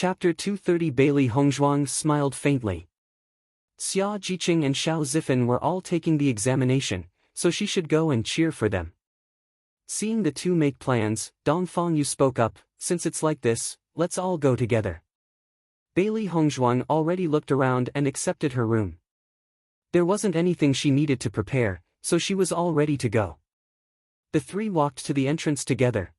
Chapter 230 Bailey Hongzhuang smiled faintly. Xia Jiqing and Xiao Zifan were all taking the examination, so she should go and cheer for them. Seeing the two make plans, Dong Fangyu spoke up, "Since it's like this, let's all go together." Bailey Hongzhuang already looked around and accepted her room. There wasn't anything she needed to prepare, so she was all ready to go. The three walked to the entrance together.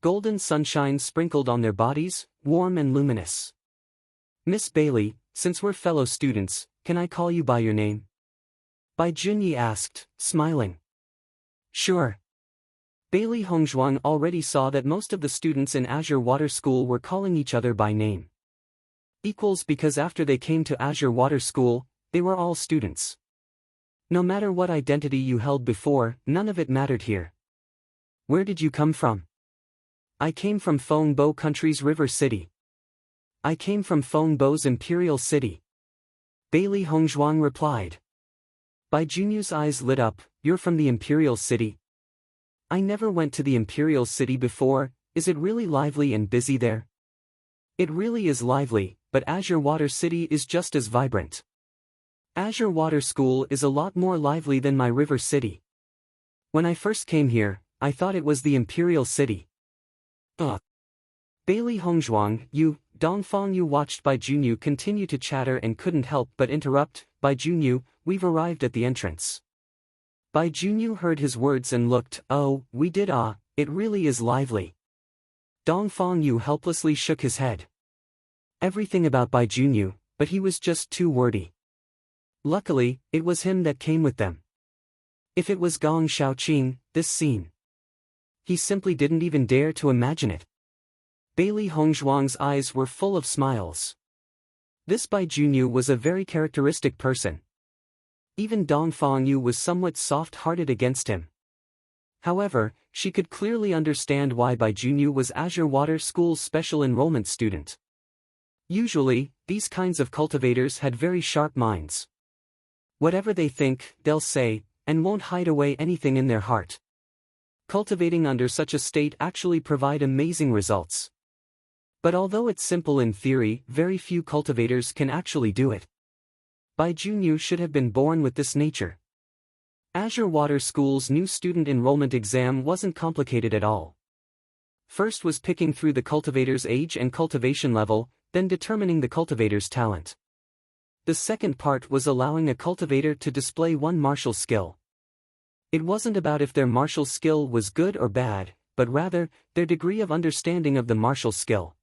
Golden sunshine sprinkled on their bodies, warm and luminous. "Miss Bailey, since we're fellow students, can I call you by your name?" Bai Junyi asked, smiling. "Sure." Bailey Hongzhuang already saw that most of the students in Azure Water School were calling each other by name. Equals because after they came to Azure Water School, they were all students. No matter what identity you held before, none of it mattered here. "Where did you come from?" "I came from Fengbo Country's River City." "I came from Fengbo's Imperial City." Bailey Hongzhuang replied. Bai Junyu's eyes lit up, "You're from the Imperial City?" "I never went to the Imperial City before. Is it really lively and busy there?" "It really is lively, but Azure Water City is just as vibrant. Azure Water School is a lot more lively than my River City. When I first came here, I thought it was the Imperial City." Bailey Hongzhuang, Dong Fangyu watched Bai Junyu continue to chatter and couldn't help but interrupt. "Bai Junyu, we've arrived at the entrance." Bai Junyu heard his words and looked. "Oh, we did it really is lively." Dong Fangyu helplessly shook his head. Everything about Bai Junyu, but he was just too wordy. Luckily, it was him that came with them. If it was Gong Shaoqing, this scene, he simply didn't even dare to imagine it. Bailey Hongzhuang's eyes were full of smiles. This Bai Junyu was a very characteristic person. Even Dong Fangyu was somewhat soft-hearted against him. However, she could clearly understand why Bai Junyu was Azure Water School's special enrollment student. Usually, these kinds of cultivators had very sharp minds. Whatever they think, they'll say, and won't hide away anything in their heart. Cultivating under such a state actually provide amazing results. But although it's simple in theory, very few cultivators can actually do it. Bai Junyu should have been born with this nature. Azure Water School's new student enrollment exam wasn't complicated at all. First was picking through the cultivator's age and cultivation level, then determining the cultivator's talent. The second part was allowing a cultivator to display one martial skill. It wasn't about if their martial skill was good or bad, but rather, their degree of understanding of the martial skill.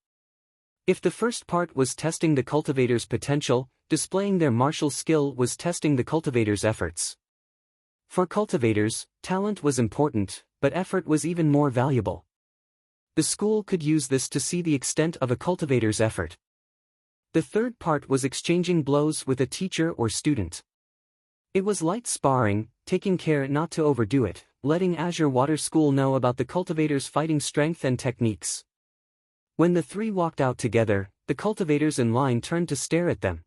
If the first part was testing the cultivator's potential, displaying their martial skill was testing the cultivator's efforts. For cultivators, talent was important, but effort was even more valuable. The school could use this to see the extent of a cultivator's effort. The third part was exchanging blows with a teacher or student. It was light sparring, taking care not to overdo it, letting Azure Water School know about the cultivator's fighting strength and techniques. When the three walked out together, the cultivators in line turned to stare at them.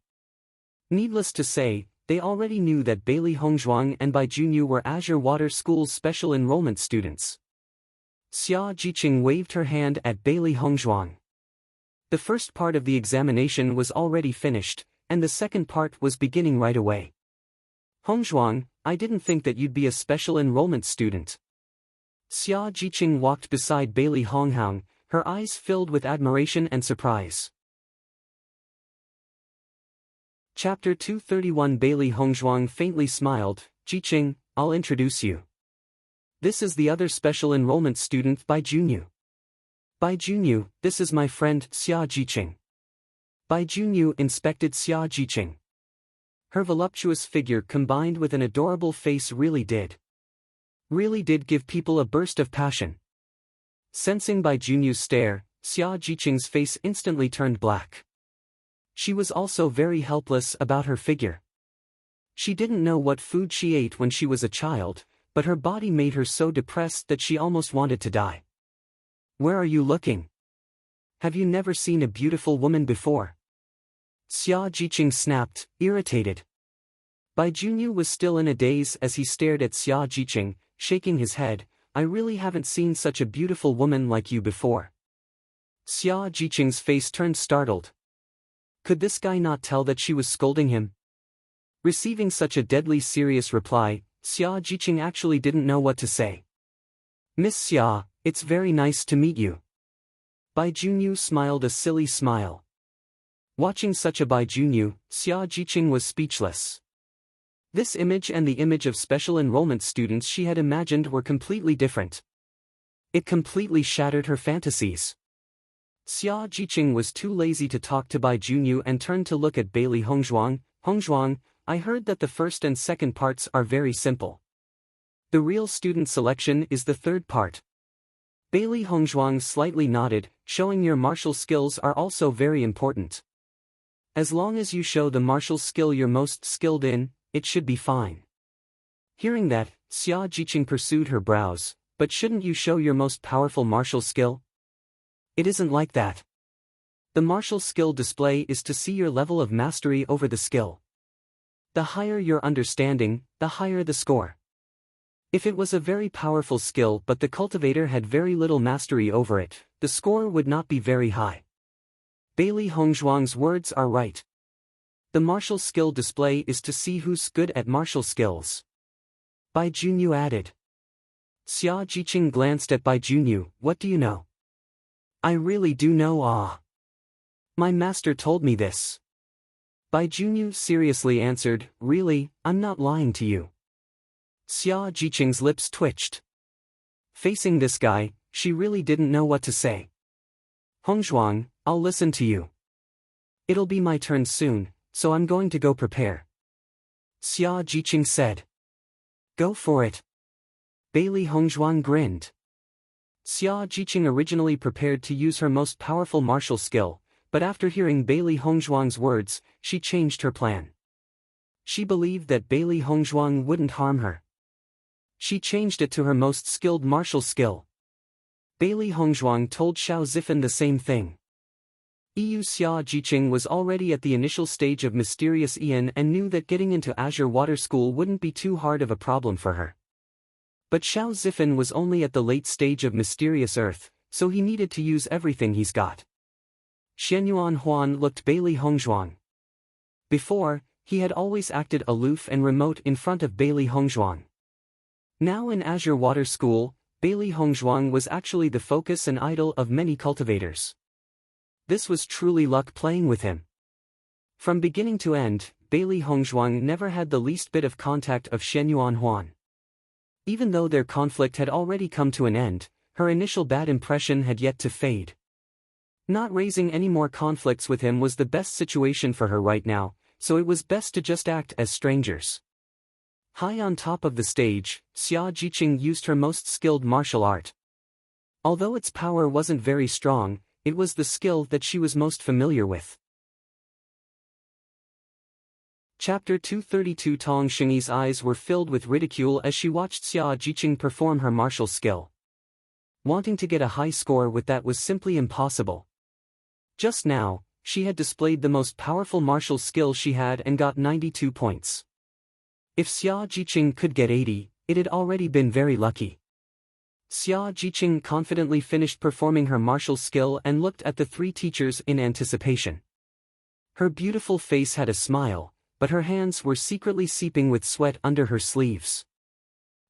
Needless to say, they already knew that Bailey Hongzhuang and Bai Junyu were Azure Water School's special enrollment students. Xia Jiqing waved her hand at Bailey Hongzhuang. The first part of the examination was already finished, and the second part was beginning right away. "Hongzhuang, I didn't think that you'd be a special enrollment student." Xia Jiqing walked beside Bailey Hongzhuang, her eyes filled with admiration and surprise. Chapter 231 Bailey Hongzhuang faintly smiled. "Jiqing, I'll introduce you. This is the other special enrollment student Bai Junyu." "Bai Junyu, this is my friend Xia Jiqing." Bai Junyu inspected Xia Jiqing. Her voluptuous figure combined with an adorable face really did give people a burst of passion. Sensing Bai Junyu's stare, Xia Jiqing's face instantly turned black. She was also very helpless about her figure. She didn't know what food she ate when she was a child, but her body made her so depressed that she almost wanted to die. "Where are you looking? Have you never seen a beautiful woman before?" Xia Jiqing snapped, irritated. Bai Junyu was still in a daze as he stared at Xia Jiqing, shaking his head. "I really haven't seen such a beautiful woman like you before." Xia Jiqing's face turned startled. Could this guy not tell that she was scolding him? Receiving such a deadly serious reply, Xia Jiqing actually didn't know what to say. Miss Xia, it's very nice to meet you. Bai Junyu smiled a silly smile. Watching such a Bai Junyu, Xia Jiqing was speechless. This image and the image of special enrollment students she had imagined were completely different. It completely shattered her fantasies. Xia Jiqing was too lazy to talk to Bai Junyu and turned to look at Bailey Hongzhuang. Hongzhuang, I heard that the first and second parts are very simple. The real student selection is the third part. Bailey Hongzhuang slightly nodded, showing your martial skills are also very important. As long as you show the martial skill you're most skilled in, it should be fine. Hearing that, Xia Jiqing pursued her brows, but shouldn't you show your most powerful martial skill? It isn't like that. The martial skill display is to see your level of mastery over the skill. The higher your understanding, the higher the score. If it was a very powerful skill but the cultivator had very little mastery over it, the score would not be very high. Bailey Hongzhuang's words are right. The martial skill display is to see who's good at martial skills. Bai Junyu added. Xia Jiqing glanced at Bai Junyu. What do you know? I really do know. My master told me this. Bai Junyu seriously answered, really, I'm not lying to you. Xia Jiqing's lips twitched. Facing this guy, she really didn't know what to say. Hongzhuang, I'll listen to you. It'll be my turn soon, so I'm going to go prepare. Xia Jiqing said. Go for it. Bailey Hongzhuang grinned. Xia Jiqing originally prepared to use her most powerful martial skill, but after hearing Bailey Hongzhuang's words, she changed her plan. She believed that Bailey Hongzhuang wouldn't harm her. She changed it to her most skilled martial skill. Bailey Hongzhuang told Xiao Zifen the same thing. Xia Jiqing was already at the initial stage of Mysterious Ian and knew that getting into Azure Water School wouldn't be too hard of a problem for her. But Xiao Zifen was only at the late stage of Mysterious Earth, so he needed to use everything he's got. Xianyuan Huan looked Bailey Hongzhuang. Before, he had always acted aloof and remote in front of Bailey Hongzhuang. Now in Azure Water School, Bailey Hongzhuang was actually the focus and idol of many cultivators. This was truly luck playing with him. From beginning to end, Bailey Hongzhuang never had the least bit of contact of Xianyuan Huan. Even though their conflict had already come to an end, her initial bad impression had yet to fade. Not raising any more conflicts with him was the best situation for her right now, so it was best to just act as strangers. High on top of the stage, Xia Jiqing used her most skilled martial art. Although its power wasn't very strong, it was the skill that she was most familiar with. Chapter 232. Tong Xingyi's eyes were filled with ridicule as she watched Xia Jiqing perform her martial skill. Wanting to get a high score with that was simply impossible. Just now, she had displayed the most powerful martial skill she had and got 92 points. If Xia Jiqing could get 80, it had already been very lucky. Xia Jiqing confidently finished performing her martial skill and looked at the three teachers in anticipation. Her beautiful face had a smile, but her hands were secretly seeping with sweat under her sleeves.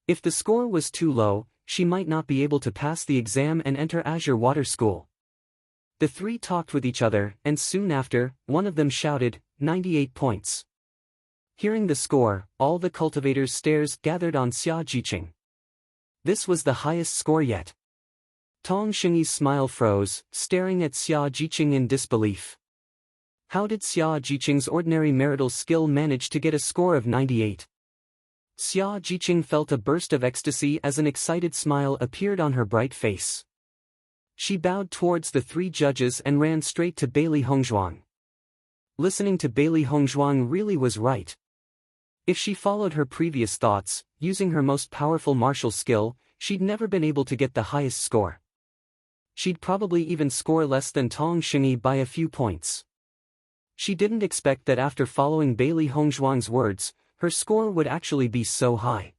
If the score was too low, she might not be able to pass the exam and enter Azure Water School. The three talked with each other, and soon after, one of them shouted, 98 points. Hearing the score, all the cultivators' stares gathered on Xia Jiqing. This was the highest score yet. Tong Xingyi's smile froze, staring at Xia Jiqing in disbelief. How did Xia Jiqing's ordinary marital skill manage to get a score of 98? Xia Jiqing felt a burst of ecstasy as an excited smile appeared on her bright face. She bowed towards the three judges and ran straight to Bailey Hongzhuang. Listening to Bailey Hongzhuang really was right. If she followed her previous thoughts, using her most powerful martial skill, she'd never been able to get the highest score. She'd probably even score less than Tong Xingyi by a few points. She didn't expect that after following Bailey Hongzhuang's words, her score would actually be so high.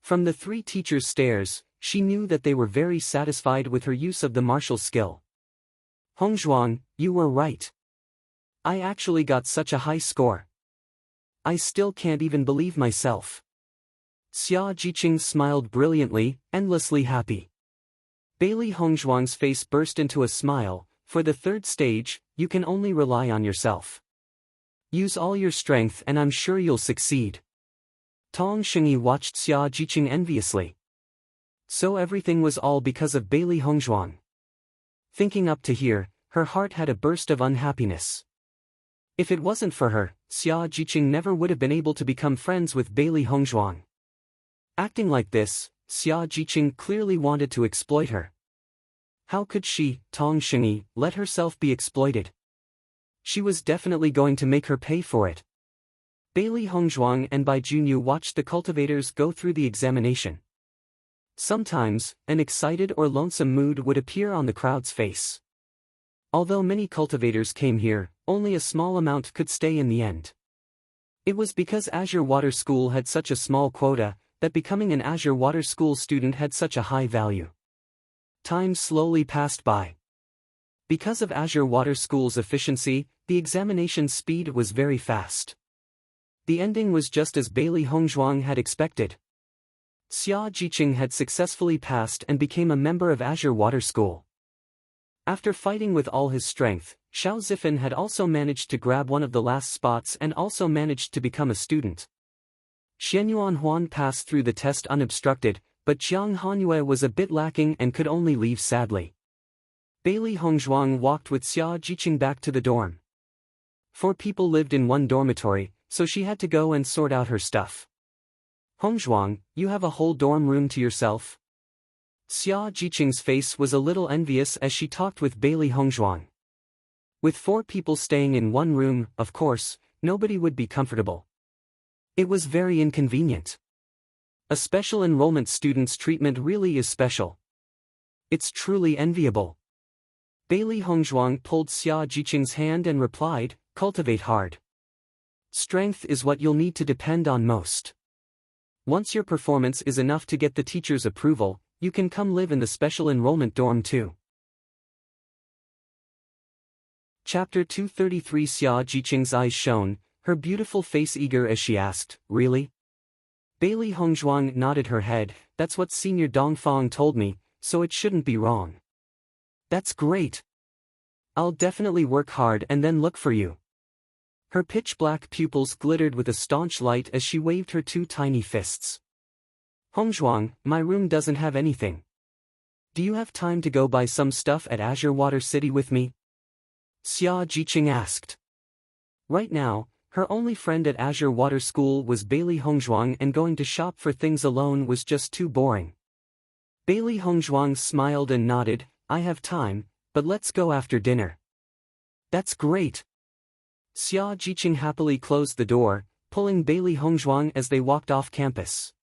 From the three teachers' stares, she knew that they were very satisfied with her use of the martial skill. Hongzhuang, you were right. I actually got such a high score. I still can't even believe myself. Xia Jiqing smiled brilliantly, endlessly happy. Bailey Hongzhuang's face burst into a smile. For the third stage, you can only rely on yourself. Use all your strength and I'm sure you'll succeed. Tong Xingyi watched Xia Jiqing enviously. So everything was all because of Bailey Hongzhuang. Thinking up to here, her heart had a burst of unhappiness. If it wasn't for her, Xia Jiqing never would have been able to become friends with Bailey Hongzhuang. Acting like this, Xia Jiqing clearly wanted to exploit her. How could she, Tong Xingyi, let herself be exploited? She was definitely going to make her pay for it. Bailey Hongzhuang and Bai Junyu watched the cultivators go through the examination. Sometimes, an excited or lonesome mood would appear on the crowd's face. Although many cultivators came here, only a small amount could stay in the end. It was because Azure Water School had such a small quota, that becoming an Azure Water School student had such a high value. Time slowly passed by. Because of Azure Water School's efficiency, the examination speed was very fast. The ending was just as Bailey Hongzhuang had expected. Xia Jiqing had successfully passed and became a member of Azure Water School. After fighting with all his strength, Xiao Zifan had also managed to grab one of the last spots and also managed to become a student. Xianyuan Huan passed through the test unobstructed, but Jiang Hanyue was a bit lacking and could only leave sadly. Bailey Hongzhuang walked with Xia Jiqing back to the dorm. 4 people lived in one dormitory, so she had to go and sort out her stuff. Hongzhuang, you have a whole dorm room to yourself? Xia Jiqing's face was a little envious as she talked with Bailey Hongzhuang. With 4 people staying in one room, of course, nobody would be comfortable. It was very inconvenient. A special enrollment student's treatment really is special. It's truly enviable. Bailey Hongzhuang pulled Xia Jiqing's hand and replied, cultivate hard. Strength is what you'll need to depend on most. Once your performance is enough to get the teacher's approval, you can come live in the special enrollment dorm too. Chapter 233 Xia Jiqing's eyes shone, her beautiful face eager as she asked, really? Bailey Hongzhuang nodded her head, that's what Senior Dongfang told me, so it shouldn't be wrong. That's great. I'll definitely work hard and then look for you. Her pitch-black pupils glittered with a staunch light as she waved her 2 tiny fists. Hongzhuang, my room doesn't have anything. Do you have time to go buy some stuff at Azure Water City with me? Xia Jiqing asked. Right now, her only friend at Azure Water School was Bailey Hongzhuang and going to shop for things alone was just too boring. Bailey Hongzhuang smiled and nodded, I have time, but let's go after dinner. That's great. Xia Jiqing happily closed the door, pulling Bailey Hongzhuang as they walked off campus.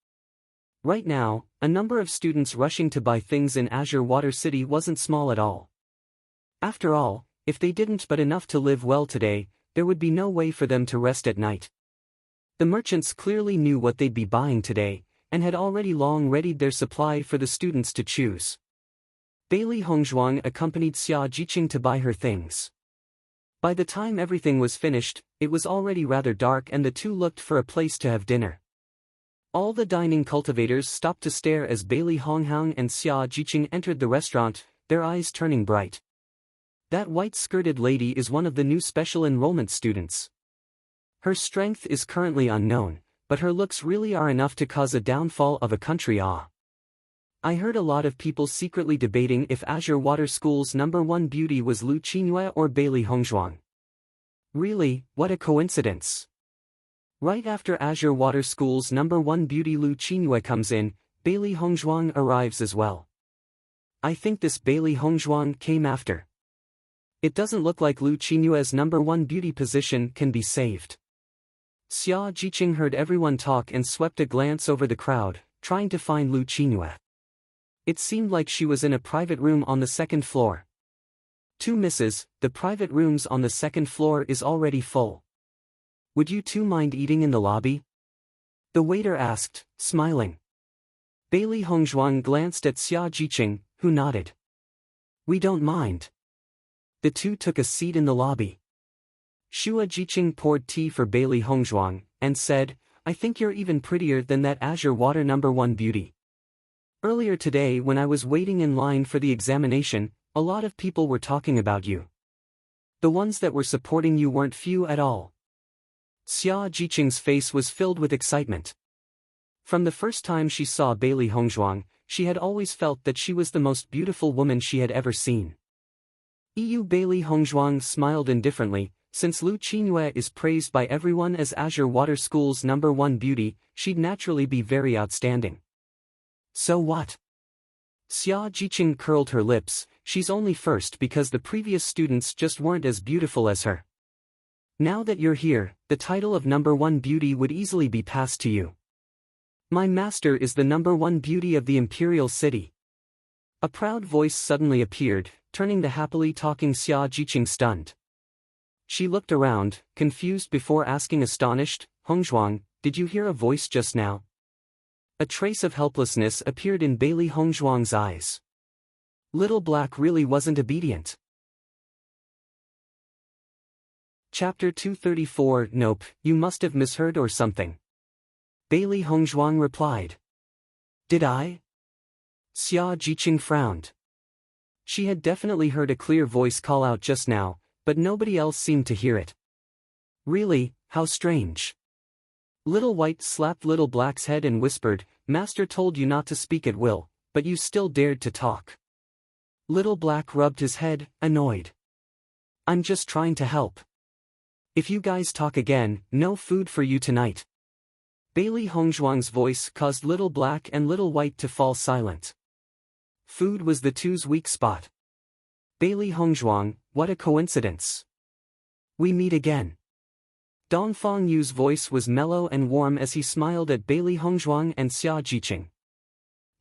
Right now, a number of students rushing to buy things in Azure Water City wasn't small at all. After all, if they didn't but enough to live well today, there would be no way for them to rest at night. The merchants clearly knew what they'd be buying today, and had already long readied their supply for the students to choose. Bailey Hongzhuang accompanied Xia Jiqing to buy her things. By the time everything was finished, it was already rather dark and the two looked for a place to have dinner. All the dining cultivators stopped to stare as Bailey Hongzhuang and Xia Jiqing entered the restaurant, their eyes turning bright. That white-skirted lady is one of the new special enrollment students. Her strength is currently unknown, but her looks really are enough to cause a downfall of a country. I heard a lot of people secretly debating if Azure Water School's #1 beauty was Lu Qingyue or Bailey Hongzhuang. Really, what a coincidence. Right after Azure Water School's #1 beauty Lu Qingyue comes in, Bailey Hongzhuang arrives as well. I think this Bailey Hongzhuang came after. It doesn't look like Lu Qingyue's #1 beauty position can be saved. Xia Jiqing heard everyone talk and swept a glance over the crowd, trying to find Lu Qingyue. It seemed like she was in a private room on the 2nd floor. 2 misses, the private rooms on the 2nd floor is already full. Would you two mind eating in the lobby? The waiter asked, smiling. Bailey Hongzhuang glanced at Xia Jiqing, who nodded. We don't mind. The two took a seat in the lobby. Shua Jiqing poured tea for Bailey Hongzhuang, and said, I think you're even prettier than that Azure Water #1 beauty. Earlier today when I was waiting in line for the examination, a lot of people were talking about you. The ones that were supporting you weren't few at all. Xia Jiqing's face was filled with excitement. From the first time she saw Bailey Hongzhuang, she had always felt that she was the most beautiful woman she had ever seen. Bailey Hongzhuang smiled indifferently. Since Lu Qingyue is praised by everyone as Azure Water School's #1 beauty, she'd naturally be very outstanding. So what? Xia Jiqing curled her lips. She's only first because the previous students just weren't as beautiful as her. Now that you're here, the title of #1 beauty would easily be passed to you. My master is the #1 beauty of the imperial city. A proud voice suddenly appeared, turning the happily talking Xia Jiqing stunned. She looked around, confused before asking astonished, Hongzhuang, did you hear a voice just now? A trace of helplessness appeared in Bailey Hongzhuang's eyes. Little Black really wasn't obedient. Chapter 234 Nope, you must have misheard or something. Bailey Hongzhuang replied. Did I? Xia Jiqing frowned. She had definitely heard a clear voice call out just now, but nobody else seemed to hear it. Really, how strange. Little White slapped Little Black's head and whispered, Master told you not to speak at will, but you still dared to talk. Little Black rubbed his head, annoyed. I'm just trying to help. If you guys talk again, no food for you tonight. Bailey Hongzhuang's voice caused Little Black and Little White to fall silent. Food was the two's weak spot. Bailey Hongzhuang, what a coincidence. We meet again. Dongfang Yu's voice was mellow and warm as he smiled at Bailey Hongzhuang and Xia Jiqing.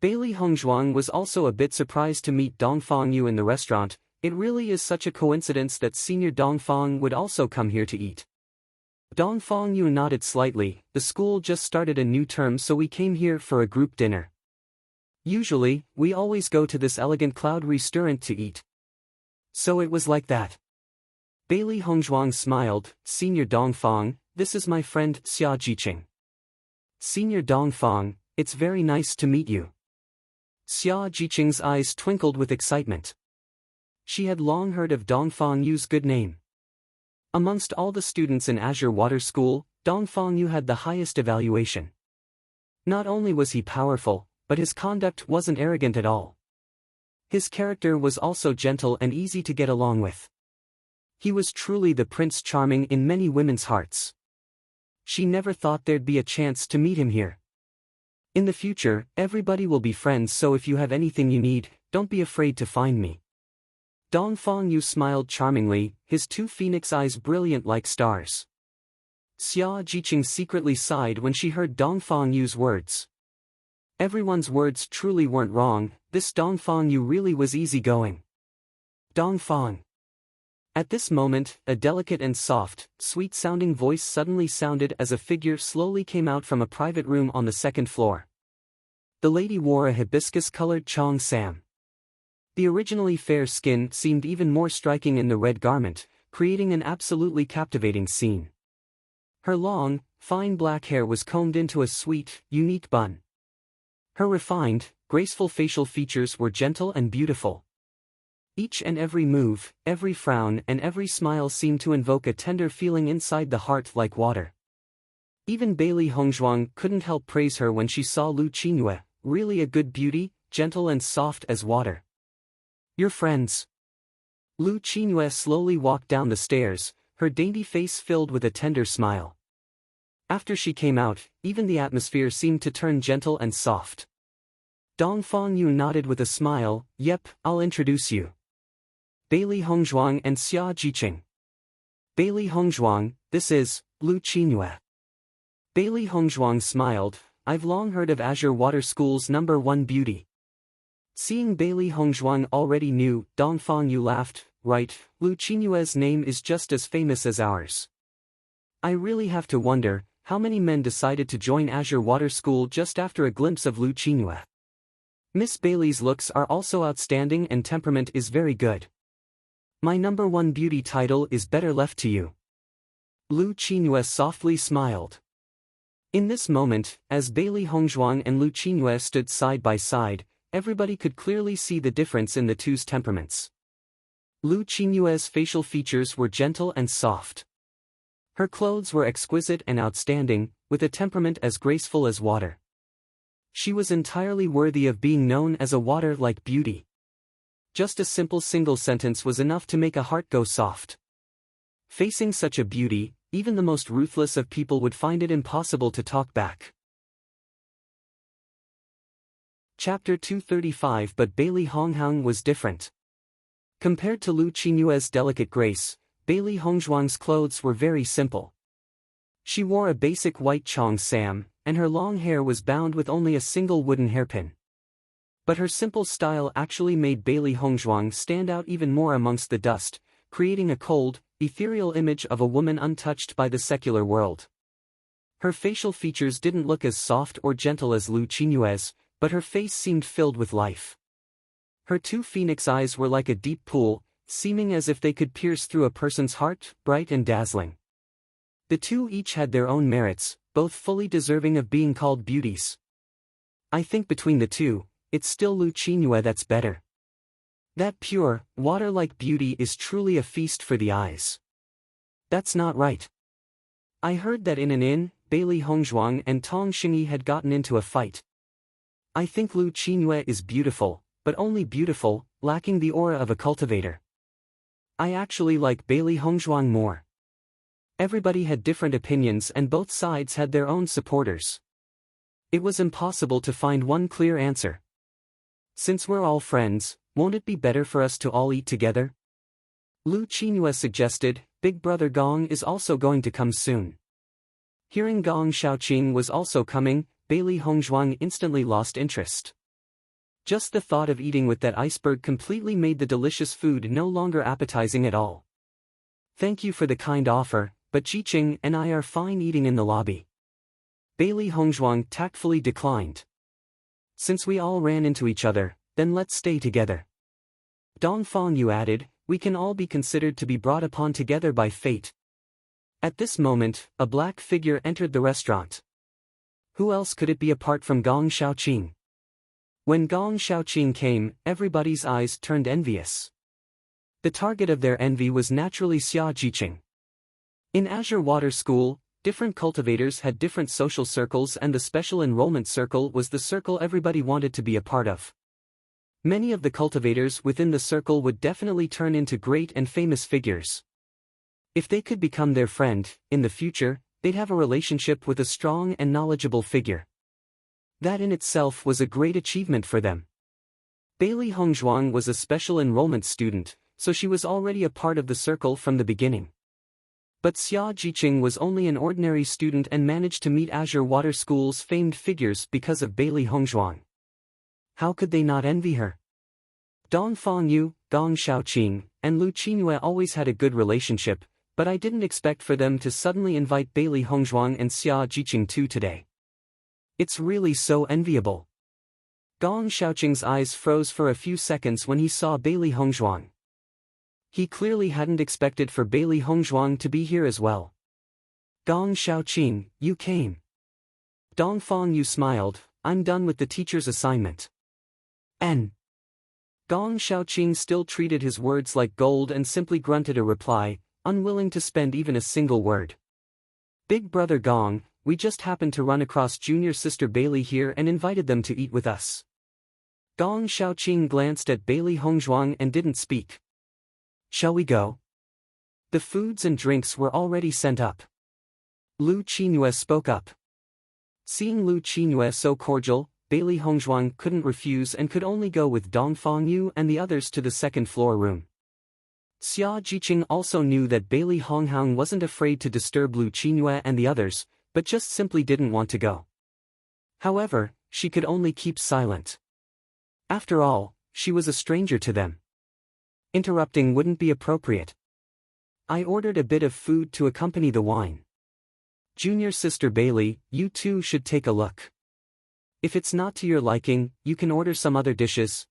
Bailey Hongzhuang was also a bit surprised to meet Dongfang Yu in the restaurant. It really is such a coincidence that Senior Dongfang would also come here to eat. Dongfang Yu nodded slightly. The school just started a new term, so we came here for a group dinner. Usually, we always go to this elegant cloud restaurant to eat. So it was like that. Bailey Hongzhuang smiled. Senior Dongfang, this is my friend Xia Jiqing. Senior Dongfang, it's very nice to meet you. Xia Jiqing's eyes twinkled with excitement. She had long heard of Dongfang Yu's good name. Amongst all the students in Azure Water School, Dongfang Yu had the highest evaluation. Not only was he powerful, but his conduct wasn't arrogant at all. His character was also gentle and easy to get along with. He was truly the Prince Charming in many women's hearts. She never thought there'd be a chance to meet him here. In the future, everybody will be friends, so if you have anything you need, don't be afraid to find me. Dongfang Yu smiled charmingly, his two phoenix eyes brilliant like stars. Xia Jiqing secretly sighed when she heard Dongfang Yu's words. Everyone's words truly weren't wrong. This Dongfang Yu really was easygoing. Dongfang. At this moment, a delicate and soft, sweet-sounding voice suddenly sounded as a figure slowly came out from a private room on the second floor. The lady wore a hibiscus-colored Chong Sam. The originally fair skin seemed even more striking in the red garment, creating an absolutely captivating scene. Her long, fine black hair was combed into a sweet, unique bun. Her refined, graceful facial features were gentle and beautiful. Each and every move, every frown and every smile seemed to invoke a tender feeling inside the heart like water. Even Bailey Hongzhuang couldn't help praise her when she saw Lu Qingyue, really a good beauty, gentle and soft as water. Your friends. Lu Qingyue slowly walked down the stairs, her dainty face filled with a tender smile. After she came out, even the atmosphere seemed to turn gentle and soft. Dongfang Yu nodded with a smile. Yep, I'll introduce you. Bailey Hongzhuang and Xia Jiqing. Bailey Hongzhuang, this is Lu Qingyue. Bailey Hongzhuang smiled. I've long heard of Azure Water School's #1 beauty. Seeing Bailey Hongzhuang already knew, Dongfang Yu laughed. Right, Lu Qingyue's name is just as famous as ours. I really have to wonder, how many men decided to join Azure Water School just after a glimpse of Lu Qingyue. Miss Bailey's looks are also outstanding and temperament is very good. My #1 beauty title is better left to you. Lu Qingyue softly smiled. In this moment, as Bailey Hongzhuang and Lu Qingyue stood side by side, everybody could clearly see the difference in the two's temperaments. Lu Qingyue's facial features were gentle and soft. Her clothes were exquisite and outstanding, with a temperament as graceful as water. She was entirely worthy of being known as a water-like beauty. Just a simple single sentence was enough to make a heart go soft. Facing such a beauty, even the most ruthless of people would find it impossible to talk back. Chapter 235. But Bailey Hongzhuang was different. Compared to Lu Qingyue's delicate grace, Bailey Hongzhuang's clothes were very simple. She wore a basic white cheongsam, and her long hair was bound with only a single wooden hairpin. But her simple style actually made Bailey Hongzhuang stand out even more amongst the dust, creating a cold, ethereal image of a woman untouched by the secular world. Her facial features didn't look as soft or gentle as Lu Qingyue's, but her face seemed filled with life. Her two phoenix eyes were like a deep pool, seeming as if they could pierce through a person's heart, bright and dazzling. The two each had their own merits, both fully deserving of being called beauties. I think between the two, it's still Lu Qingyue that's better. That pure, water-like beauty is truly a feast for the eyes. That's not right. I heard that in an inn, Bailey Hongzhuang and Tong Xingyi had gotten into a fight. I think Lu Qingyue is beautiful, but only beautiful, lacking the aura of a cultivator. I actually like Bailey Hongzhuang more. Everybody had different opinions and both sides had their own supporters. It was impossible to find one clear answer. Since we're all friends, won't it be better for us to all eat together? Lu Qingyue suggested. Big brother Gong is also going to come soon. Hearing Gong Shaoqing was also coming, Bailey Hongzhuang instantly lost interest. Just the thought of eating with that iceberg completely made the delicious food no longer appetizing at all. Thank you for the kind offer, but Jiqing and I are fine eating in the lobby. Bailey Hongzhuang tactfully declined. Since we all ran into each other, then let's stay together. Dongfang Yu added, we can all be considered to be brought upon together by fate. At this moment, a black figure entered the restaurant. Who else could it be apart from Gong Shaoqing? When Gong Shaoqing came, everybody's eyes turned envious. The target of their envy was naturally Xia Jiqing. In Azure Water School, different cultivators had different social circles and the special enrollment circle was the circle everybody wanted to be a part of. Many of the cultivators within the circle would definitely turn into great and famous figures. If they could become their friend, in the future, they'd have a relationship with a strong and knowledgeable figure. That in itself was a great achievement for them. Bailey Hongzhuang was a special enrollment student, so she was already a part of the circle from the beginning. But Xia Jiqing was only an ordinary student and managed to meet Azure Water School's famed figures because of Bailey Hongzhuang. How could they not envy her? Dongfang Yu, Gong Shaoqing, and Lu Qingyue always had a good relationship, but I didn't expect for them to suddenly invite Bailey Hongzhuang and Xia Jiqing too today. It's really so enviable. Gong Shaoqing's eyes froze for a few seconds when he saw Bailey Hongzhuang. He clearly hadn't expected for Bailey Hongzhuang to be here as well. Gong Shaoqing, you came. Dongfang Yu smiled, I'm done with the teacher's assignment. N. Gong Shaoqing still treated his words like gold and simply grunted a reply, unwilling to spend even a single word. Big brother Gong, we just happened to run across junior sister Bailey here and invited them to eat with us. Gong Shaoqing glanced at Bailey Hongzhuang and didn't speak. Shall we go? The foods and drinks were already sent up. Lu Qingyue spoke up. Seeing Lu Qingyue so cordial, Bailey Hongzhuang couldn't refuse and could only go with Dongfang Yu and the others to the second-floor room. Xia Jiqing also knew that Bailey Hongzhuang wasn't afraid to disturb Lu Qingyue and the others, but just simply didn't want to go. However, she could only keep silent. After all, she was a stranger to them. Interrupting wouldn't be appropriate. I ordered a bit of food to accompany the wine. Junior sister Bailey, you too should take a look. If it's not to your liking, you can order some other dishes.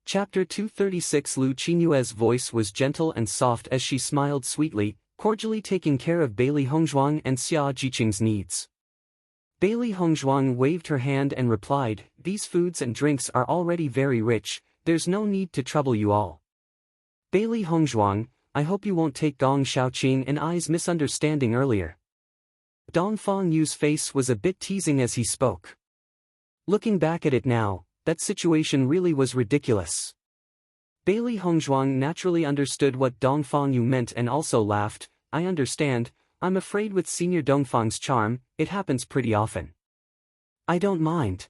Chapter 236. Lu Qinyue's voice was gentle and soft as she smiled sweetly, cordially taking care of Bailey Hongzhuang and Xia Jiqing's needs. Bailey Hongzhuang waved her hand and replied, "These foods and drinks are already very rich, there's no need to trouble you all." Bailey Hongzhuang, I hope you won't take Gong Xiaoqing and I's misunderstanding earlier. Dongfang Yu's face was a bit teasing as he spoke. Looking back at it now, that situation really was ridiculous. Bailey Hongzhuang naturally understood what Dongfang Yu meant and also laughed. I understand, I'm afraid with Senior Dongfang's charm, it happens pretty often. I don't mind.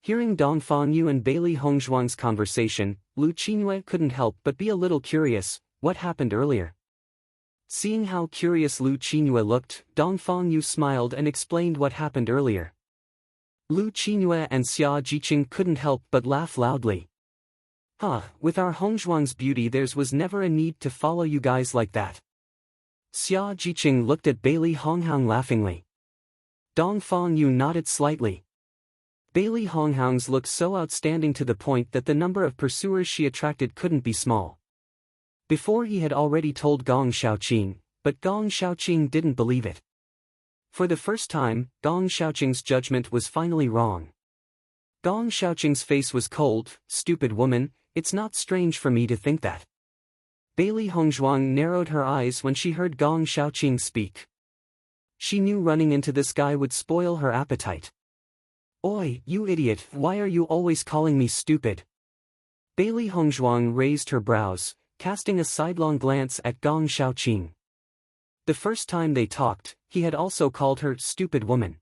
Hearing Dongfang Yu and Bailey Hongzhuang's conversation, Lu Qinyue couldn't help but be a little curious. What happened earlier? Seeing how curious Lu Qinyue looked, Dongfang Yu smiled and explained what happened earlier. Lu Qinyue and Xia Jiqing couldn't help but laugh loudly. With our Hongzhuang's beauty there was never a need to follow you guys like that. Xia Jiqing looked at Bailey Hongzhuang laughingly. Dongfang Yu nodded slightly. Bailey Hongzhuang's looked so outstanding to the point that the number of pursuers she attracted couldn't be small. Before he had already told Gong Xiaoqing, but Gong Xiaoqing didn't believe it. For the first time, Gong Xiaoqing's judgment was finally wrong. Gong Xiaoqing's face was cold. "Stupid woman, it's not strange for me to think that." Bailey Hongzhuang narrowed her eyes when she heard Gong Xiaoqing speak. She knew running into this guy would spoil her appetite. "Oi, you idiot, why are you always calling me stupid?" Bailey Hongzhuang raised her brows, casting a sidelong glance at Gong Xiaoqing. The first time they talked, he had also called her stupid woman.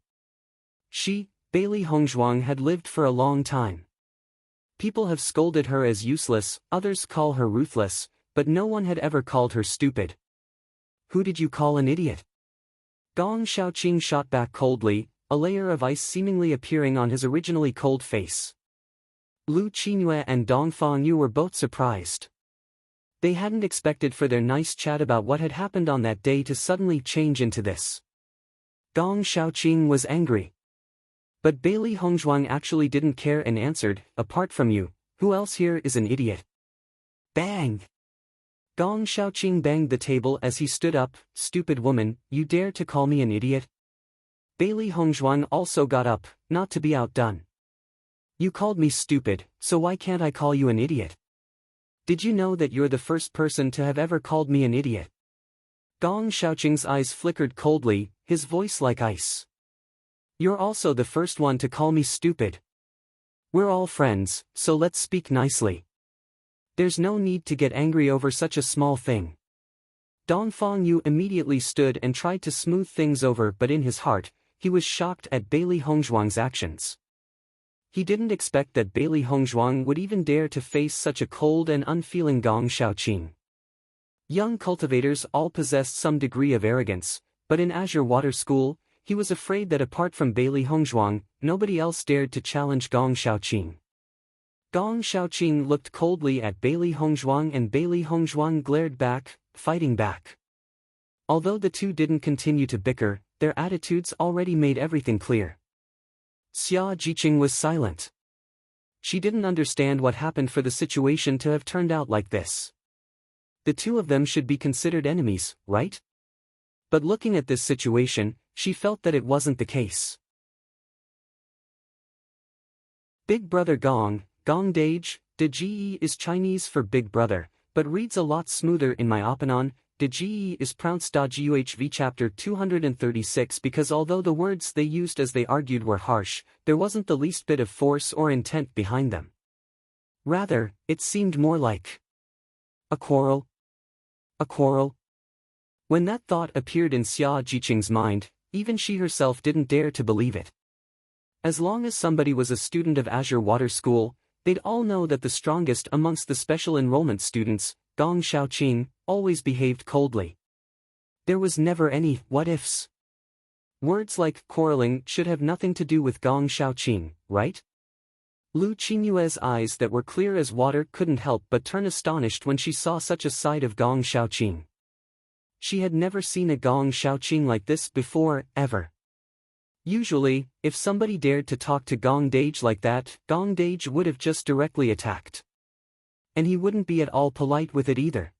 She, Bailey Hongzhuang, had lived for a long time. People have scolded her as useless, others call her ruthless, but no one had ever called her stupid. "Who did you call an idiot?" Gong Xiaoqing shot back coldly, a layer of ice seemingly appearing on his originally cold face. Lu Qinyue and Dongfang Yu were both surprised. They hadn't expected for their nice chat about what had happened on that day to suddenly change into this. Gong Xiaoqing was angry. But Bailey Hongzhuang actually didn't care and answered, "Apart from you, who else here is an idiot?" Bang! Gong Xiaoqing banged the table as he stood up. "Stupid woman, you dare to call me an idiot?" Bailey Hongzhuang also got up, not to be outdone. "You called me stupid, so why can't I call you an idiot? Did you know that you're the first person to have ever called me an idiot?" Gong Xiaoqing's eyes flickered coldly, his voice like ice. "You're also the first one to call me stupid. We're all friends, so let's speak nicely. There's no need to get angry over such a small thing." Dongfang Yu immediately stood and tried to smooth things over, but in his heart, he was shocked at Bailey Hongzhuang's actions. He didn't expect that Bailey Hongzhuang would even dare to face such a cold and unfeeling Gong Xiaoqing. Young cultivators all possessed some degree of arrogance, but in Azure Water School, he was afraid that apart from Bailey Hongzhuang, nobody else dared to challenge Gong Xiaoqing. Gong Xiaoqing looked coldly at Bailey Hongzhuang and Bailey Hongzhuang glared back, fighting back. Although the two didn't continue to bicker, their attitudes already made everything clear. Xia Jiqing was silent. She didn't understand what happened for the situation to have turned out like this. The two of them should be considered enemies, right? But looking at this situation, she felt that it wasn't the case. Big Brother Gong, Gong Dage, De is Chinese for Big Brother, but reads a lot smoother in my opinion. De is pronounced Guhv. Chapter 236 because although the words they used as they argued were harsh, there wasn't the least bit of force or intent behind them. Rather, it seemed more like a quarrel. A quarrel. When that thought appeared in Xia Jiqing's mind, even she herself didn't dare to believe it. As long as somebody was a student of Azure Water School, they'd all know that the strongest amongst the special enrollment students, Gong Xiaoqing, always behaved coldly. There was never any what-ifs. Words like quarreling should have nothing to do with Gong Xiaoqing, right? Lu Qinyue's eyes that were clear as water couldn't help but turn astonished when she saw such a sight of Gong Xiaoqing. She had never seen a Gong Xiaoqing like this before, ever. Usually, if somebody dared to talk to Gong Dage like that, Gong Dage would have just directly attacked. And he wouldn't be at all polite with it either.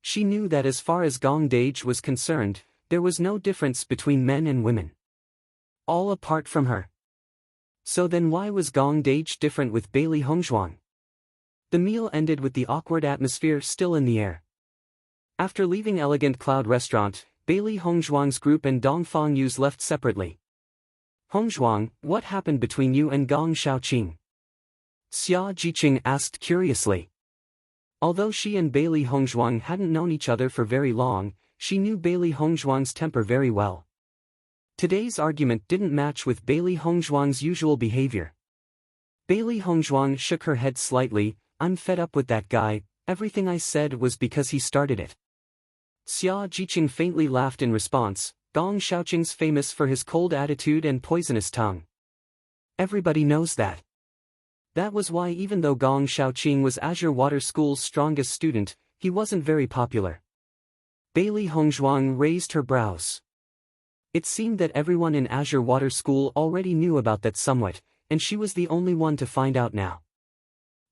She knew that as far as Gong Dage was concerned, there was no difference between men and women. All apart from her. So then why was Gong Dage different with Bailey Hongzhuang? The meal ended with the awkward atmosphere still in the air. After leaving Elegant Cloud Restaurant, Bailey Hongzhuang's group and Dong Fongyu's left separately. Hongzhuang, what happened between you and Gong Xiaoqing? Xia Jiqing asked curiously. Although she and Bailey Hongzhuang hadn't known each other for very long, she knew Bailey Hongzhuang's temper very well. Today's argument didn't match with Bailey Hongzhuang's usual behavior. Bailey Hongzhuang shook her head slightly. I'm fed up with that guy, everything I said was because he started it. Xia Jiqing faintly laughed in response. Gong Xiaoqing's famous for his cold attitude and poisonous tongue. Everybody knows that. That was why even though Gong Xiaoqing was Azure Water School's strongest student, he wasn't very popular. Bailey Hongzhuang raised her brows. It seemed that everyone in Azure Water School already knew about that somewhat, and she was the only one to find out now.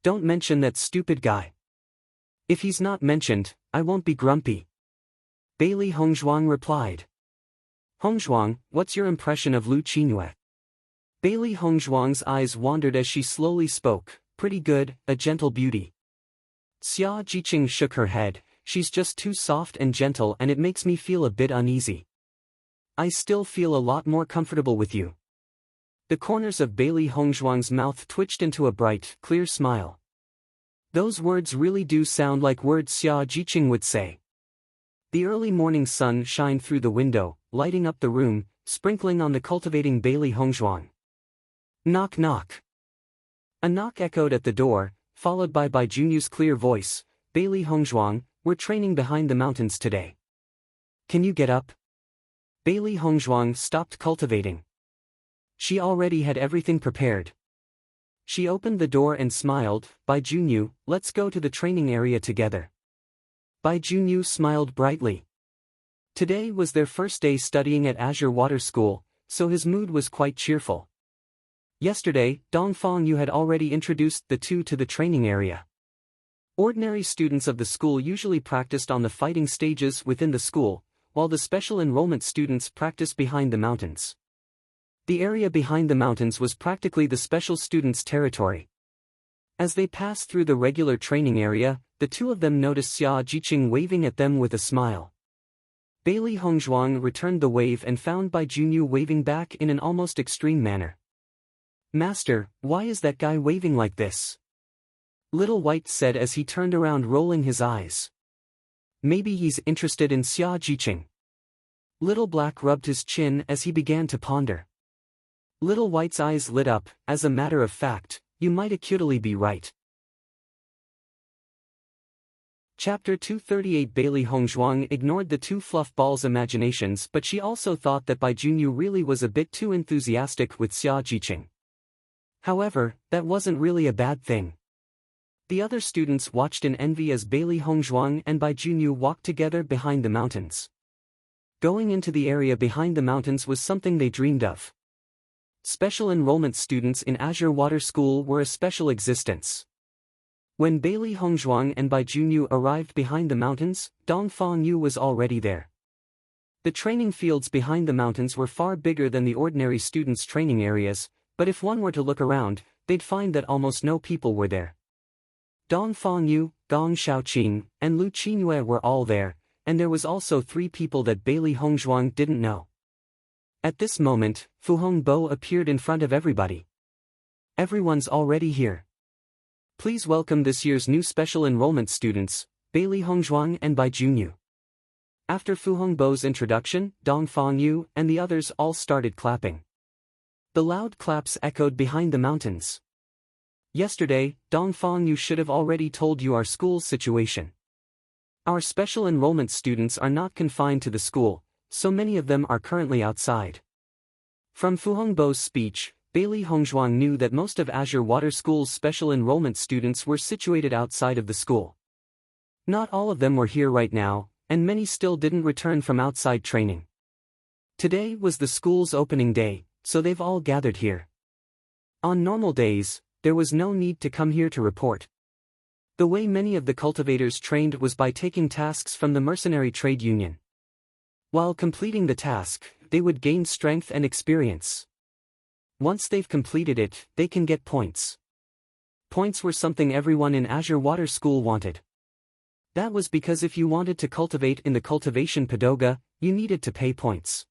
Don't mention that stupid guy. If he's not mentioned, I won't be grumpy. Bailey Hongzhuang replied. Hongzhuang, what's your impression of Lu Qingyue? Bailey Hongzhuang's eyes wandered as she slowly spoke. Pretty good, a gentle beauty. Xia Jiqing shook her head. She's just too soft and gentle and it makes me feel a bit uneasy. I still feel a lot more comfortable with you. The corners of Bailey Hongzhuang's mouth twitched into a bright, clear smile. Those words really do sound like words Xia Jiqing would say. The early morning sun shined through the window, lighting up the room, sprinkling on the cultivating Bailey Hongzhuang. Knock knock. A knock echoed at the door, followed by Junyu's clear voice. Bailey Hongzhuang, we're training behind the mountains today. Can you get up? Bailey Hongzhuang stopped cultivating. She already had everything prepared. She opened the door and smiled. Junyu, let's go to the training area together. Junyu smiled brightly. Today was their first day studying at Azure Water School, so his mood was quite cheerful. Yesterday, Dong Fengyu had already introduced the two to the training area. Ordinary students of the school usually practiced on the fighting stages within the school, while the special enrollment students practiced behind the mountains. The area behind the mountains was practically the special students' territory. As they passed through the regular training area, the two of them noticed Xia Jiqing waving at them with a smile. Bailey Hongzhuang returned the wave and found Junyu waving back in an almost extreme manner. Master, why is that guy waving like this? Little White said as he turned around rolling his eyes. Maybe he's interested in Xia Jiqing. Little Black rubbed his chin as he began to ponder. Little White's eyes lit up. As a matter of fact, you might acutely be right. Chapter 238. Bailey Hongzhuang ignored the two fluff balls' imaginations, but she also thought that Junyu really was a bit too enthusiastic with Xia Jiqing. However, that wasn't really a bad thing. The other students watched in envy as Bailey Hongzhuang and Junyu walked together behind the mountains. Going into the area behind the mountains was something they dreamed of. Special enrollment students in Azure Water School were a special existence. When Bailey Hongzhuang and Junyu arrived behind the mountains, Dong Fengyu was already there. The training fields behind the mountains were far bigger than the ordinary students' training areas, but if one were to look around, they'd find that almost no people were there. Dong Fengyu, Gong Xiaoqing, and Lu Qingyue were all there, and there was also 3 people that Bailey Hongzhuang didn't know. At this moment, Fu Hongbo appeared in front of everybody. Everyone's already here. Please welcome this year's new special enrollment students, Bailey Hongzhuang and Junyu. After Fu Hongbo's introduction, Dong Fengyu and the others all started clapping. The loud claps echoed behind the mountains. Yesterday, Dong Fengyu should have already told you our school's situation. Our special enrollment students are not confined to the school, so many of them are currently outside. From Fu Hongbo's speech, Bailey Hongzhuang knew that most of Azure Water School's special enrollment students were situated outside of the school. Not all of them were here right now, and many still didn't return from outside training. Today was the school's opening day, so they've all gathered here. On normal days, there was no need to come here to report. The way many of the cultivators trained was by taking tasks from the mercenary trade union. While completing the task, they would gain strength and experience. Once they've completed it, they can get points. Points were something everyone in Azure Water School wanted. That was because if you wanted to cultivate in the cultivation pagoda, you needed to pay points.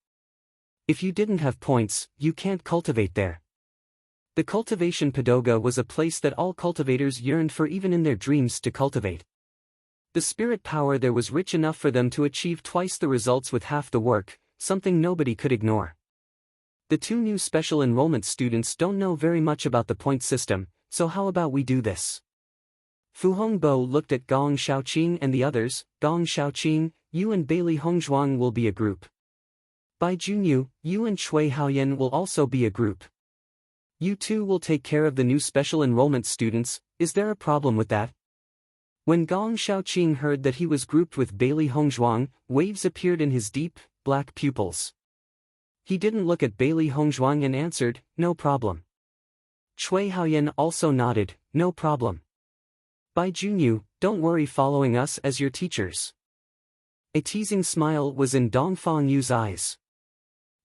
If you didn't have points, you can't cultivate there. The cultivation pagoda was a place that all cultivators yearned for even in their dreams to cultivate. The spirit power there was rich enough for them to achieve twice the results with half the work, something nobody could ignore. The two new special enrollment students don't know very much about the point system, so how about we do this? Fu Hongbo looked at Gong Shaoqing and the others. Gong Shaoqing, you and Bailey Hongzhuang will be a group. Bai Junyu, you and Shui Haoyan will also be a group. You two will take care of the new special enrollment students. Is there a problem with that? When Gong Shaoqing heard that he was grouped with Bailey Hongzhuang, waves appeared in his deep, black pupils. He didn't look at Bailey Hongzhuang and answered, no problem. Shui Haoyan also nodded, no problem. Bai Junyu, don't worry following us as your teachers. A teasing smile was in Dongfang Yu's eyes.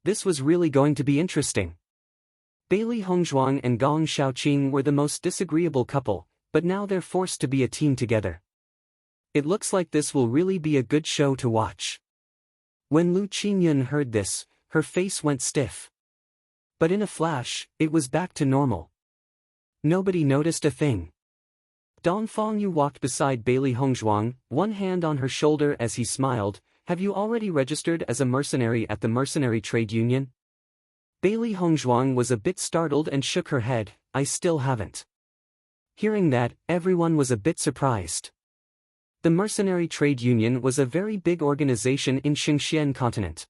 This was really going to be interesting. Bailey Hongzhuang and Gong Shaoqing were the most disagreeable couple, but now they're forced to be a team together. It looks like this will really be a good show to watch. When Lu Qingyun heard this, her face went stiff. But in a flash, it was back to normal. Nobody noticed a thing. Dongfang Yu walked beside Bailey Hongzhuang, one hand on her shoulder as he smiled. Have you already registered as a mercenary at the mercenary trade union? Bailey Hongzhuang was a bit startled and shook her head. I still haven't. Hearing that, everyone was a bit surprised. The mercenary trade union was a very big organization in Xingxian continent.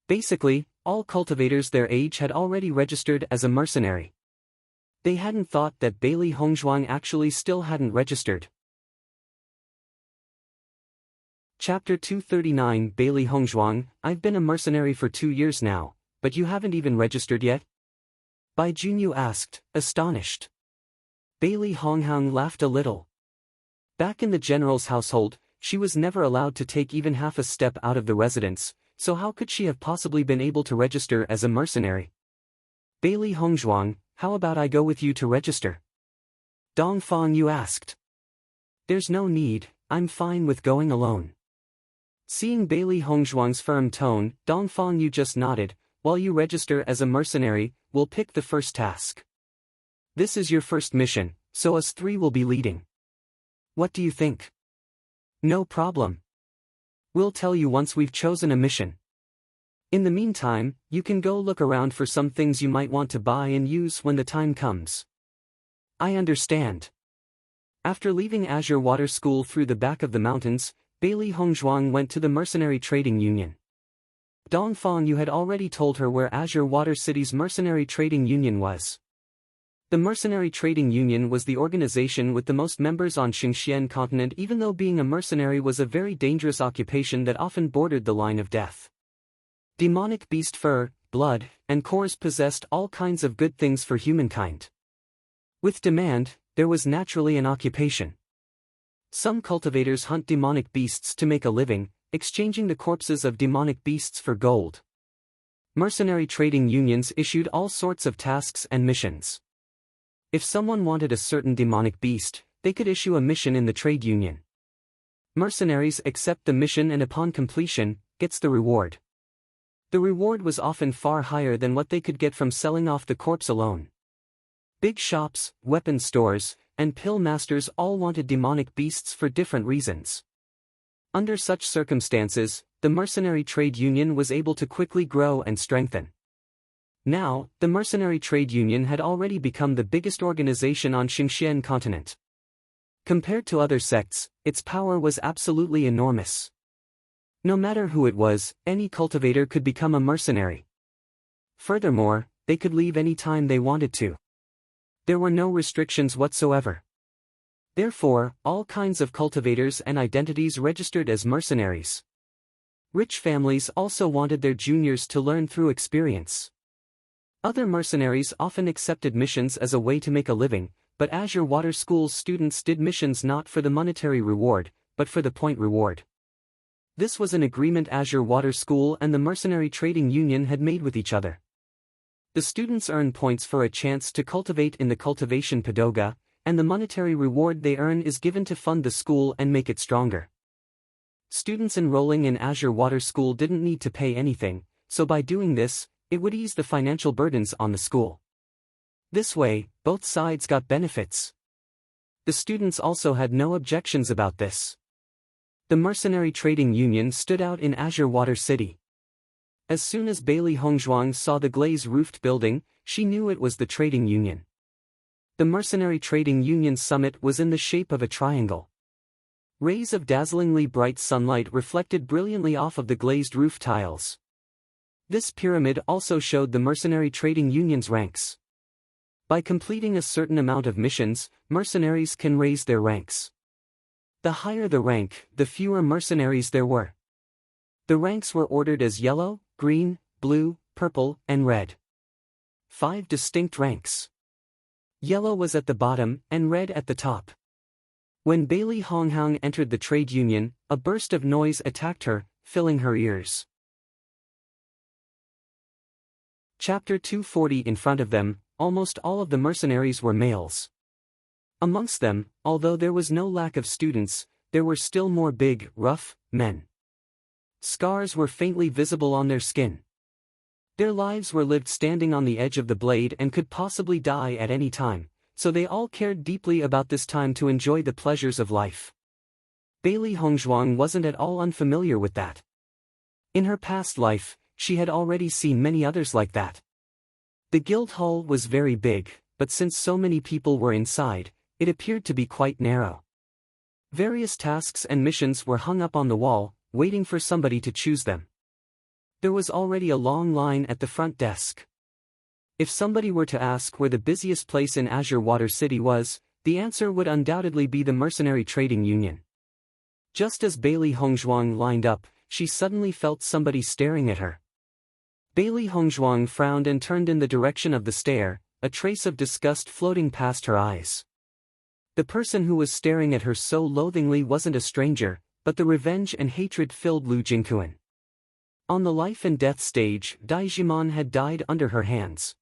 Basically, all cultivators their age had already registered as a mercenary. They hadn't thought that Bailey Hongzhuang actually still hadn't registered. Chapter 239 Bailey Hongzhuang, I've been a mercenary for 2 years now, but you haven't even registered yet? Bai Junyu asked, astonished. Bailey Honghang laughed a little. Back in the general's household, she was never allowed to take even half a step out of the residence, so how could she have possibly been able to register as a mercenary? Bailey Hongzhuang, how about I go with you to register? Dongfang Yu asked. There's no need, I'm fine with going alone. Seeing Bailey Hongzhuang's firm tone, Dongfang Yu just nodded. While you register as a mercenary, we'll pick the first task. This is your first mission, so us three will be leading. What do you think? No problem. We'll tell you once we've chosen a mission. In the meantime, you can go look around for some things you might want to buy and use when the time comes. I understand. After leaving Azure Water School through the back of the mountains, Bailey Hongzhuang went to the mercenary trading union. Dongfang Yu had already told her where Azure Water City's mercenary trading union was. The mercenary trading union was the organization with the most members on Xingxian continent, even though being a mercenary was a very dangerous occupation that often bordered the line of death. Demonic beast fur, blood, and cores possessed all kinds of good things for humankind. With demand, there was naturally an occupation. Some cultivators hunt demonic beasts to make a living, exchanging the corpses of demonic beasts for gold. Mercenary trading unions issued all sorts of tasks and missions. If someone wanted a certain demonic beast, they could issue a mission in the trade union. Mercenaries accept the mission and upon completion, gets the reward. The reward was often far higher than what they could get from selling off the corpse alone. Big shops, weapon stores, and pill masters all wanted demonic beasts for different reasons. Under such circumstances, the mercenary trade union was able to quickly grow and strengthen. Now, the mercenary trade union had already become the biggest organization on Xingxian continent. Compared to other sects, its power was absolutely enormous. No matter who it was, any cultivator could become a mercenary. Furthermore, they could leave any time they wanted to. There were no restrictions whatsoever. Therefore, all kinds of cultivators and identities registered as mercenaries. Rich families also wanted their juniors to learn through experience. Other mercenaries often accepted missions as a way to make a living, but Azure Water School's students did missions not for the monetary reward, but for the point reward. This was an agreement Azure Water School and the Mercenary Trading Union had made with each other. The students earn points for a chance to cultivate in the cultivation pagoda, and the monetary reward they earn is given to fund the school and make it stronger. Students enrolling in Azure Water School didn't need to pay anything, so by doing this, it would ease the financial burdens on the school. This way, both sides got benefits. The students also had no objections about this. The Mercenary Trading Union stood out in Azure Water City. As soon as Bailey Hongzhuang saw the glaze-roofed building, she knew it was the trading union. The Mercenary Trading Union summit was in the shape of a triangle. Rays of dazzlingly bright sunlight reflected brilliantly off of the glazed roof tiles. This pyramid also showed the Mercenary Trading Union's ranks. By completing a certain amount of missions, mercenaries can raise their ranks. The higher the rank, the fewer mercenaries there were. The ranks were ordered as yellow, green, blue, purple, and red. 5 distinct ranks. Yellow was at the bottom, and red at the top. When Bailey Honghang entered the trade union, a burst of noise attacked her, filling her ears. Chapter 240. In front of them, almost all of the mercenaries were males. Amongst them, although there was no lack of students, there were still more big, rough, men. Scars were faintly visible on their skin. Their lives were lived standing on the edge of the blade and could possibly die at any time, so they all cared deeply about this time to enjoy the pleasures of life. Bailey Hongzhuang wasn't at all unfamiliar with that. In her past life, she had already seen many others like that. The guild hall was very big, but since so many people were inside, it appeared to be quite narrow. Various tasks and missions were hung up on the wall, waiting for somebody to choose them. There was already a long line at the front desk. If somebody were to ask where the busiest place in Azure Water City was, the answer would undoubtedly be the Mercenary Trading Union. Just as Bailey Hongzhuang lined up, she suddenly felt somebody staring at her. Bailey Hongzhuang frowned and turned in the direction of the stare, a trace of disgust floating past her eyes. The person who was staring at her so loathingly wasn't a stranger, but the revenge and hatred-filled Lu Jingquan. On the life and death stage, Dai Jiman had died under her hands.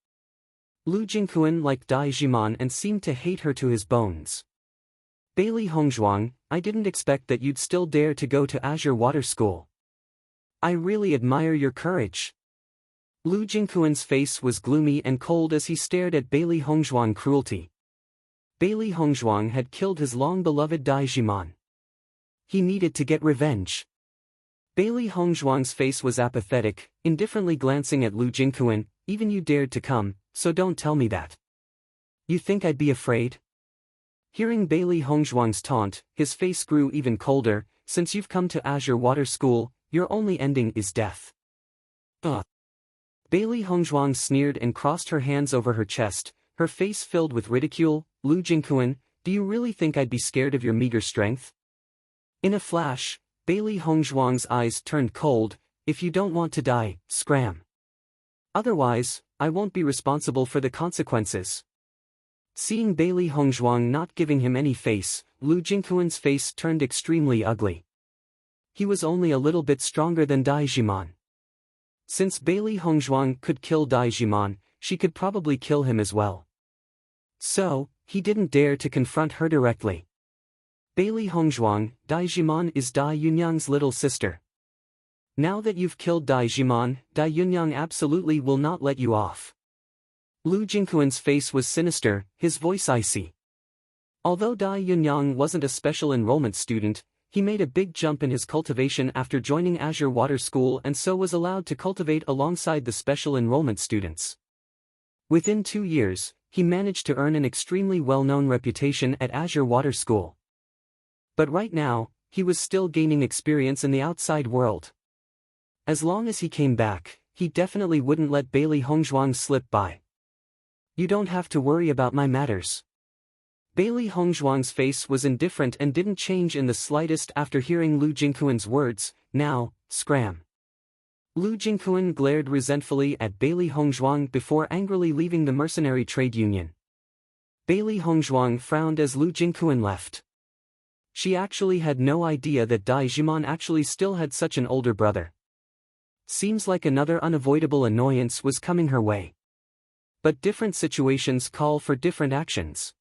Lu Jingquan liked Dai Jiman and seemed to hate her to his bones. Bailey Hongzhuang, I didn't expect that you'd still dare to go to Azure Water School. I really admire your courage. Lu Jingquan's face was gloomy and cold as he stared at Bailey Hongzhuang's cruelty. Bailey Hongzhuang had killed his long-beloved Dai Jiman. He needed to get revenge. Bailey Hongzhuang's face was apathetic, indifferently glancing at Lu Jingquan. Even you dared to come, so don't tell me that. You think I'd be afraid? Hearing Bailey Hongzhuang's taunt, his face grew even colder. Since you've come to Azure Water School, your only ending is death. Ugh. Bailey Hongzhuang sneered and crossed her hands over her chest, her face filled with ridicule. Lu Jingquan, do you really think I'd be scared of your meager strength? In a flash, Bailey Hongzhuang's eyes turned cold. If you don't want to die, scram. Otherwise, I won't be responsible for the consequences. Seeing Bailey Hongzhuang not giving him any face, Lu Jingquan's face turned extremely ugly. He was only a little bit stronger than Dai Jiman. Since Bailey Hongzhuang could kill Dai Jiman, she could probably kill him as well. So, he didn't dare to confront her directly. Bailey Hongzhuang, Dai Jiman is Dai Yunyang's little sister. Now that you've killed Dai Jiman, Dai Yunyang absolutely will not let you off. Lu Jingquan's face was sinister, his voice icy. Although Dai Yunyang wasn't a special enrollment student, he made a big jump in his cultivation after joining Azure Water School and so was allowed to cultivate alongside the special enrollment students. Within 2 years, he managed to earn an extremely well-known reputation at Azure Water School. But right now, he was still gaining experience in the outside world. As long as he came back, he definitely wouldn't let Bailey Hongzhuang slip by. You don't have to worry about my matters. Bailey Hongzhuang's face was indifferent and didn't change in the slightest after hearing Lu Jingquan's words. Now, scram. Lu Jingquan glared resentfully at Bailey Hongzhuang before angrily leaving the Mercenary Trade Union. Bailey Hongzhuang frowned as Lu Jingquan left. She actually had no idea that Dai Jimon actually still had such an older brother. Seems like another unavoidable annoyance was coming her way. But different situations call for different actions.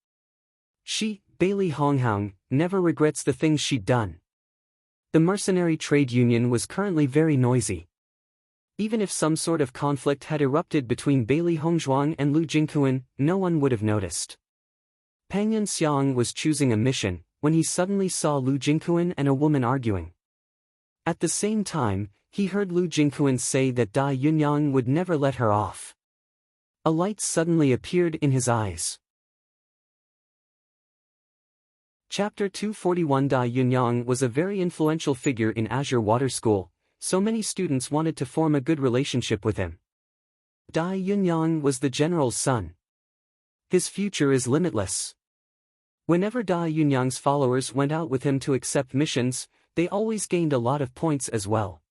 She, Bailey Hongzhuang, never regrets the things she'd done. The mercenary trade union was currently very noisy. Even if some sort of conflict had erupted between Bailey Hongzhuang and Lu Jingquan, no one would have noticed. Pang Yunxiang was choosing a mission, when he suddenly saw Lu Jingquan and a woman arguing. At the same time, he heard Lu Jingquan say that Dai Yunyang would never let her off. A light suddenly appeared in his eyes. Chapter 241. Dai Yunyang was a very influential figure in Azure Water School, so many students wanted to form a good relationship with him. Dai Yunyang was the general's son. His future is limitless. Whenever Dai Yunyang's followers went out with him to accept missions, they always gained a lot of points as well.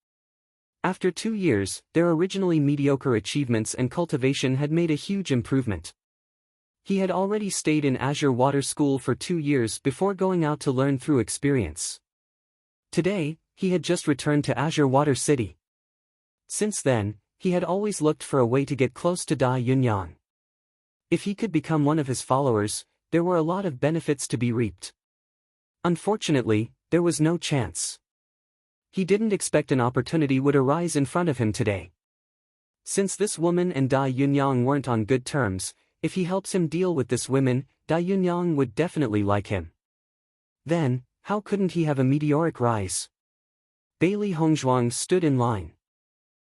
After 2 years, their originally mediocre achievements and cultivation had made a huge improvement. He had already stayed in Azure Water School for 2 years before going out to learn through experience. Today, he had just returned to Azure Water City. Since then, he had always looked for a way to get close to Dai Yunyang. If he could become one of his followers, there were a lot of benefits to be reaped. Unfortunately, there was no chance. He didn't expect an opportunity would arise in front of him today. Since this woman and Dai Yunyang weren't on good terms, if he helps him deal with this woman, Dai Yunyang would definitely like him. Then, how couldn't he have a meteoric rise? Bailey Hongzhuang stood in line.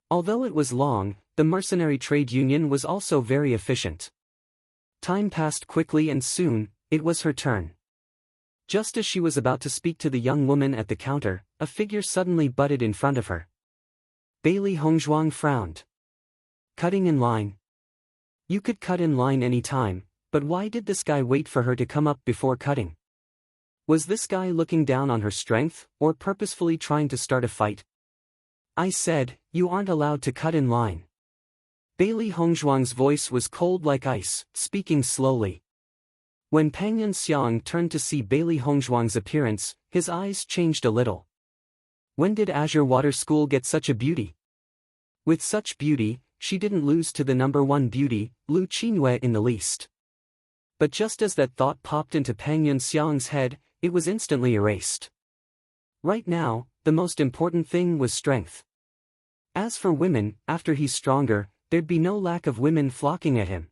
Although it was long, the mercenary trade union was also very efficient. Time passed quickly and soon, it was her turn. Just as she was about to speak to the young woman at the counter, a figure suddenly butted in front of her. Bailey Hongzhuang frowned. Cutting in line. You could cut in line any time, but why did this guy wait for her to come up before cutting? Was this guy looking down on her strength, or purposefully trying to start a fight? I said, you aren't allowed to cut in line. Bailey Hongzhuang's voice was cold like ice, speaking slowly. When Pang Yunxiang turned to see Bailey Hongzhuang's appearance, his eyes changed a little. When did Azure Water School get such a beauty? With such beauty, she didn't lose to the #1 beauty, Lu Qingyue, in the least. But just as that thought popped into Pang Yunxiang's head, it was instantly erased. Right now, the most important thing was strength. As for women, after he's stronger, there'd be no lack of women flocking at him.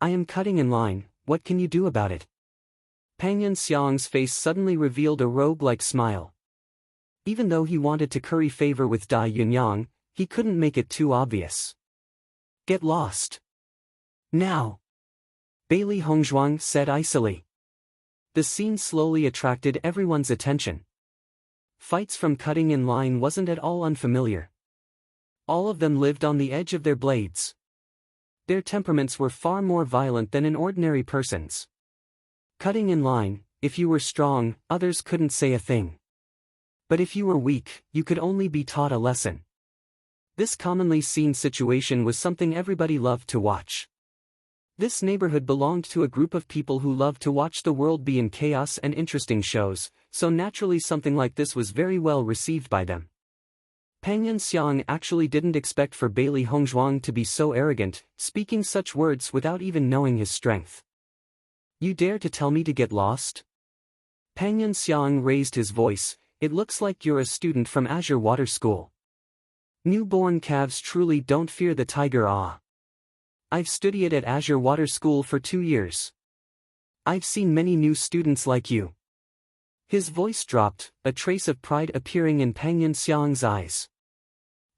I am cutting in line, what can you do about it? Pang Yunxiang's face suddenly revealed a rogue-like smile. Even though he wanted to curry favor with Dai Yunyang, he couldn't make it too obvious. Get lost. Now. Bailey Hongzhuang said icily. The scene slowly attracted everyone's attention. Fights from cutting in line wasn't at all unfamiliar. All of them lived on the edge of their blades. Their temperaments were far more violent than an ordinary person's. Cutting in line, if you were strong, others couldn't say a thing. But if you were weak, you could only be taught a lesson. This commonly seen situation was something everybody loved to watch. This neighborhood belonged to a group of people who loved to watch the world be in chaos and interesting shows, so naturally something like this was very well received by them. Pang Yunxiang actually didn't expect for Bailey Hongzhuang to be so arrogant, speaking such words without even knowing his strength. You dare to tell me to get lost? Pang Yunxiang raised his voice, it looks like you're a student from Azure Water School. Newborn calves truly don't fear the tiger. I've studied at Azure Water School for 2 years. I've seen many new students like you. His voice dropped, a trace of pride appearing in Pang Yunxiang's eyes.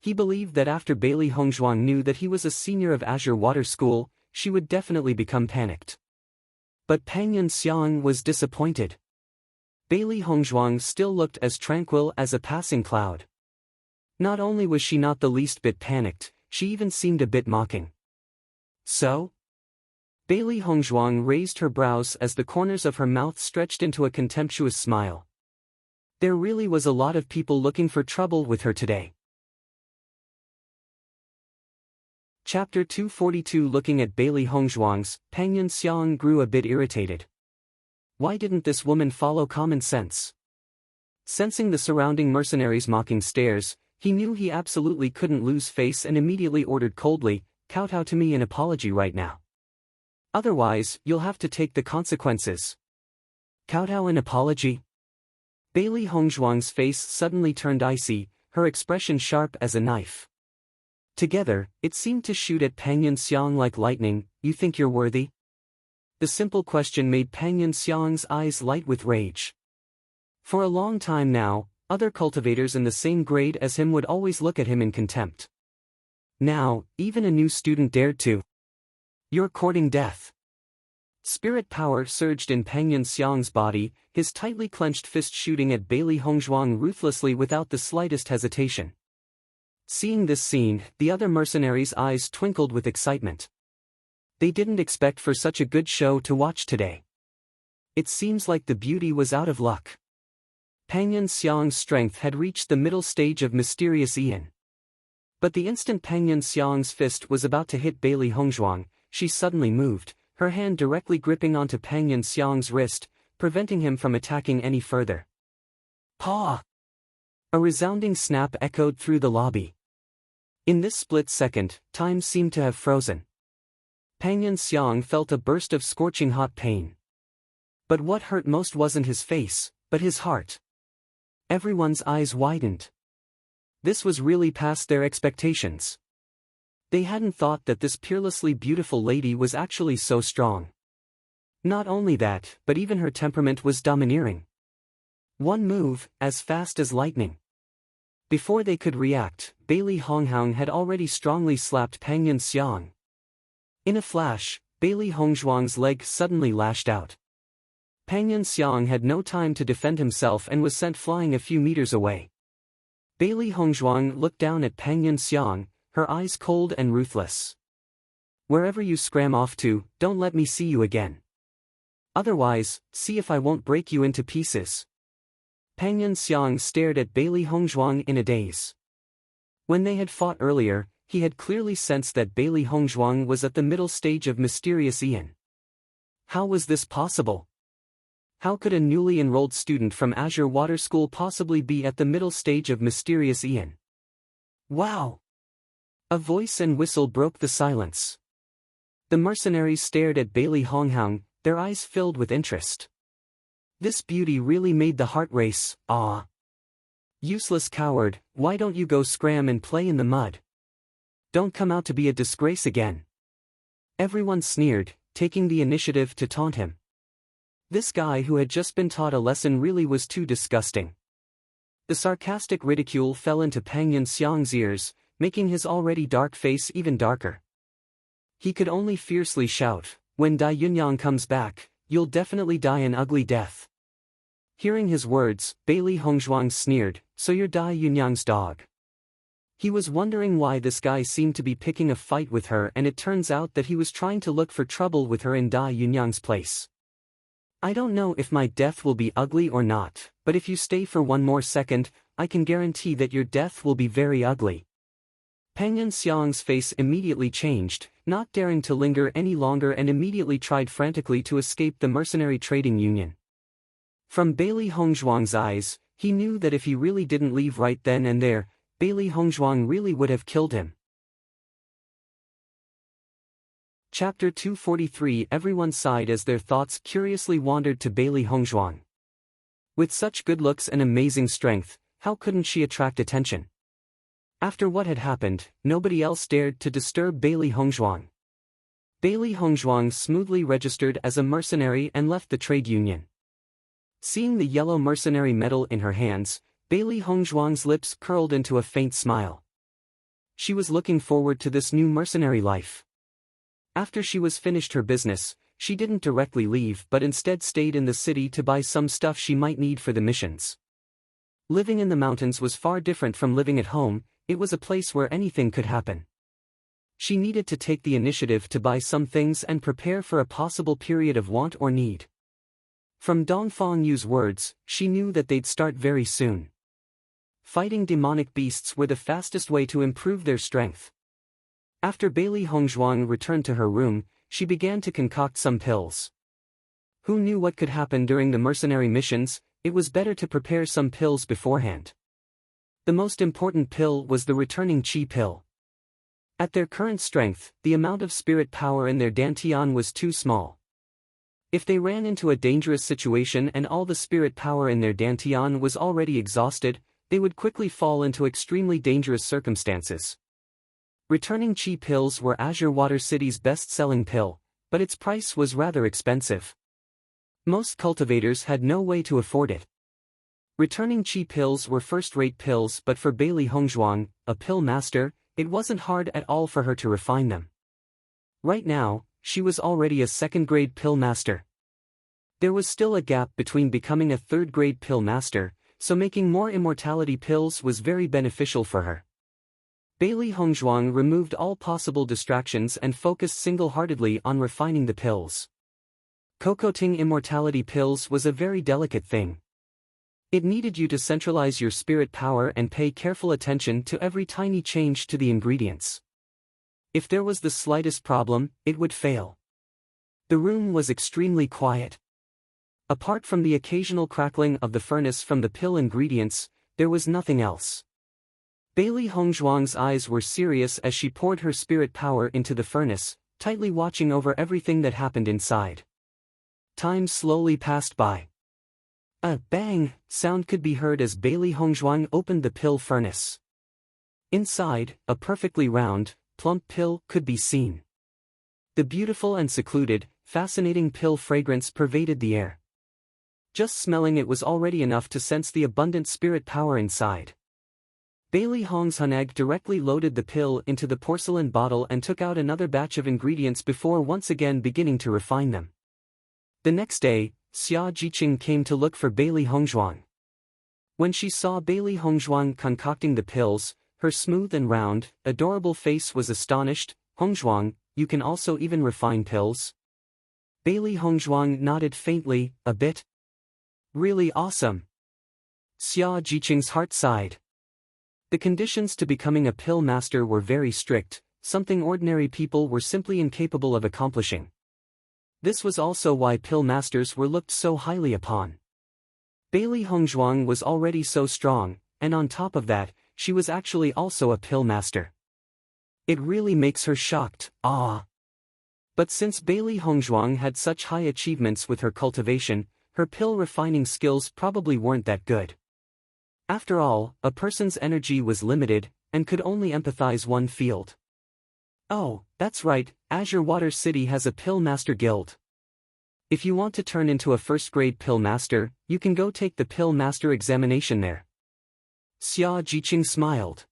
He believed that after Bailey Hongzhuang knew that he was a senior of Azure Water School, she would definitely become panicked. But Pang Yunxiang was disappointed. Bailey Hongzhuang still looked as tranquil as a passing cloud. Not only was she not the least bit panicked, she even seemed a bit mocking. So? Bailey Hongzhuang raised her brows as the corners of her mouth stretched into a contemptuous smile. There really was a lot of people looking for trouble with her today. Chapter 242. Looking at Bailey Hongzhuang's, Pang Yunxiang grew a bit irritated. Why didn't this woman follow common sense? Sensing the surrounding mercenaries' mocking stares, he knew he absolutely couldn't lose face and immediately ordered coldly, "Kowtow to me in apology right now. Otherwise, you'll have to take the consequences." Kowtow in apology? Bailey Hongzhuang's face suddenly turned icy, her expression sharp as a knife. Together, it seemed to shoot at Pang Yunxiang like lightning. "You think you're worthy?" The simple question made Pang Yunxiang's eyes light with rage. For a long time now, other cultivators in the same grade as him would always look at him in contempt. Now, even a new student dared to. "You're courting death." Spirit power surged in Pang Yunxiang's body, his tightly clenched fist shooting at Bailey Hongzhuang ruthlessly without the slightest hesitation. Seeing this scene, the other mercenaries' eyes twinkled with excitement. They didn't expect for such a good show to watch today. It seems like the beauty was out of luck. Pang Yunxiang's strength had reached the middle stage of mysterious Ian. But the instant Pang Yunxiang's fist was about to hit Bailey Hongzhuang, she suddenly moved, her hand directly gripping onto Pang Yunxiang's wrist, preventing him from attacking any further. "Paw!" A resounding snap echoed through the lobby. In this split second, time seemed to have frozen. Pang Yunxiang felt a burst of scorching hot pain. But what hurt most wasn't his face, but his heart. Everyone's eyes widened. This was really past their expectations. They hadn't thought that this peerlessly beautiful lady was actually so strong. Not only that, but even her temperament was domineering. One move, as fast as lightning. Before they could react, Bailey Hongzhuang had already strongly slapped Pang Yunxiang. In a flash, Bailey Hongzhuang's leg suddenly lashed out. Pang Yunxiang had no time to defend himself and was sent flying a few meters away. Bailey Hongzhuang looked down at Pang Yunxiang, her eyes cold and ruthless. "Wherever you scram off to, don't let me see you again. Otherwise, see if I won't break you into pieces." Pang Yunxiang stared at Bailey Hongzhuang in a daze. When they had fought earlier, he had clearly sensed that Bailey Hongzhuang was at the middle stage of mysterious Ian. How was this possible? How could a newly enrolled student from Azure Water School possibly be at the middle stage of mysterious Ian? "Wow!" A voice and whistle broke the silence. The mercenaries stared at Bailey Hongzhuang, their eyes filled with interest. This beauty really made the heart race. "Ah! Useless coward, why don't you go scram and play in the mud? Don't come out to be a disgrace again." Everyone sneered, taking the initiative to taunt him. This guy who had just been taught a lesson really was too disgusting. The sarcastic ridicule fell into Pang Yunxiang's ears, making his already dark face even darker. He could only fiercely shout, "When Dai Yunyang comes back, you'll definitely die an ugly death." Hearing his words, Bailey Hongzhuang sneered, "So you're Dai Yunyang's dog." He was wondering why this guy seemed to be picking a fight with her, and it turns out that he was trying to look for trouble with her in Dai Yunyang's place. "I don't know if my death will be ugly or not, but if you stay for one more second, I can guarantee that your death will be very ugly." Pang Yunxiang's face immediately changed, not daring to linger any longer, and immediately tried frantically to escape the mercenary trading union. From Bailey Hongzhuang's eyes, he knew that if he really didn't leave right then and there, Bailey Hongzhuang really would have killed him. Chapter 243. Everyone sighed as their thoughts curiously wandered to Bailey Hongzhuang. With such good looks and amazing strength, how couldn't she attract attention? After what had happened, nobody else dared to disturb Bailey Hongzhuang. Bailey Hongzhuang smoothly registered as a mercenary and left the trade union. Seeing the yellow mercenary medal in her hands, Bailey Hongzhuang's lips curled into a faint smile. She was looking forward to this new mercenary life. After she was finished her business, she didn't directly leave but instead stayed in the city to buy some stuff she might need for the missions. Living in the mountains was far different from living at home. It was a place where anything could happen. She needed to take the initiative to buy some things and prepare for a possible period of want or need. From Dongfang Yu's words, she knew that they'd start very soon. Fighting demonic beasts were the fastest way to improve their strength. After Bailey Hongzhuang returned to her room, she began to concoct some pills. Who knew what could happen during the mercenary missions? It was better to prepare some pills beforehand. The most important pill was the returning chi pill. At their current strength, the amount of spirit power in their dantian was too small. If they ran into a dangerous situation and all the spirit power in their dantian was already exhausted, they would quickly fall into extremely dangerous circumstances. Returning chi pills were Azure Water City's best-selling pill, but its price was rather expensive. Most cultivators had no way to afford it. Returning chi pills were first-rate pills, but for Bailey Hongzhuang, a pill master, it wasn't hard at all for her to refine them. Right now, she was already a second-grade pill master. There was still a gap between becoming a third-grade pill master, so making more immortality pills was very beneficial for her. Bailey Hongzhuang removed all possible distractions and focused single-heartedly on refining the pills. Cocoting immortality pills was a very delicate thing. It needed you to centralize your spirit power and pay careful attention to every tiny change to the ingredients. If there was the slightest problem, it would fail. The room was extremely quiet. Apart from the occasional crackling of the furnace from the pill ingredients, there was nothing else. Bailey Hongzhuang's eyes were serious as she poured her spirit power into the furnace, tightly watching over everything that happened inside. Time slowly passed by. A bang sound could be heard as Bailey Hongzhuang opened the pill furnace. Inside, a perfectly round, plump pill could be seen. The beautiful and secluded, fascinating pill fragrance pervaded the air. Just smelling it was already enough to sense the abundant spirit power inside. Bailey Hongzhuang directly loaded the pill into the porcelain bottle and took out another batch of ingredients before once again beginning to refine them. The next day, Xia Jiqing came to look for Bailey Hongzhuang. When she saw Bailey Hongzhuang concocting the pills, her smooth and round, adorable face was astonished. "Hongzhuang, you can also even refine pills?" Bailey Hongzhuang nodded faintly, a bit. "Really awesome." Xia Jiqing's heart sighed. The conditions to becoming a pill master were very strict, something ordinary people were simply incapable of accomplishing. This was also why pill masters were looked so highly upon. Bailey Hongzhuang was already so strong, and on top of that, she was actually also a pill master. It really makes her shocked. But since Bailey Hongzhuang had such high achievements with her cultivation, her pill refining skills probably weren't that good. After all, a person's energy was limited, and could only empathize one field. Oh, that's right, Azure Water City has a pill master guild. If you want to turn into a first-grade pill master, you can go take the pill master examination there. Xia Jiqing smiled.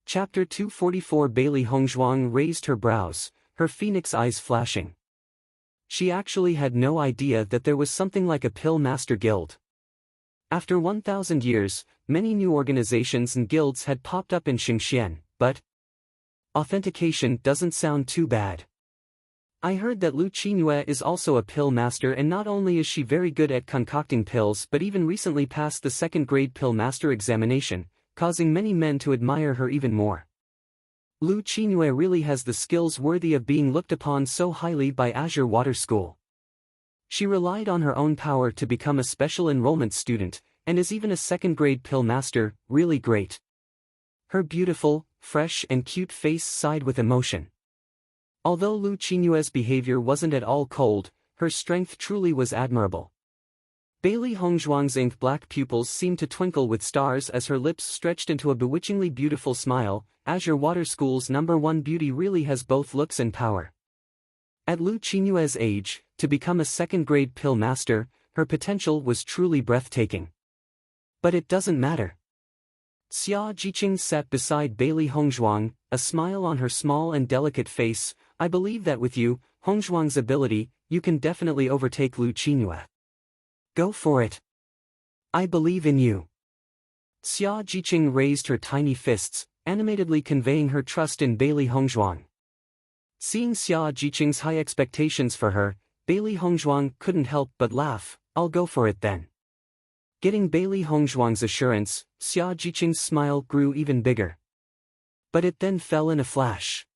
Chapter 244. Bailey Hongzhuang raised her brows, her phoenix eyes flashing. She actually had no idea that there was something like a pill master guild. After 1,000 years, many new organizations and guilds had popped up in Xingxian, but authentication doesn't sound too bad. I heard that Lu Qingyue is also a pill master, and not only is she very good at concocting pills but even recently passed the second-grade pill master examination, causing many men to admire her even more. Lu Qingyue really has the skills worthy of being looked upon so highly by Azure Water School. She relied on her own power to become a special enrollment student, and is even a second-grade pill master. Really great. Her beautiful, fresh and cute face sighed with emotion. Although Lu Qingyue's behavior wasn't at all cold, her strength truly was admirable. Bailey Hongzhuang's ink-black pupils seemed to twinkle with stars as her lips stretched into a bewitchingly beautiful smile. Azure Water School's #1 beauty really has both looks and power. At Lu Qingyue's age, to become a second-grade pill master, her potential was truly breathtaking. But it doesn't matter. Xia Jiqing sat beside Bailey Hongzhuang, a smile on her small and delicate face. I believe that with you, Hongzhuang's ability, you can definitely overtake Lu Qingyue. Go for it. I believe in you. Xia Jiqing raised her tiny fists, animatedly conveying her trust in Bailey Hongzhuang. Seeing Xia Jiqing's high expectations for her, Bailey Hongzhuang couldn't help but laugh. I'll go for it then. Getting Bailey Hongzhuang's assurance, Xia Jiqing's smile grew even bigger. But it then fell in a flash.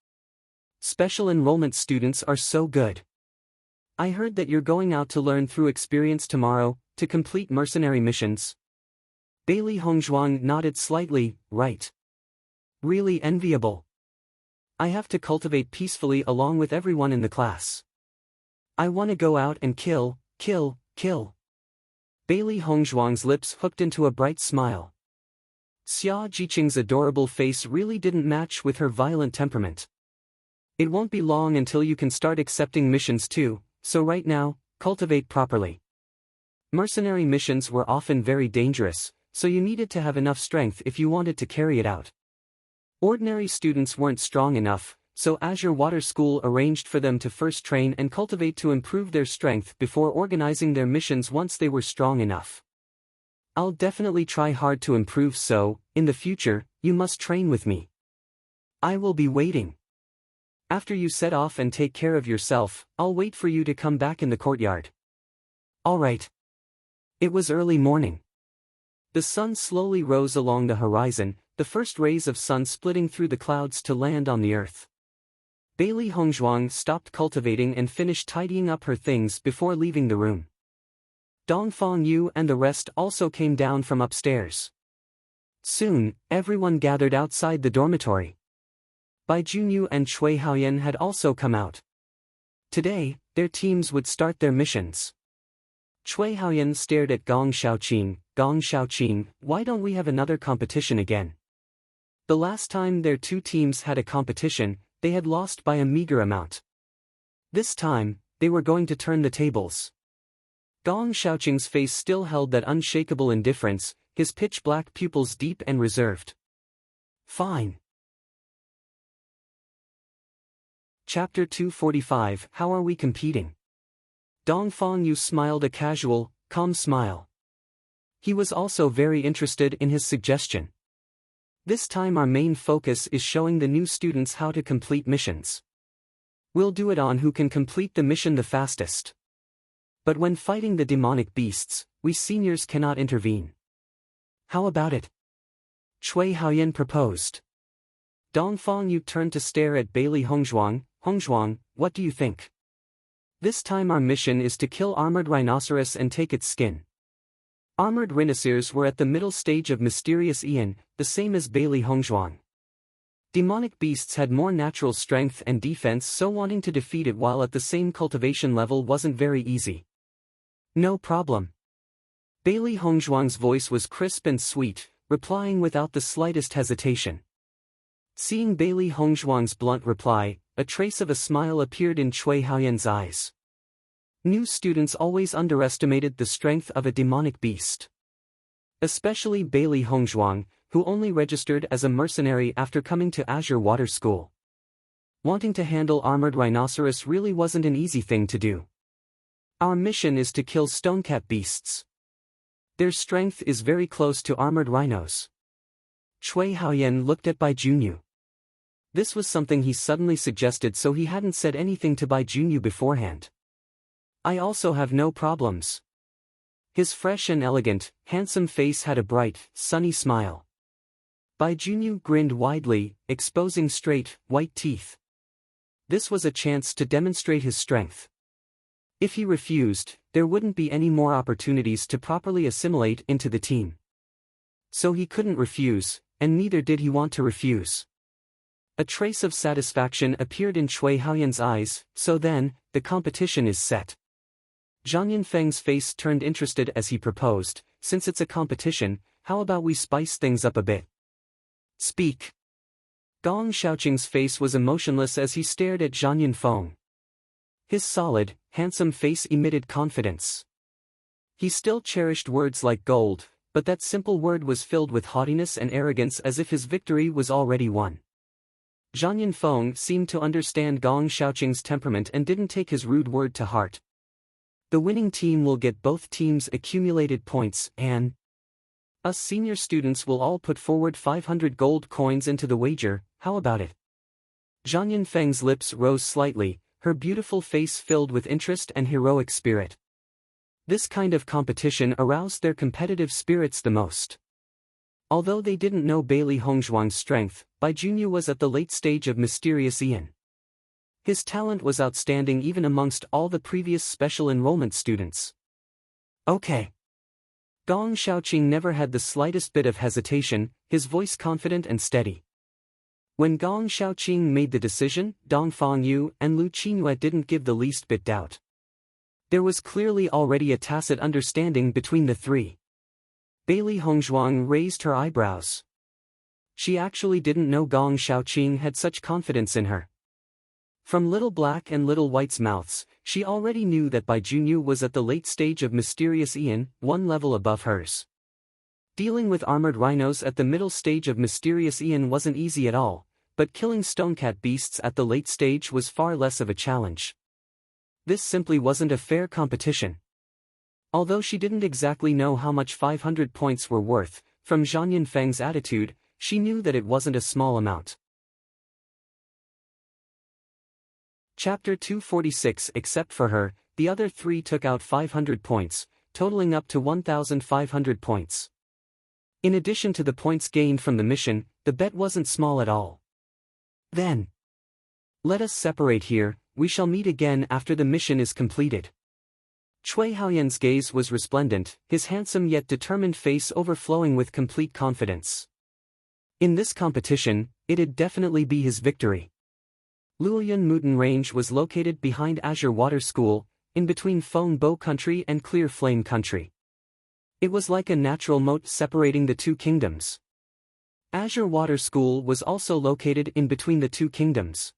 Special enrollment students are so good. I heard that you're going out to learn through experience tomorrow, to complete mercenary missions. Bailey Hongzhuang nodded slightly, right. Really enviable. I have to cultivate peacefully along with everyone in the class. I want to go out and kill. Bailey Hongzhuang's lips hooked into a bright smile. Xia Jiqing's adorable face really didn't match with her violent temperament. It won't be long until you can start accepting missions too, so right now, cultivate properly. Mercenary missions were often very dangerous, so you needed to have enough strength if you wanted to carry it out. Ordinary students weren't strong enough, so Azure Water School arranged for them to first train and cultivate to improve their strength before organizing their missions once they were strong enough. I'll definitely try hard to improve, so, in the future, you must train with me. I will be waiting. After you set off and take care of yourself, I'll wait for you to come back in the courtyard. Alright. It was early morning. The sun slowly rose along the horizon, the first rays of sun splitting through the clouds to land on the earth. Bailey Hongzhuang stopped cultivating and finished tidying up her things before leaving the room. Dongfang Yu and the rest also came down from upstairs. Soon, everyone gathered outside the dormitory. Bai Junyu and Cui Haoyan had also come out. Today, their teams would start their missions. Cui Haoyan stared at Gong Xiaoqing, why don't we have another competition again? The last time their two teams had a competition, they had lost by a meager amount. This time, they were going to turn the tables. Gong Xiaoqing's face still held that unshakable indifference, his pitch-black pupils deep and reserved. Fine. Chapter 245 How are we competing? Dongfang Yu smiled a casual, calm smile. He was also very interested in his suggestion. This time our main focus is showing the new students how to complete missions. We'll do it on who can complete the mission the fastest. But when fighting the demonic beasts, we seniors cannot intervene. How about it? Cui Haoyan proposed. Dongfang Yu turned to stare at Bailey Hongzhuang. Hongzhuang, what do you think? This time our mission is to kill armored rhinoceros and take its skin. Armored rhinoceros were at the middle stage of mysterious Ian, the same as Bailey Hongzhuang. Demonic beasts had more natural strength and defense, so wanting to defeat it while at the same cultivation level wasn't very easy. No problem. Bailey Hongzhuang's voice was crisp and sweet, replying without the slightest hesitation. Seeing Bailey Hongzhuang's blunt reply, a trace of a smile appeared in Cui Haoyan's eyes. New students always underestimated the strength of a demonic beast. Especially Bailey Hongzhuang, who only registered as a mercenary after coming to Azure Water School. Wanting to handle armored rhinoceros really wasn't an easy thing to do. Our mission is to kill stonecat beasts. Their strength is very close to armored rhinos. Cui Haoyan looked at Bai Junyu. This was something he suddenly suggested, so he hadn't said anything to Bai Junyu beforehand. I also have no problems. His fresh and elegant, handsome face had a bright, sunny smile. Bai Junyu grinned widely, exposing straight, white teeth. This was a chance to demonstrate his strength. If he refused, there wouldn't be any more opportunities to properly assimilate into the team. So he couldn't refuse, and neither did he want to refuse. A trace of satisfaction appeared in Cui Haoyan's eyes, so then, the competition is set. Zhang Yunfeng's face turned interested as he proposed, since it's a competition, how about we spice things up a bit? Speak. Gong Xiaoqing's face was emotionless as he stared at Zhang Yunfeng. His solid, handsome face emitted confidence. He still cherished words like gold, but that simple word was filled with haughtiness and arrogance as if his victory was already won. Zhang Yunfeng seemed to understand Gong Xiaoqing's temperament and didn't take his rude word to heart. The winning team will get both teams' accumulated points, and us senior students will all put forward 500 gold coins into the wager, how about it? Zhang Yunfeng's lips rose slightly, her beautiful face filled with interest and heroic spirit. This kind of competition aroused their competitive spirits the most. Although they didn't know Bailey Hongzhuang's strength, Bai Junyu was at the late stage of Mysterious Ian. His talent was outstanding even amongst all the previous special enrollment students. Okay. Gong Xiaoqing never had the slightest bit of hesitation, his voice confident and steady. When Gong Xiaoqing made the decision, Dong Fangyu and Lu Qingyue didn't give the least bit doubt. There was clearly already a tacit understanding between the three. Bailey Hongzhuang raised her eyebrows. She actually didn't know Gong Xiaoqing had such confidence in her. From Little Black and Little White's mouths, she already knew that Bai Junyu was at the late stage of Mysterious Ian, one level above hers. Dealing with armored rhinos at the middle stage of Mysterious Ian wasn't easy at all, but killing stonecat beasts at the late stage was far less of a challenge. This simply wasn't a fair competition. Although she didn't exactly know how much 500 points were worth, from Zhang Yunfeng's attitude, she knew that it wasn't a small amount. Chapter 246. Except for her, the other three took out 500 points, totaling up to 1,500 points. In addition to the points gained from the mission, the bet wasn't small at all. Then, let us separate here, we shall meet again after the mission is completed. Cui Haoyan's gaze was resplendent, his handsome yet determined face overflowing with complete confidence. In this competition, it'd definitely be his victory. Luoyun Mountain Range was located behind Azure Water School, in between Feng Bo Country and Clear Flame Country. It was like a natural moat separating the two kingdoms. Azure Water School was also located in between the two kingdoms.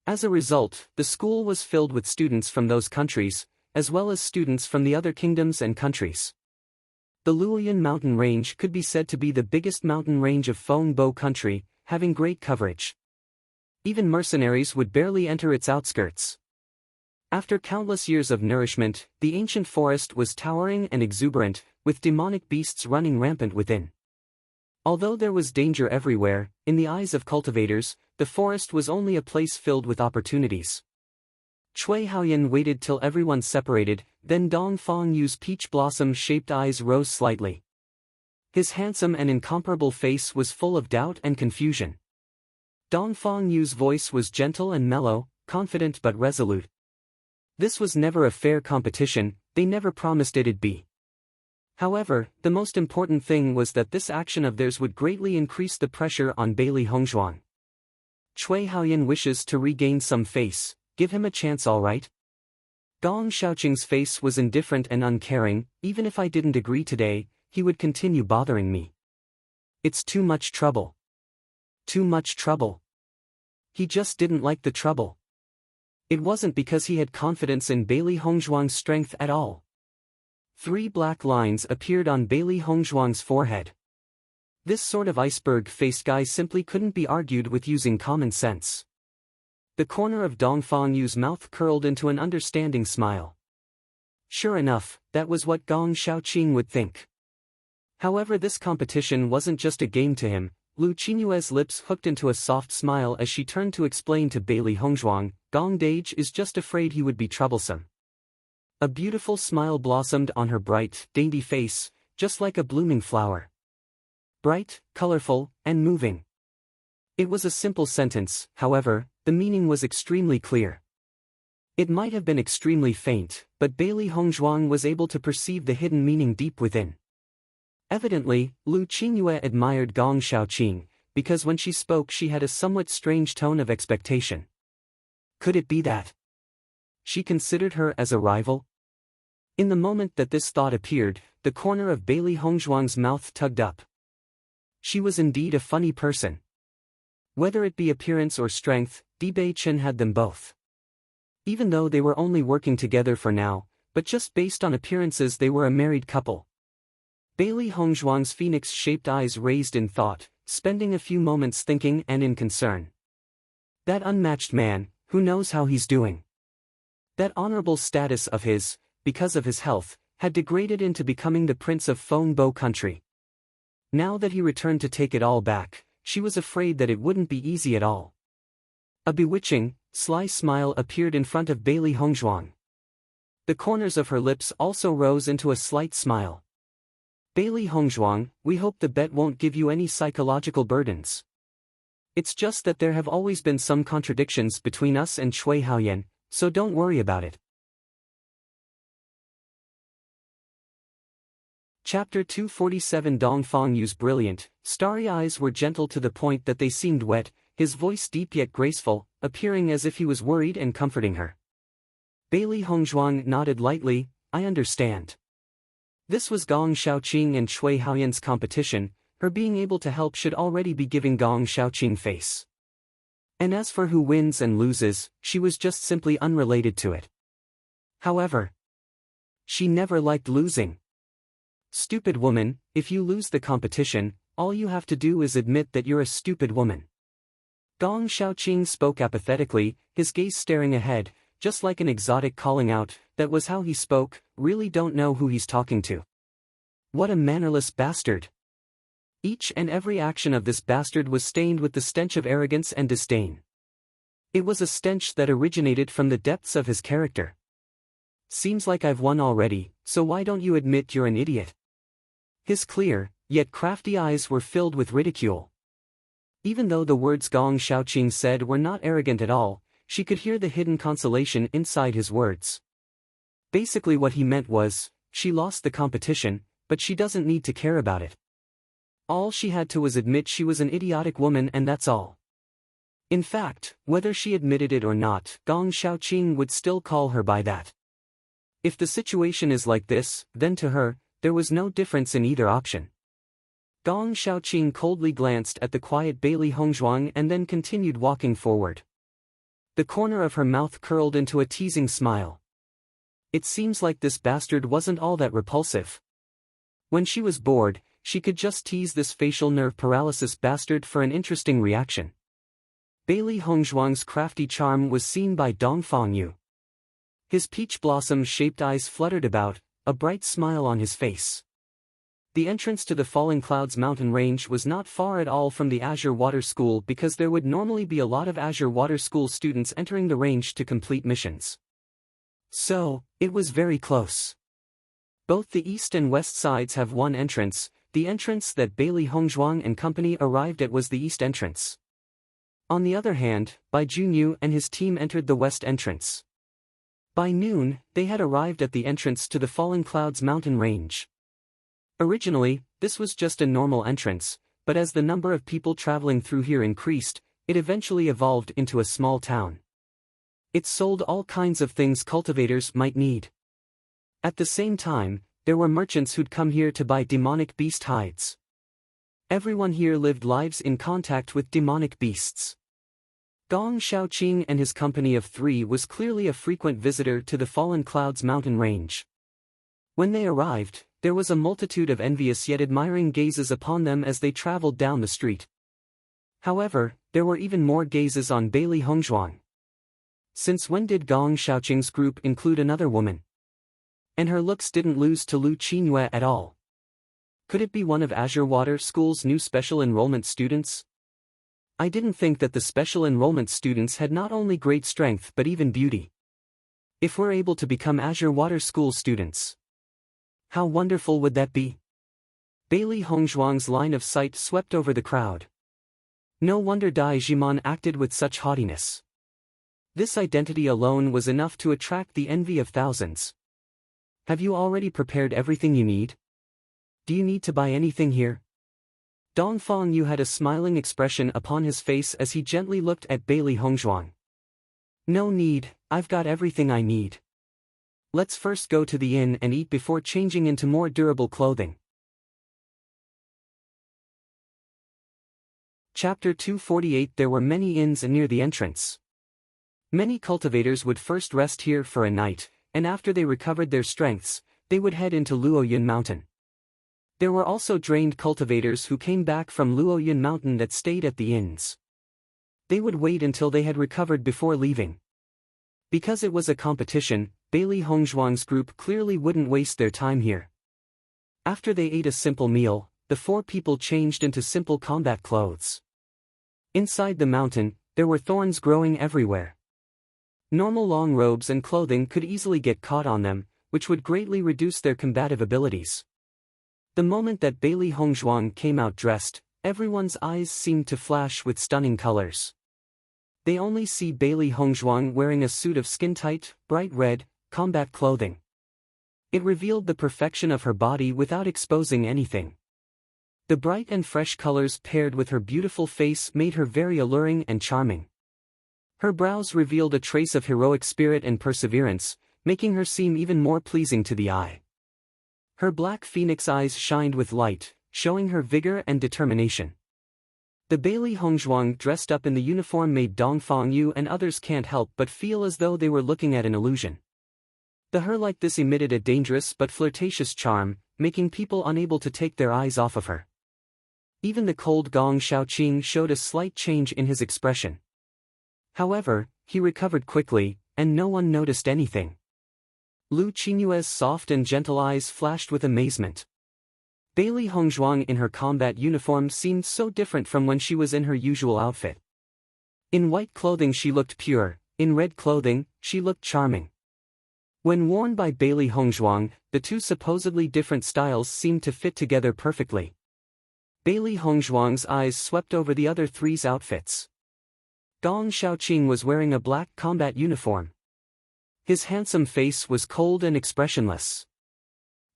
As a result, the school was filled with students from those countries, as well as students from the other kingdoms and countries. The Luoyun Mountain Range could be said to be the biggest mountain range of Feng Bo Country, having great coverage. Even mercenaries would barely enter its outskirts. After countless years of nourishment, the ancient forest was towering and exuberant, with demonic beasts running rampant within. Although there was danger everywhere, in the eyes of cultivators, the forest was only a place filled with opportunities. Cui Haoyan waited till everyone separated, then Dong Fangyu's peach blossom-shaped eyes rose slightly. His handsome and incomparable face was full of doubt and confusion. Dong Fangyu's voice was gentle and mellow, confident but resolute. This was never a fair competition, they never promised it'd be. However, the most important thing was that this action of theirs would greatly increase the pressure on Bailey Hongzhuang. Cui Haoyan wishes to regain some face, give him a chance all right? Gong Xiaoqing's face was indifferent and uncaring, even if I didn't agree today, he would continue bothering me. It's too much trouble. Too much trouble. He just didn't like the trouble. It wasn't because he had confidence in Bailey Hongzhuang's strength at all. 3 black lines appeared on Bailey Hongzhuang's forehead. This sort of iceberg-faced guy simply couldn't be argued with using common sense. The corner of Dong Fangyu's mouth curled into an understanding smile. Sure enough, that was what Gong Xiaoqing would think. However, this competition wasn't just a game to him. Lu Qinyue's lips hooked into a soft smile as she turned to explain to Bailey Hongzhuang, Gong Dage is just afraid he would be troublesome. A beautiful smile blossomed on her bright, dainty face, just like a blooming flower. Bright, colorful, and moving. It was a simple sentence, however, the meaning was extremely clear. It might have been extremely faint, but Bailey Hongzhuang was able to perceive the hidden meaning deep within. Evidently, Lu Qinyue admired Gong Xiaoqing, because when she spoke she had a somewhat strange tone of expectation. Could it be that she considered her as a rival? In the moment that this thought appeared, the corner of Bailey Hongzhuang's mouth tugged up. She was indeed a funny person. Whether it be appearance or strength, Bei Chen had them both. Even though they were only working together for now, but just based on appearances they were a married couple. Bailey Hongzhuang's phoenix-shaped eyes raised in thought, spending a few moments thinking and in concern. That unmatched man, who knows how he's doing? That honorable status of his, because of his health, had degraded into becoming the prince of Feng Bo Country. Now that he returned to take it all back, she was afraid that it wouldn't be easy at all. A bewitching, sly smile appeared in front of Bailey Hongzhuang. The corners of her lips also rose into a slight smile. Bailey Hongzhuang, we hope the bet won't give you any psychological burdens. It's just that there have always been some contradictions between us and Shui Haoyan, so don't worry about it. Chapter 247 Dongfang Yu's brilliant, starry eyes were gentle to the point that they seemed wet, his voice deep yet graceful, appearing as if he was worried and comforting her. Bailey Hongzhuang nodded lightly, I understand. This was Gong Shaoqing and Shui Haoyan's competition, her being able to help should already be giving Gong Shaoqing face. And as for who wins and loses, she was just simply unrelated to it. However, she never liked losing. Stupid woman, if you lose the competition, all you have to do is admit that you're a stupid woman. Gong Shaoqing spoke apathetically, his gaze staring ahead, just like an exotic calling out. That was how he spoke, really don't know who he's talking to. What a mannerless bastard. Each and every action of this bastard was stained with the stench of arrogance and disdain. It was a stench that originated from the depths of his character. Seems like I've won already, so why don't you admit you're an idiot? His clear, yet crafty eyes were filled with ridicule. Even though the words Gong Shaoqing said were not arrogant at all, she could hear the hidden consolation inside his words. Basically what he meant was, she lost the competition, but she doesn't need to care about it. All she had to was admit she was an idiotic woman and that's all. In fact, whether she admitted it or not, Gong Shaoqing would still call her by that. If the situation is like this, then to her, there was no difference in either option. Gong Shaoqing coldly glanced at the quiet Bailey Hongzhuang and then continued walking forward. The corner of her mouth curled into a teasing smile. It seems like this bastard wasn't all that repulsive. When she was bored, she could just tease this facial nerve paralysis bastard for an interesting reaction. Bailey Hongzhuang's crafty charm was seen by Dongfang Yu. His peach blossom-shaped eyes fluttered about, a bright smile on his face. The entrance to the Falling Clouds mountain range was not far at all from the Azure Water School because there would normally be a lot of Azure Water School students entering the range to complete missions. So, it was very close. Both the east and west sides have one entrance. The entrance that Bailey Hongzhuang and company arrived at was the east entrance. On the other hand, Bai Junyu and his team entered the west entrance. By noon, they had arrived at the entrance to the Falling Clouds mountain range. Originally, this was just a normal entrance, but as the number of people traveling through here increased, it eventually evolved into a small town. It sold all kinds of things cultivators might need. At the same time, there were merchants who'd come here to buy demonic beast hides. Everyone here lived lives in contact with demonic beasts. Gong Shaoqing and his company of 3 was clearly a frequent visitor to the Fallen Clouds mountain range. When they arrived, there was a multitude of envious yet admiring gazes upon them as they traveled down the street. However, there were even more gazes on Bailey Hongzhuang. Since when did Gong Shaoqing's group include another woman? And her looks didn't lose to Lu Qingyue at all. Could it be one of Azure Water School's new special enrollment students? I didn't think that the special enrollment students had not only great strength but even beauty. If we're able to become Azure Water School students, how wonderful would that be? Bailey Hongzhuang's line of sight swept over the crowd. No wonder Dai Jiman acted with such haughtiness. This identity alone was enough to attract the envy of thousands. Have you already prepared everything you need? Do you need to buy anything here? Dongfang Yu had a smiling expression upon his face as he gently looked at Bailey Hongzhuang. No need, I've got everything I need. Let's first go to the inn and eat before changing into more durable clothing. Chapter 248 There were many inns near the entrance. Many cultivators would first rest here for a night, and after they recovered their strengths, they would head into Luoyun Mountain. There were also drained cultivators who came back from Luoyun Mountain that stayed at the inns. They would wait until they had recovered before leaving. Because it was a competition, Bailey Hongzhuang's group clearly wouldn't waste their time here. After they ate a simple meal, the 4 people changed into simple combat clothes. Inside the mountain, there were thorns growing everywhere. Normal long robes and clothing could easily get caught on them, which would greatly reduce their combative abilities. The moment that Bailey Hongzhuang came out dressed, everyone's eyes seemed to flash with stunning colors. They only see Bailey Hongzhuang wearing a suit of skin-tight, bright red, combat clothing. It revealed the perfection of her body without exposing anything. The bright and fresh colors paired with her beautiful face made her very alluring and charming. Her brows revealed a trace of heroic spirit and perseverance, making her seem even more pleasing to the eye. Her black phoenix eyes shined with light, showing her vigor and determination. The Bailey Hongzhuang dressed up in the uniform made Dong Fangyu and others can't help but feel as though they were looking at an illusion. Her like this emitted a dangerous but flirtatious charm, making people unable to take their eyes off of her. Even the cold Gong Shaoqing showed a slight change in his expression. However, he recovered quickly, and no one noticed anything. Lu Qinyue's soft and gentle eyes flashed with amazement. Bailey Hongzhuang in her combat uniform seemed so different from when she was in her usual outfit. In white clothing she looked pure, in red clothing, she looked charming. When worn by Bailey Hongzhuang, the two supposedly different styles seemed to fit together perfectly. Bailey Hongzhuang's eyes swept over the other three's outfits. Gong Shaoqing was wearing a black combat uniform. His handsome face was cold and expressionless.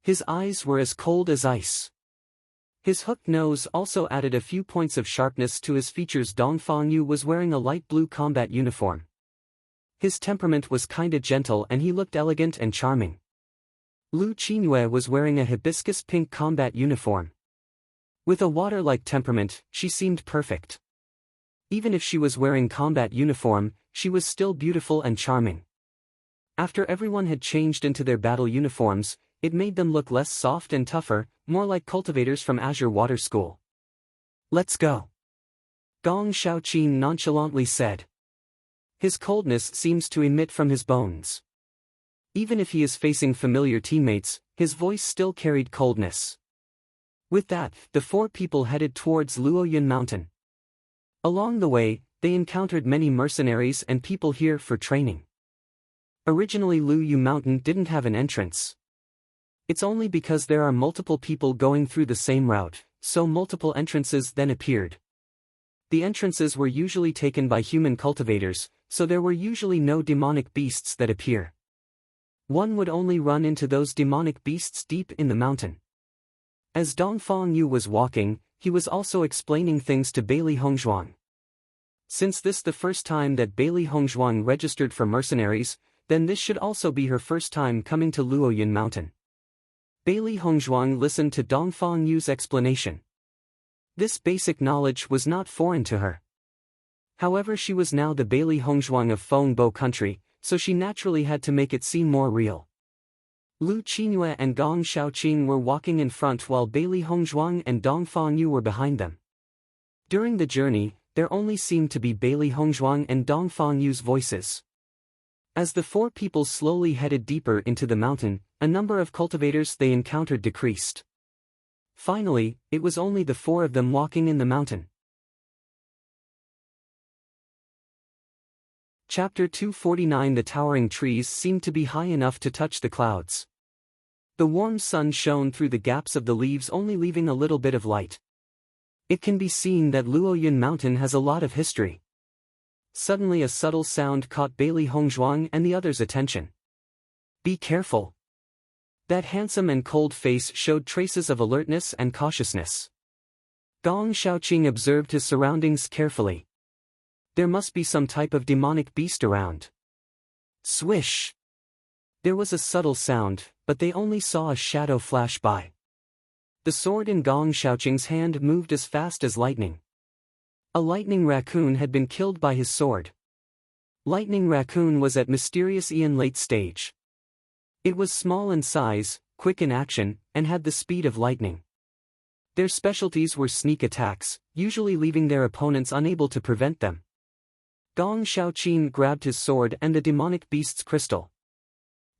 His eyes were as cold as ice. His hooked nose also added a few points of sharpness to his features. Dong Fangyu was wearing a light blue combat uniform. His temperament was kinda gentle and he looked elegant and charming. Lu Qinyue was wearing a hibiscus pink combat uniform. With a water-like temperament, she seemed perfect. Even if she was wearing combat uniform, she was still beautiful and charming. After everyone had changed into their battle uniforms, it made them look less soft and tougher, more like cultivators from Azure Water School. "Let's go," Gong Shaoqing nonchalantly said. His coldness seems to emit from his bones. Even if he is facing familiar teammates, his voice still carried coldness. With that, the four people headed towards Luoyun Mountain. Along the way, they encountered many mercenaries and people here for training. Originally Luoyun Mountain didn't have an entrance. It's only because there are multiple people going through the same route, so multiple entrances then appeared. The entrances were usually taken by human cultivators, so there were usually no demonic beasts that appear. One would only run into those demonic beasts deep in the mountain. As Dong Fangyu was walking, he was also explaining things to Bailey Hongzhuang. Since this the first time that Bailey Hongzhuang registered for mercenaries, then this should also be her first time coming to Luoyun Mountain. Bailey Hongzhuang listened to Dong Fangyu's explanation. This basic knowledge was not foreign to her. However, she was now the Bailey Hongzhuang of Fengbo country, so she naturally had to make it seem more real. Lu Qinyue and Gong Shaoqing were walking in front while Bailey Hongzhuang and Dong Fangyu were behind them. During the journey, there only seemed to be Bailey Hongzhuang and Dong Fangyu's voices. As the four people slowly headed deeper into the mountain, a number of cultivators they encountered decreased. Finally, it was only the four of them walking in the mountain. Chapter 249. The towering trees seemed to be high enough to touch the clouds. The warm sun shone through the gaps of the leaves, only leaving a little bit of light. It can be seen that Luoyun Mountain has a lot of history. Suddenly a subtle sound caught Bailey Hongzhuang and the others' attention. "Be careful." That handsome and cold face showed traces of alertness and cautiousness. Gong Shaoqing observed his surroundings carefully. There must be some type of demonic beast around. Swish! There was a subtle sound, but they only saw a shadow flash by. The sword in Gong Shaoqing's hand moved as fast as lightning. A lightning raccoon had been killed by his sword. Lightning raccoon was at mysterious Ian late stage. It was small in size, quick in action, and had the speed of lightning. Their specialties were sneak attacks, usually leaving their opponents unable to prevent them. Gong Shaoqing grabbed his sword and the demonic beast's crystal.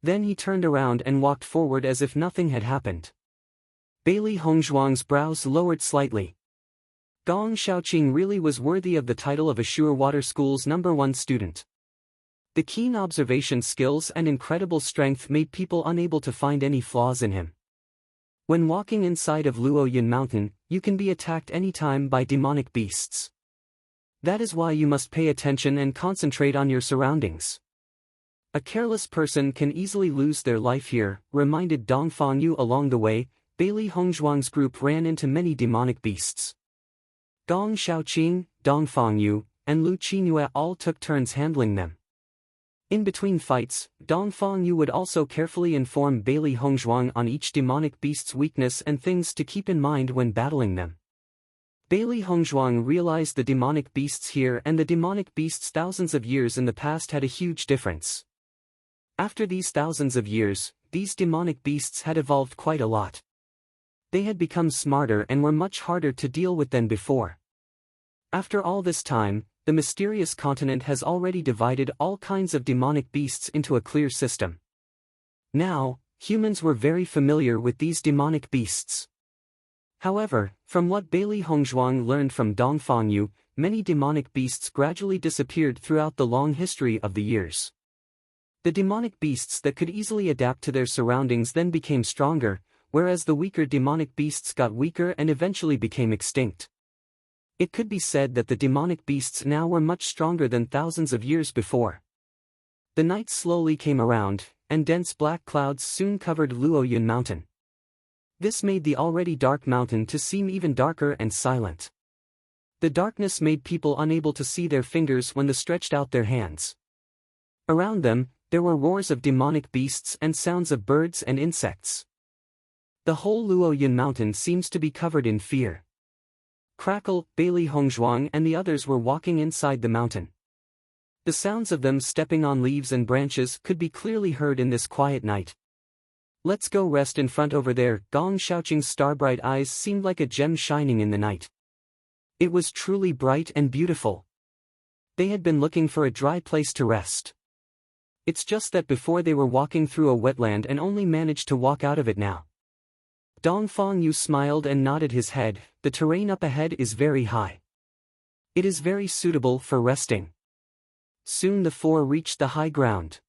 Then he turned around and walked forward as if nothing had happened. Bailey Hongzhuang's brows lowered slightly. Gong Shaoqing really was worthy of the title of Azure Water School's #1 student. The keen observation skills and incredible strength made people unable to find any flaws in him. When walking inside of Luoyun Mountain, you can be attacked anytime by demonic beasts. That is why you must pay attention and concentrate on your surroundings. A careless person can easily lose their life here, reminded Dongfang Yu. Along the way, Bailey Hongzhuang's group ran into many demonic beasts. Gong Xiaoqing, Dongfang Yu, and Lu Qingyue all took turns handling them. In between fights, Dongfang Yu would also carefully inform Bailey Hongzhuang on each demonic beast's weakness and things to keep in mind when battling them. Bailey Hongzhuang realized the demonic beasts here and the demonic beasts thousands of years in the past had a huge difference. After these thousands of years, these demonic beasts had evolved quite a lot. They had become smarter and were much harder to deal with than before. After all this time, the mysterious continent has already divided all kinds of demonic beasts into a clear system. Now, humans were very familiar with these demonic beasts. However, from what Bailey Hongzhuang learned from Dongfang Yu, many demonic beasts gradually disappeared throughout the long history of the years. The demonic beasts that could easily adapt to their surroundings then became stronger, whereas the weaker demonic beasts got weaker and eventually became extinct. It could be said that the demonic beasts now were much stronger than thousands of years before. The night slowly came around, and dense black clouds soon covered Luoyun Mountain. This made the already dark mountain to seem even darker and silent. The darkness made people unable to see their fingers when they stretched out their hands. Around them, there were roars of demonic beasts and sounds of birds and insects. The whole Luoyun Mountain seems to be covered in fear. Crackle, Bailey Hongzhuang and the others were walking inside the mountain. The sounds of them stepping on leaves and branches could be clearly heard in this quiet night. Let's go rest in front over there. Gong Xiaoqing's starbright eyes seemed like a gem shining in the night. It was truly bright and beautiful. They had been looking for a dry place to rest. It's just that before they were walking through a wetland and only managed to walk out of it now. Dongfang Yu smiled and nodded his head. The terrain up ahead is very high. It is very suitable for resting. Soon the four reached the high ground.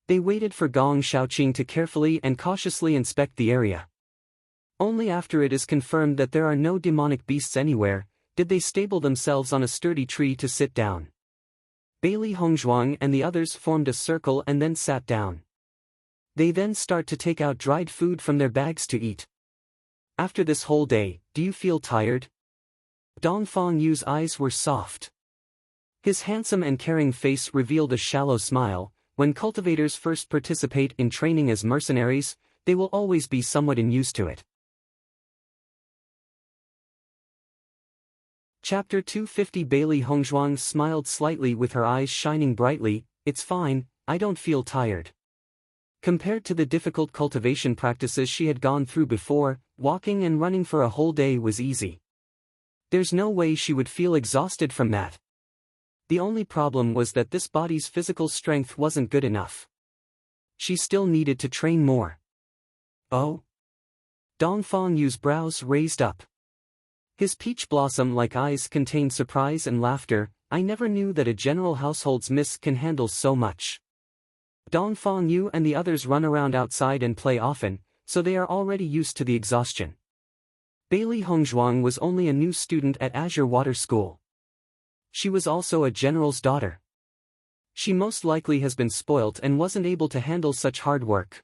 They waited for Gong Xiaoqing to carefully and cautiously inspect the area. Only after it is confirmed that there are no demonic beasts anywhere, did they stable themselves on a sturdy tree to sit down. Bailey Hongzhuang and the others formed a circle and then sat down. They then start to take out dried food from their bags to eat. After this whole day, do you feel tired? Dongfang Yu's eyes were soft. His handsome and caring face revealed a shallow smile. When cultivators first participate in training as mercenaries, they will always be somewhat unused to it. Chapter 250. Bailey Hongzhuang smiled slightly with her eyes shining brightly. It's fine, I don't feel tired. Compared to the difficult cultivation practices she had gone through before, walking and running for a whole day was easy. There's no way she would feel exhausted from that. The only problem was that this body's physical strength wasn't good enough. She still needed to train more. Oh? Dongfang Yu's brows raised up. His peach blossom-like eyes contained surprise and laughter. I never knew that a general household's miss can handle so much. Dongfang Yu and the others run around outside and play often, so they are already used to the exhaustion. Bailey Hongzhuang was only a new student at Azure Water School. She was also a general's daughter. She most likely has been spoilt and wasn't able to handle such hard work.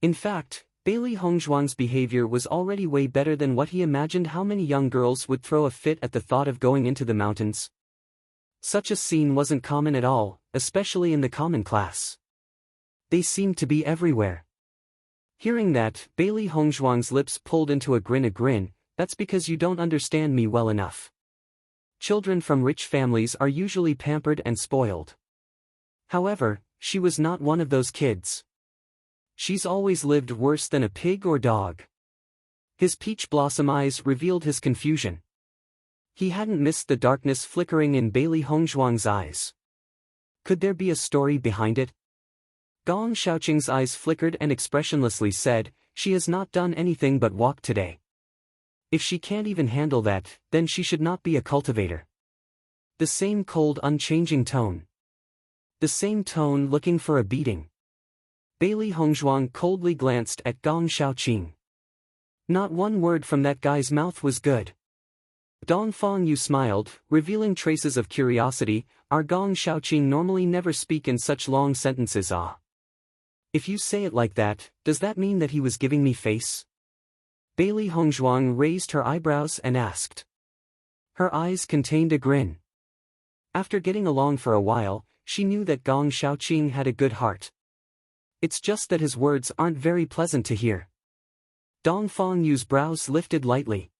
In fact, Bailey Hongzhuang's behavior was already way better than what he imagined. How many young girls would throw a fit at the thought of going into the mountains? Such a scene wasn't common at all, especially in the common class. They seemed to be everywhere. Hearing that, Bailey Hongzhuang's lips pulled into a grin. That's because you don't understand me well enough. Children from rich families are usually pampered and spoiled. However, she was not one of those kids. She's always lived worse than a pig or dog. His peach blossom eyes revealed his confusion. He hadn't missed the darkness flickering in Bailey Hongzhuang's eyes. Could there be a story behind it? Gong Xiaoqing's eyes flickered and expressionlessly said, she has not done anything but walk today. If she can't even handle that, then she should not be a cultivator. The same cold, unchanging tone. The same tone, looking for a beating. Bailey Hongzhuang coldly glanced at Gong Xiaoqing. Not one word from that guy's mouth was good. Dong Fangyu smiled, revealing traces of curiosity. Our Gong Xiaoqing normally never speak in such long sentences. Ah. If you say it like that, does that mean that he was giving me face? Bailey Hongzhuang raised her eyebrows and asked. Her eyes contained a grin. After getting along for a while, she knew that Gong Xiaoqing had a good heart. It's just that his words aren't very pleasant to hear. Dong Fangyu's brows lifted lightly.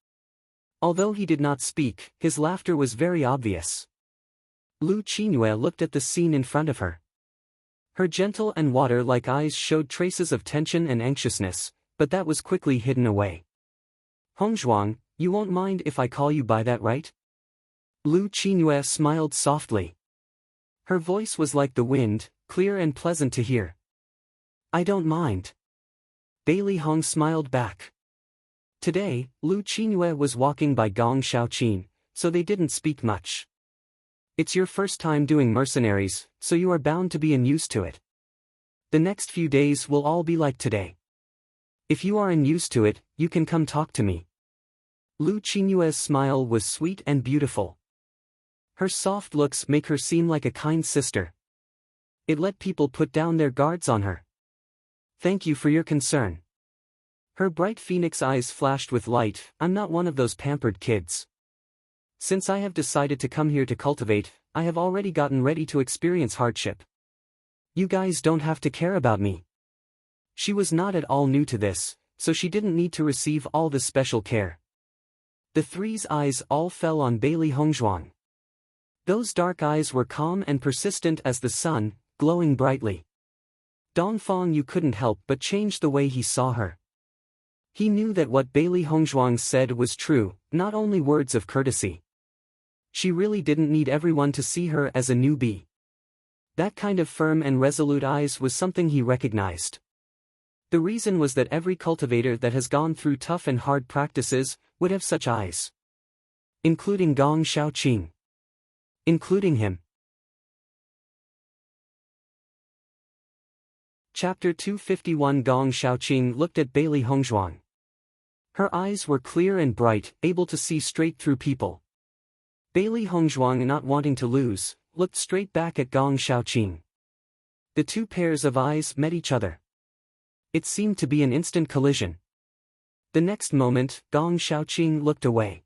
Although he did not speak, his laughter was very obvious. Lu Qingyue looked at the scene in front of her. Her gentle and water-like eyes showed traces of tension and anxiousness, but that was quickly hidden away. Hongzhuang, you won't mind if I call you by that, right? Lu Qingyue smiled softly. Her voice was like the wind, clear and pleasant to hear. I don't mind. Bailey Hong smiled back. Today, Lu Qingyue was walking by Gong Xiaoqing, so they didn't speak much. It's your first time doing mercenaries, so you are bound to be unused to it. The next few days will all be like today. If you are unused to it, you can come talk to me. Lu Qingyue's smile was sweet and beautiful. Her soft looks make her seem like a kind sister. It let people put down their guards on her. Thank you for your concern. Her bright phoenix eyes flashed with light. I'm not one of those pampered kids. Since I have decided to come here to cultivate, I have already gotten ready to experience hardship. You guys don't have to care about me. She was not at all new to this, so she didn't need to receive all this special care. The three's eyes all fell on Bailey Hongzhuang. Those dark eyes were calm and persistent as the sun, glowing brightly. Dong Fangyu couldn't help but change the way he saw her. He knew that what Bailey Hongzhuang said was true, not only words of courtesy. She really didn't need everyone to see her as a newbie. That kind of firm and resolute eyes was something he recognized. The reason was that every cultivator that has gone through tough and hard practices would have such eyes. Including Gong Xiaoqing. Including him. Chapter 251. Gong Xiaoqing looked at Bailey Hongzhuang. Her eyes were clear and bright, able to see straight through people. Bailey Hongzhuang, not wanting to lose, looked straight back at Gong Xiaoqing. The two pairs of eyes met each other. It seemed to be an instant collision. The next moment, Gong Xiaoqing looked away.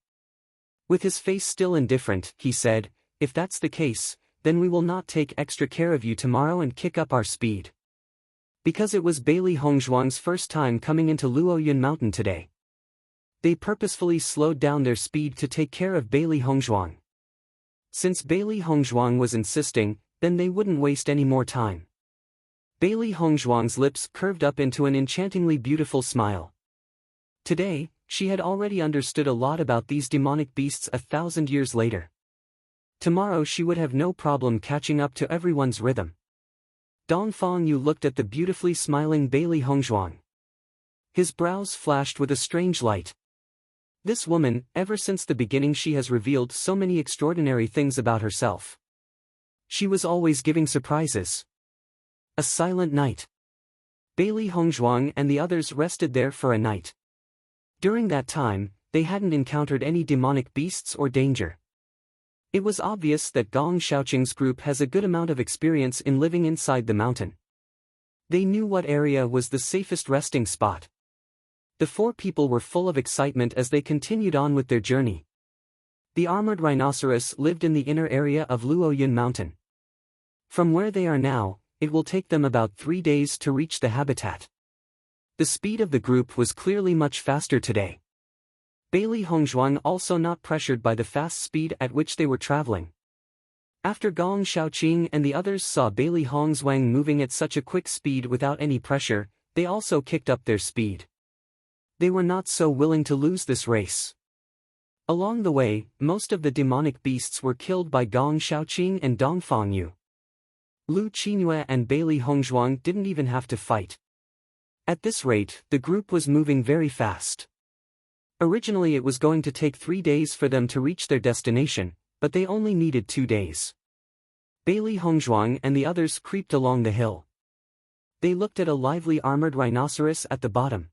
With his face still indifferent, he said, if that's the case, then we will not take extra care of you tomorrow and kick up our speed. Because it was Bailey Hongzhuang's first time coming into Luoyun Mountain today. They purposefully slowed down their speed to take care of Bailey Hongzhuang. Since Bailey Hongzhuang was insisting, then they wouldn't waste any more time. Bailey Hongzhuang's lips curved up into an enchantingly beautiful smile. Today, she had already understood a lot about these demonic beasts 1,000 years later. Tomorrow she would have no problem catching up to everyone's rhythm. Dong Fangyu looked at the beautifully smiling Bailey Hongzhuang. His brows flashed with a strange light. This woman, ever since the beginning, she has revealed so many extraordinary things about herself. She was always giving surprises. A silent night. Bailey Hongzhuang and the others rested there for a night. During that time, they hadn't encountered any demonic beasts or danger. It was obvious that Gong Xiaoqing's group has a good amount of experience in living inside the mountain. They knew what area was the safest resting spot. The four people were full of excitement as they continued on with their journey. The armored rhinoceros lived in the inner area of Luoyun Mountain. From where they are now, it will take them about 3 days to reach the habitat. The speed of the group was clearly much faster today. Bailey Hongzhuang also not pressured by the fast speed at which they were traveling. After Gong Xiaoqing and the others saw Bailey Hongzhuang moving at such a quick speed without any pressure, they also kicked up their speed. They were not so willing to lose this race. Along the way, most of the demonic beasts were killed by Gong Xiaoqing and Dong Fangyu. Lu Qingyue and Bailey Hongzhuang didn't even have to fight. At this rate, the group was moving very fast. Originally it was going to take 3 days for them to reach their destination, but they only needed 2 days. Bailey Hongzhuang and the others creeped along the hill. They looked at a lively armored rhinoceros at the bottom.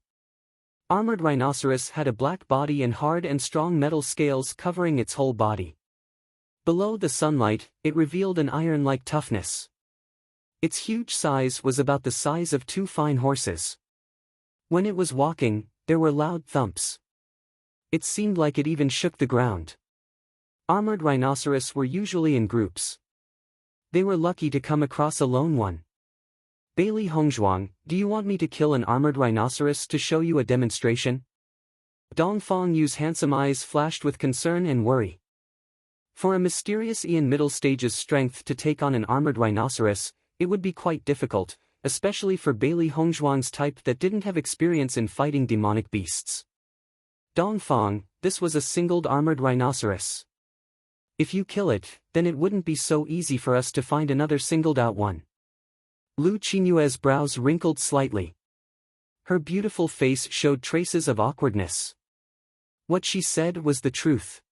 Armored rhinoceros had a black body and hard and strong metal scales covering its whole body. Below the sunlight, it revealed an iron-like toughness. Its huge size was about the size of 2 fine horses. When it was walking, there were loud thumps. It seemed like it even shook the ground. Armored rhinoceros were usually in groups. They were lucky to come across a lone one. Bailey Hongzhuang, do you want me to kill an armored rhinoceros to show you a demonstration? Dongfang Yu's handsome eyes flashed with concern and worry. For a mysterious Ian middle stage's strength to take on an armored rhinoceros, it would be quite difficult, especially for Bailey Hongzhuang's type that didn't have experience in fighting demonic beasts. Dongfang, this was a singled armored rhinoceros. If you kill it, then it wouldn't be so easy for us to find another singled out one. Lu Qinyue's brows wrinkled slightly. Her beautiful face showed traces of awkwardness. What she said was the truth.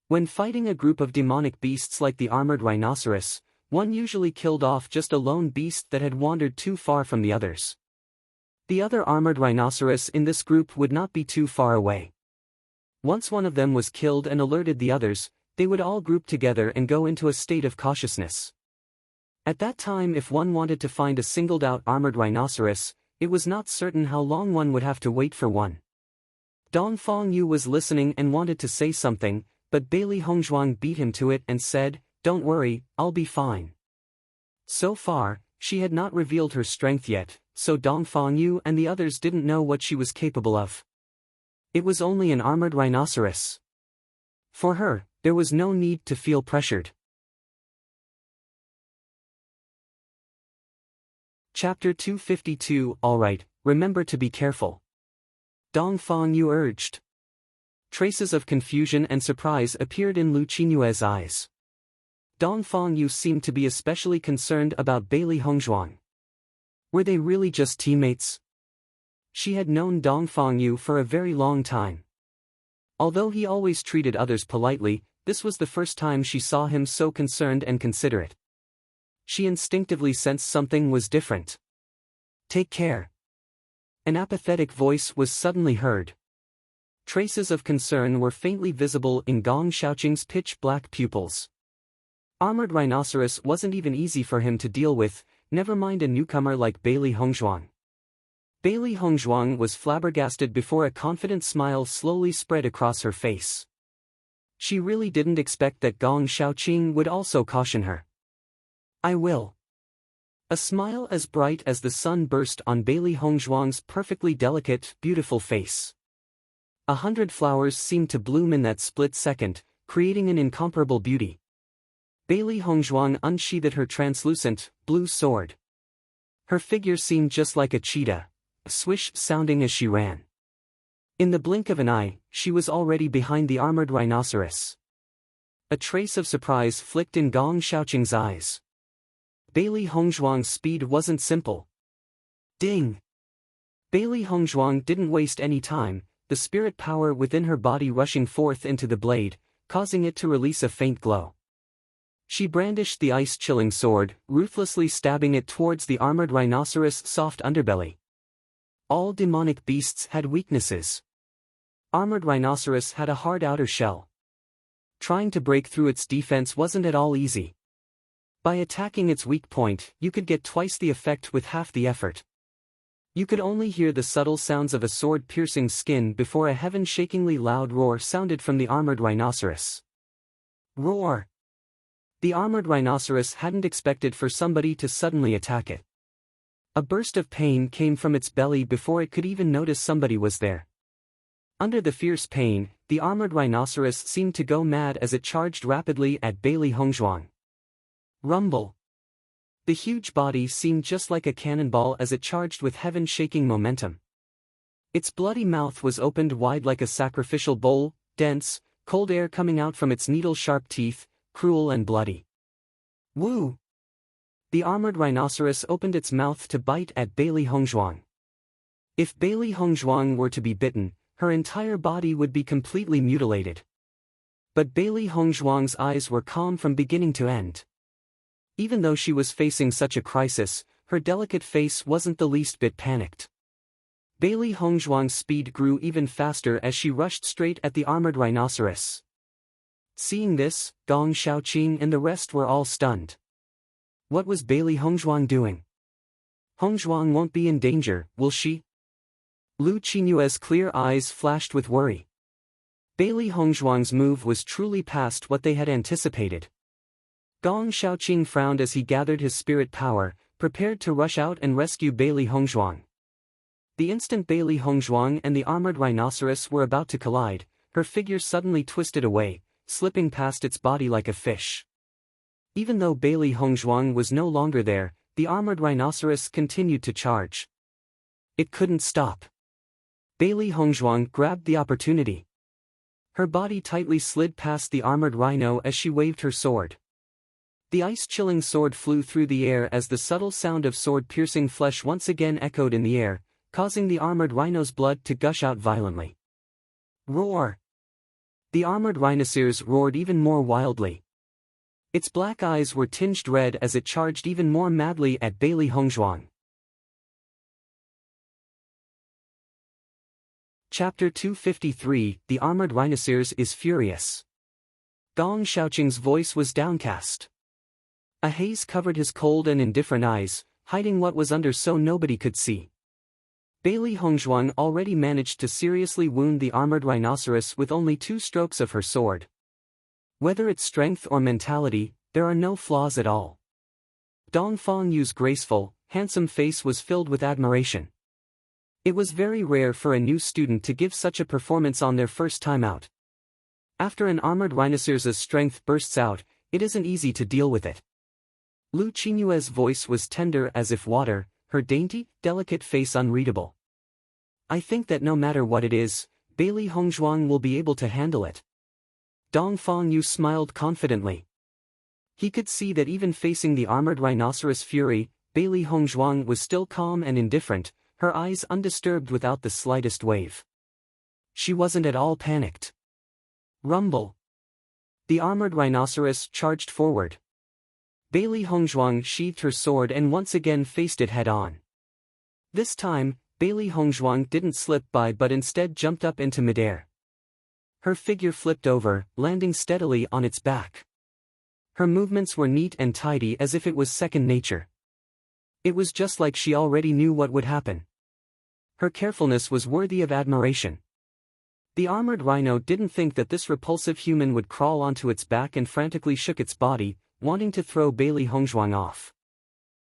When fighting a group of demonic beasts like the armored rhinoceros, one usually killed off just a lone beast that had wandered too far from the others. The other armored rhinoceros in this group would not be too far away. Once one of them was killed and alerted the others, they would all group together and go into a state of cautiousness. At that time, if one wanted to find a singled-out armored rhinoceros, it was not certain how long one would have to wait for one. Dongfang Yu was listening and wanted to say something, but Bailey Hongzhuang beat him to it and said, "Don't worry, I'll be fine." So far, she had not revealed her strength yet, so Dongfang Yu and the others didn't know what she was capable of. It was only an armored rhinoceros. For her, there was no need to feel pressured. Chapter 252. Alright, remember to be careful. Dongfang Yu urged. Traces of confusion and surprise appeared in Lu Qinyue's eyes. Dongfang Yu seemed to be especially concerned about Bailey Hongzhuang. Were they really just teammates? She had known Dongfang Yu for a very long time. Although he always treated others politely, this was the first time she saw him so concerned and considerate. She instinctively sensed something was different. Take care. An apathetic voice was suddenly heard. Traces of concern were faintly visible in Gong Shaoqing's pitch-black pupils. Armored rhinoceros wasn't even easy for him to deal with, never mind a newcomer like Bailey Hongzhuang. Bailey Hongzhuang was flabbergasted before a confident smile slowly spread across her face. She really didn't expect that Gong Shaoqing would also caution her. I will. A smile as bright as the sun burst on Bailey Hongzhuang's perfectly delicate, beautiful face. 100 flowers seemed to bloom in that split second, creating an incomparable beauty. Bailey Hongzhuang unsheathed her translucent, blue sword. Her figure seemed just like a cheetah, a swish sounding as she ran. In the blink of an eye, she was already behind the armored rhinoceros. A trace of surprise flicked in Gong Shaoqing's eyes. Bailey Hongzhuang's speed wasn't simple. Ding! Bailey Hongzhuang didn't waste any time, the spirit power within her body rushing forth into the blade, causing it to release a faint glow. She brandished the ice-chilling sword, ruthlessly stabbing it towards the armored rhinoceros' soft underbelly. All demonic beasts had weaknesses. Armored rhinoceros had a hard outer shell. Trying to break through its defense wasn't at all easy. By attacking its weak point, you could get twice the effect with half the effort. You could only hear the subtle sounds of a sword piercing skin before a heaven-shakingly loud roar sounded from the armored rhinoceros. Roar! The armored rhinoceros hadn't expected for somebody to suddenly attack it. A burst of pain came from its belly before it could even notice somebody was there. Under the fierce pain, the armored rhinoceros seemed to go mad as it charged rapidly at Bailey Hongzhuang. Rumble. The huge body seemed just like a cannonball as it charged with heaven-shaking momentum. Its bloody mouth was opened wide like a sacrificial bowl, dense, cold air coming out from its needle-sharp teeth, cruel and bloody. Woo! The armored rhinoceros opened its mouth to bite at Bailey Hongzhuang. If Bailey Hongzhuang were to be bitten, her entire body would be completely mutilated. But Bailey Hongzhuang's eyes were calm from beginning to end. Even though she was facing such a crisis, her delicate face wasn't the least bit panicked. Bailey Hongzhuang's speed grew even faster as she rushed straight at the armored rhinoceros. Seeing this, Gong Xiaoqing and the rest were all stunned. What was Bailey Hongzhuang doing? Hongzhuang won't be in danger, will she? Lu Qinyue's clear eyes flashed with worry. Bailey Hongzhuang's move was truly past what they had anticipated. Gong Xiaoqing frowned as he gathered his spirit power, prepared to rush out and rescue Bailey Hongzhuang. The instant Bailey Hongzhuang and the armored rhinoceros were about to collide, her figure suddenly twisted away, slipping past its body like a fish. Even though Bailey Hongzhuang was no longer there, the armored rhinoceros continued to charge. It couldn't stop. Bailey Hongzhuang grabbed the opportunity. Her body tightly slid past the armored rhino as she waved her sword. The ice-chilling sword flew through the air as the subtle sound of sword-piercing flesh once again echoed in the air, causing the armored rhino's blood to gush out violently. Roar! The armored rhinoceros roared even more wildly. Its black eyes were tinged red as it charged even more madly at Bailey Hongzhuang. Chapter 253, The Armored Rhinoceros is Furious. Gong Xiaoqing's voice was downcast. A haze covered his cold and indifferent eyes, hiding what was under so nobody could see. Bailey Hongzhuang already managed to seriously wound the armored rhinoceros with only 2 strokes of her sword. Whether it's strength or mentality, there are no flaws at all. Dongfang Yu's graceful, handsome face was filled with admiration. It was very rare for a new student to give such a performance on their first time out. After an armored rhinoceros's strength bursts out, it isn't easy to deal with it. Lu Qinyue's voice was tender as if water, her dainty, delicate face unreadable. I think that no matter what it is, Bailey Hongzhuang will be able to handle it. Dongfang Yu smiled confidently. He could see that even facing the armored rhinoceros fury, Bailey Hongzhuang was still calm and indifferent, her eyes undisturbed without the slightest wave. She wasn't at all panicked. Rumble! The armored rhinoceros charged forward. Bailey Hongzhuang sheathed her sword and once again faced it head-on. This time, Bailey Hongzhuang didn't slip by but instead jumped up into midair. Her figure flipped over, landing steadily on its back. Her movements were neat and tidy as if it was second nature. It was just like she already knew what would happen. Her carefulness was worthy of admiration. The armored rhino didn't think that this repulsive human would crawl onto its back and frantically shook its body, wanting to throw Bailey Hongzhuang off.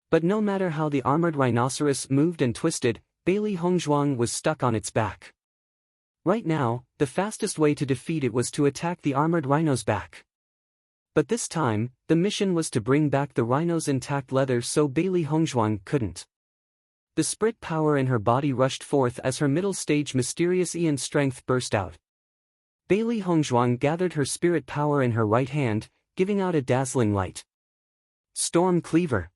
But no matter how the armored rhinoceros moved and twisted, Bailey Hongzhuang was stuck on its back. Right now, the fastest way to defeat it was to attack the armored rhino's back. But this time, the mission was to bring back the rhino's intact leather so Bailey Hongzhuang couldn't. The spirit power in her body rushed forth as her middle stage mysterious Ian strength burst out. Bailey Hongzhuang gathered her spirit power in her right hand, giving out a dazzling light. Storm Cleaver!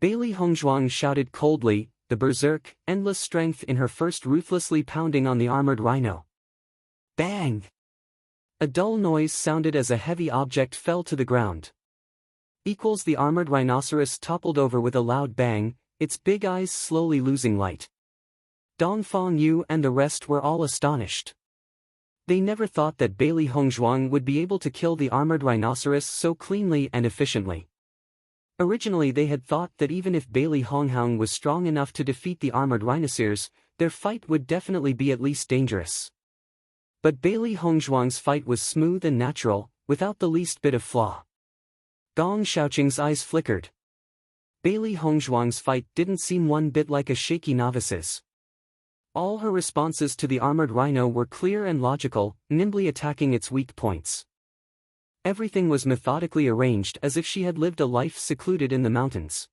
Bailey Hongzhuang shouted coldly, the berserk, endless strength in her first ruthlessly pounding on the armored rhino. Bang! A dull noise sounded as a heavy object fell to the ground. The armored rhinoceros toppled over with a loud bang, its big eyes slowly losing light. Dongfang Yu and the rest were all astonished. They never thought that Bailey Hongzhuang would be able to kill the armored rhinoceros so cleanly and efficiently. Originally they had thought that even if Bailey Hongzhuang was strong enough to defeat the armored rhinoceros, their fight would definitely be at least dangerous. But Bailey Hongzhuang's fight was smooth and natural, without the least bit of flaw. Gong Xiaoqing's eyes flickered. Bailey Hongzhuang's fight didn't seem one bit like a shaky novice's. All her responses to the armored rhino were clear and logical, nimbly attacking its weak points. Everything was methodically arranged as if she had lived a life secluded in the mountains.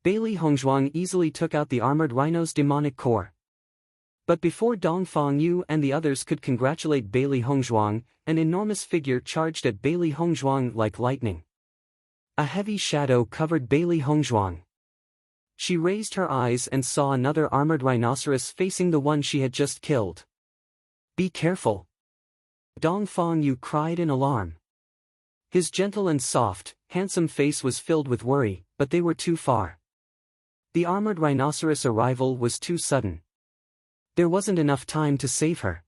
Bailey Hongzhuang easily took out the armored rhino's demonic core. But before Dongfang Yu and the others could congratulate Bailey Hongzhuang, an enormous figure charged at Bailey Hongzhuang like lightning. A heavy shadow covered Bailey Hongzhuang. She raised her eyes and saw another armored rhinoceros facing the one she had just killed. Be careful! Dongfang Yu cried in alarm. His gentle and soft, handsome face was filled with worry, but they were too far. The armored rhinoceros' arrival was too sudden. There wasn't enough time to save her.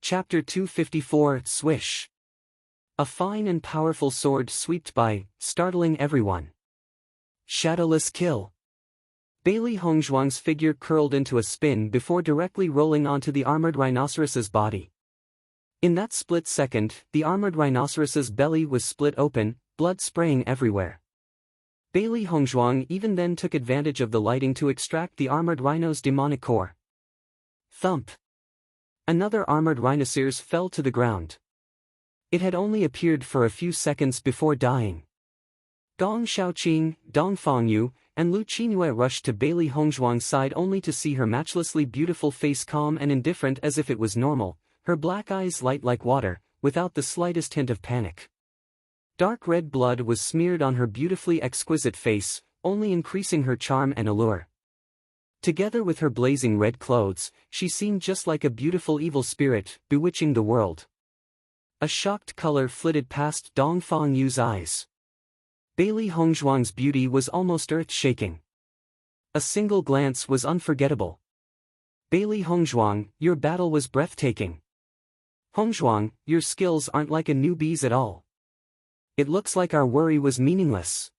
Chapter 254 Swish. A fine and powerful sword swept by, startling everyone. Shadowless kill. Bailey Hongzhuang's figure curled into a spin before directly rolling onto the armored rhinoceros's body. In that split second, the armored rhinoceros's belly was split open, blood spraying everywhere. Bailey Hongzhuang even then took advantage of the lighting to extract the armored rhino's demonic core. Thump. Another armored rhinoceros fell to the ground. It had only appeared for a few seconds before dying. Gong Xiaoqing, Dong Fengyu, and Lu Qingyue rushed to Bailey Hongzhuang's side only to see her matchlessly beautiful face calm and indifferent as if it was normal, her black eyes light like water, without the slightest hint of panic. Dark red blood was smeared on her beautifully exquisite face, only increasing her charm and allure. Together with her blazing red clothes, she seemed just like a beautiful evil spirit, bewitching the world. A shocked color flitted past Dong Fengyu's eyes. Bailey Hongzhuang's beauty was almost earth-shaking. A single glance was unforgettable. Bailey Hongzhuang, your battle was breathtaking. Hongzhuang, your skills aren't like a newbie's at all. It looks like our worry was meaningless.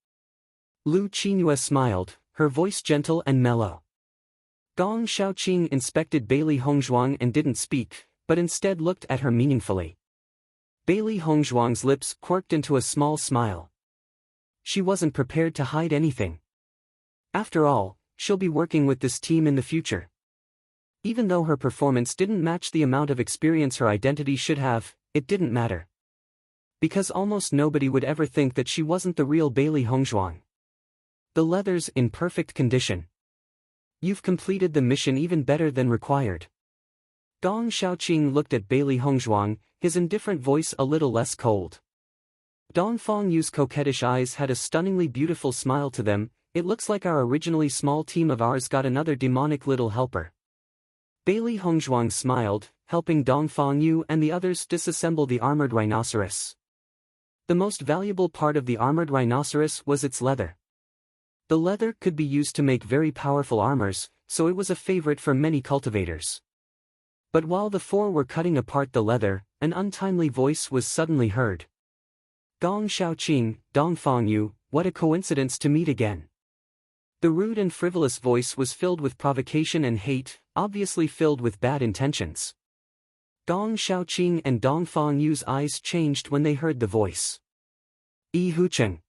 Lu Qingyue smiled, her voice gentle and mellow. Gong Xiaoqing inspected Bailey Hongzhuang and didn't speak, but instead looked at her meaningfully. Bailey Hongzhuang's lips quirked into a small smile. She wasn't prepared to hide anything. After all, she'll be working with this team in the future. Even though her performance didn't match the amount of experience her identity should have, it didn't matter. Because almost nobody would ever think that she wasn't the real Bailey Hongzhuang. The leather's in perfect condition. You've completed the mission even better than required. Gong Xiaoqing looked at Bailey Hongzhuang, his indifferent voice a little less cold. Dong Fengyu's coquettish eyes had a stunningly beautiful smile to them. It looks like our originally small team of ours got another demonic little helper. Bailey Hongzhuang smiled, helping Dong Fengyu and the others disassemble the armored rhinoceros. The most valuable part of the armored rhinoceros was its leather. The leather could be used to make very powerful armors, so it was a favorite for many cultivators. But while the four were cutting apart the leather, an untimely voice was suddenly heard. Gong Xiaoqing, Dong Fengyu, what a coincidence to meet again. The rude and frivolous voice was filled with provocation and hate, obviously filled with bad intentions. Gong Xiaoqing and Dong Fengyu's eyes changed when they heard the voice. Yi Hucheng.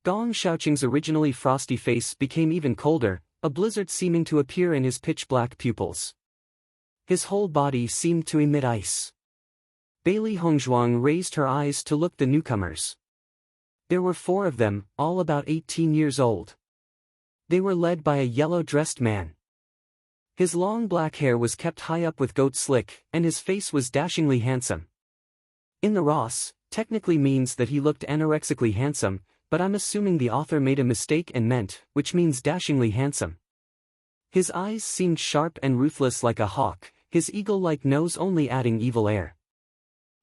Gong Xiaoqing's originally frosty face became even colder, a blizzard seeming to appear in his pitch-black pupils. His whole body seemed to emit ice. Bailey Hongzhuang raised her eyes to look the newcomers. There were 4 of them, all about 18 years old. They were led by a yellow-dressed man. His long black hair was kept high up with goat slick, and his face was dashingly handsome. In the Ross, technically means that he looked anorexically handsome, but I'm assuming the author made a mistake and meant, which means dashingly handsome. His eyes seemed sharp and ruthless like a hawk, his eagle-like nose only adding evil air.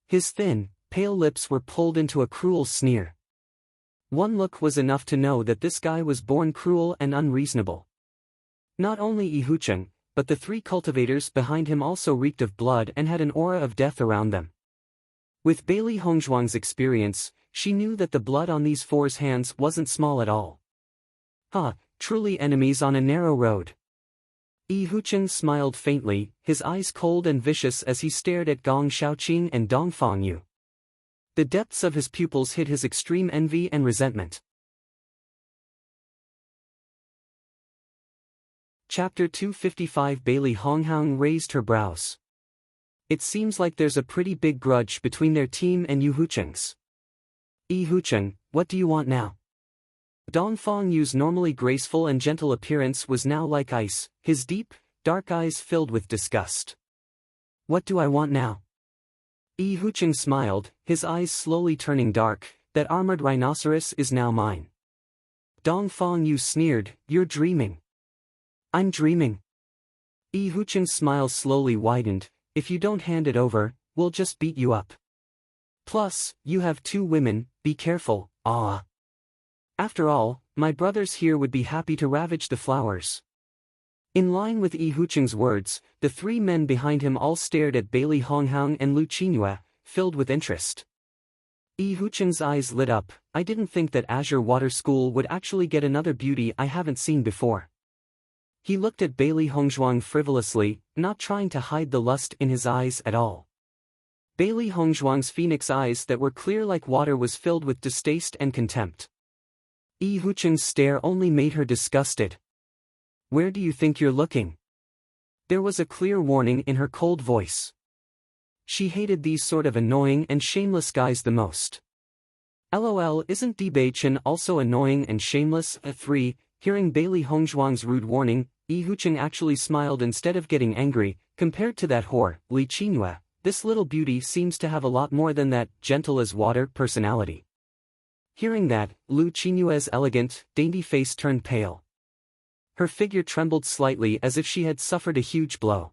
His thin, pale lips were pulled into a cruel sneer. One look was enough to know that this guy was born cruel and unreasonable. Not only Yi Hucheng, but the 3 cultivators behind him also reeked of blood and had an aura of death around them. With Bailey Hongzhuang's experience, she knew that the blood on these 4's hands wasn't small at all. Truly enemies on a narrow road. Yi Hucheng smiled faintly, his eyes cold and vicious as he stared at Gong Xiaoqing and Dong Fengyu. The depths of his pupils hid his extreme envy and resentment. Chapter 255 Bailey Hongzhuang raised her brows. It seems like there's a pretty big grudge between their team and Yi Hucheng's. Yi Hucheng, what do you want now? Dong Fengyu's normally graceful and gentle appearance was now like ice, his deep, dark eyes filled with disgust. What do I want now? Yi Hucheng smiled, his eyes slowly turning dark. That armored rhinoceros is now mine. Dong Fengyu sneered, you're dreaming. I'm dreaming. Yi Hucheng's smile slowly widened, If you don't hand it over, we'll just beat you up. Plus, you have 2 women, be careful, ah. After all, my brothers here would be happy to ravage the flowers. In line with Yi Hucheng's words, the 3 men behind him all stared at Bailey Honghang and Lu Qingyue, filled with interest. Yi Hucheng's eyes lit up. I didn't think that Azure Water School would actually get another beauty I haven't seen before. He looked at Bailey Hongzhuang frivolously, not trying to hide the lust in his eyes at all. Bailey Hongzhuang's phoenix eyes that were clear like water was filled with distaste and contempt. Yi Hucheng's stare only made her disgusted. Where do you think you're looking? There was a clear warning in her cold voice. She hated these sort of annoying and shameless guys the most. LOL, isn't Bewitching also annoying and shameless? 3. Hearing Bailey Hongzhuang's rude warning, Yi Hucheng actually smiled instead of getting angry. Compared to that whore, Li Qingyue, this little beauty seems to have a lot more than that gentle-as-water personality. Hearing that, Lu Qingyue's elegant, dainty face turned pale. Her figure trembled slightly as if she had suffered a huge blow.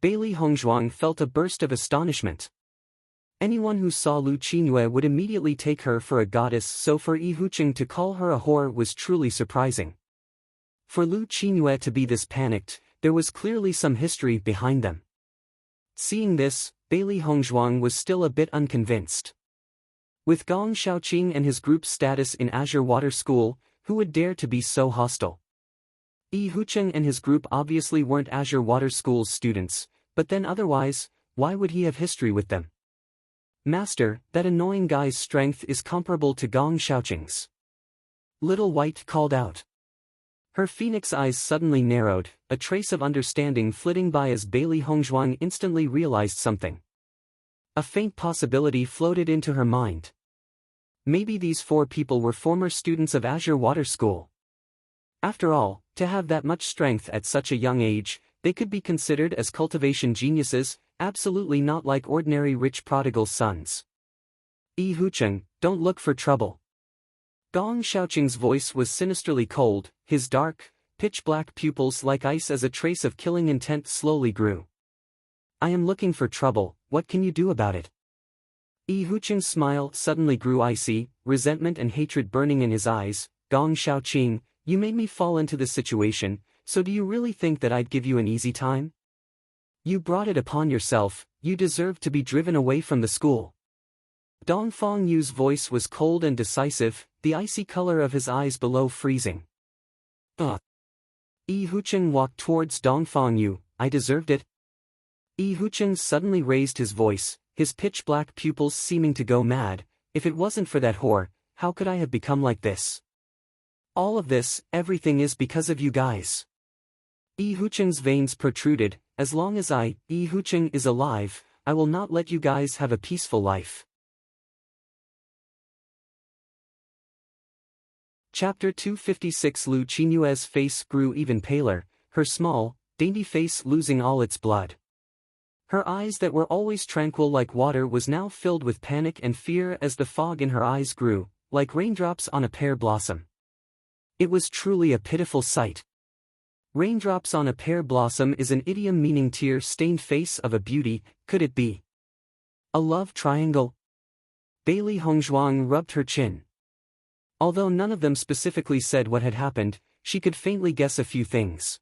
Bailey Hongzhuang felt a burst of astonishment. Anyone who saw Lu Qingyue would immediately take her for a goddess, so for Yi Hucheng to call her a whore was truly surprising. For Lu Qingyue to be this panicked, there was clearly some history behind them. Seeing this, Bailey Hongzhuang was still a bit unconvinced. With Gong Shaoqing and his group's status in Azure Water School, who would dare to be so hostile? Yi Hucheng and his group obviously weren't Azure Water School's students, but then otherwise, why would he have history with them? Master, that annoying guy's strength is comparable to Gong Shaoqing's. Little White called out. Her phoenix eyes suddenly narrowed, a trace of understanding flitting by as Bailey Hongzhuang instantly realized something. A faint possibility floated into her mind. Maybe these 4 people were former students of Azure Water School. After all, to have that much strength at such a young age, they could be considered as cultivation geniuses, absolutely not like ordinary rich prodigal sons. Yi Hucheng, don't look for trouble. Gong Shaoqing's voice was sinisterly cold, his dark, pitch-black pupils like ice as a trace of killing intent slowly grew. I am looking for trouble, what can you do about it? Yi Hucheng's smile suddenly grew icy, resentment and hatred burning in his eyes. Gong Shaoqing, you made me fall into this situation, so do you really think that I'd give you an easy time? You brought it upon yourself, you deserve to be driven away from the school. Dongfang Yu's voice was cold and decisive, the icy color of his eyes below freezing. Yi Hucheng walked towards Dongfang Yu, I deserved it? Yi Hucheng suddenly raised his voice, his pitch-black pupils seeming to go mad. If it wasn't for that whore, how could I have become like this? All of this, everything is because of you guys. Yi Hucheng's veins protruded. As long as Yi Hucheng is alive, I will not let you guys have a peaceful life. Chapter 256. Lu Qinyue's face grew even paler, her small, dainty face losing all its blood. Her eyes that were always tranquil like water was now filled with panic and fear as the fog in her eyes grew, like raindrops on a pear blossom. It was truly a pitiful sight. Raindrops on a pear blossom is an idiom meaning tear-stained face of a beauty. Could it be a love triangle? Bailey Hongzhuang rubbed her chin. Although none of them specifically said what had happened, she could faintly guess a few things.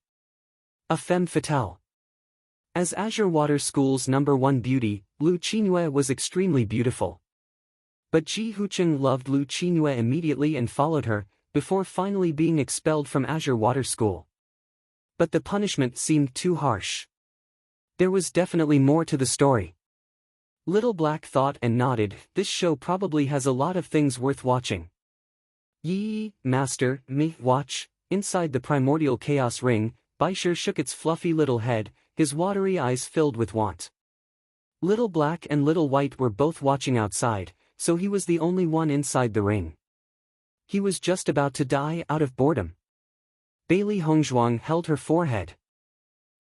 A femme fatale. As Azure Water School's #1 beauty, Lu Qinyue was extremely beautiful. But Ji Hucheng loved Lu Qinyue immediately and followed her, before finally being expelled from Azure Water School. But the punishment seemed too harsh. There was definitely more to the story. Little Black thought and nodded, this show probably has a lot of things worth watching. Yi, Master, me, watch. Inside the primordial chaos ring, Baisher shook its fluffy little head, his watery eyes filled with want. Little Black and Little White were both watching outside, so he was the only one inside the ring. He was just about to die out of boredom. Bailey Hongzhuang held her forehead.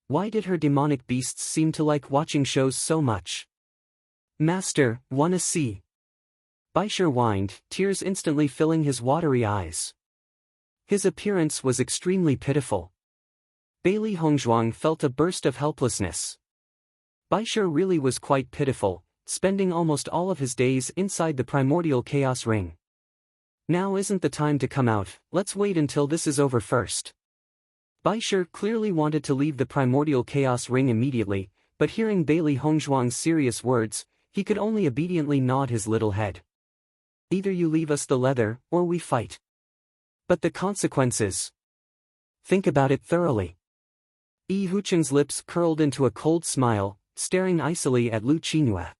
Why did her demonic beasts seem to like watching shows so much? Master, wanna see? Baisher whined, tears instantly filling his watery eyes. His appearance was extremely pitiful. Bailey Hongzhuang felt a burst of helplessness. Baisher really was quite pitiful, spending almost all of his days inside the primordial chaos ring. Now isn't the time to come out, let's wait until this is over first. Baisher clearly wanted to leave the primordial chaos ring immediately, but hearing Bailey Hongzhuang's serious words, he could only obediently nod his little head. Either you leave us the leather, or we fight. But the consequences. Think about it thoroughly. Yi Hucheng's lips curled into a cold smile, staring icily at Lu Qingyue.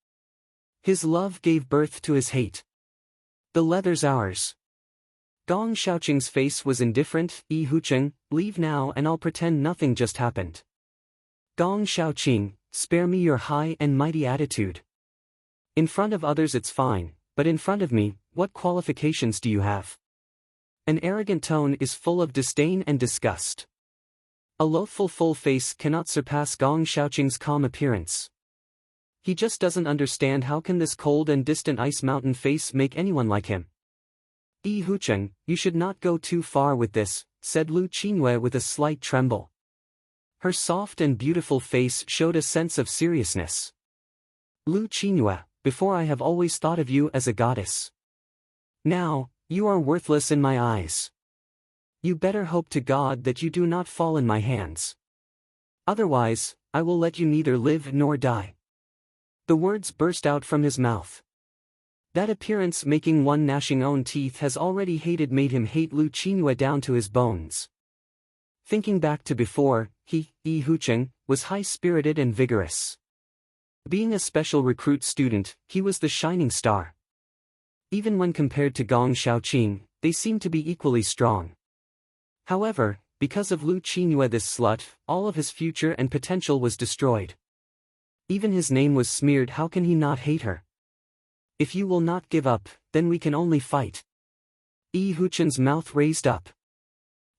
His love gave birth to his hate. The leather's ours. Gong Shaoqing's face was indifferent. Yi Hucheng, leave now and I'll pretend nothing just happened. Gong Shaoqing, spare me your high and mighty attitude. In front of others it's fine, but in front of me, what qualifications do you have? An arrogant tone is full of disdain and disgust. A loathful full face cannot surpass Gong Shaoqing's calm appearance. He just doesn't understand how can this cold and distant ice mountain face make anyone like him. Yi Hucheng, you should not go too far with this, said Lu Qingyue with a slight tremble. Her soft and beautiful face showed a sense of seriousness. Lu Qingyue, before I have always thought of you as a goddess. Now, you are worthless in my eyes. You better hope to God that you do not fall in my hands. Otherwise, I will let you neither live nor die. The words burst out from his mouth. That appearance making one gnashing own teeth has already hated made him hate Lu Qingyue down to his bones. Thinking back to before, Yi Hucheng, was high-spirited and vigorous. Being a special recruit student, he was the shining star. Even when compared to Gong Shaoqing, they seemed to be equally strong. However, because of Lu Qingyue this slut, all of his future and potential was destroyed. Even his name was smeared. How can he not hate her? If you will not give up, then we can only fight. Yi Hucheng's mouth raised up.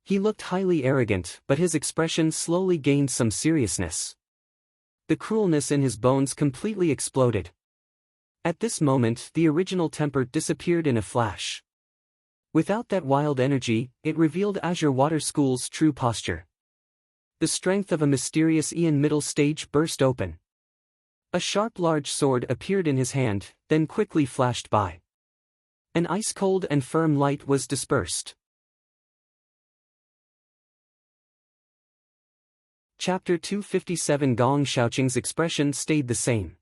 He looked highly arrogant, but his expression slowly gained some seriousness. The cruelness in his bones completely exploded. At this moment, the original temper disappeared in a flash. Without that wild energy, it revealed Azure Water School's true posture. The strength of a mysterious Ian middle stage burst open. A sharp large sword appeared in his hand, then quickly flashed by. An ice-cold and firm light was dispersed. Chapter 257. Gong Shaoqing's expression stayed the same.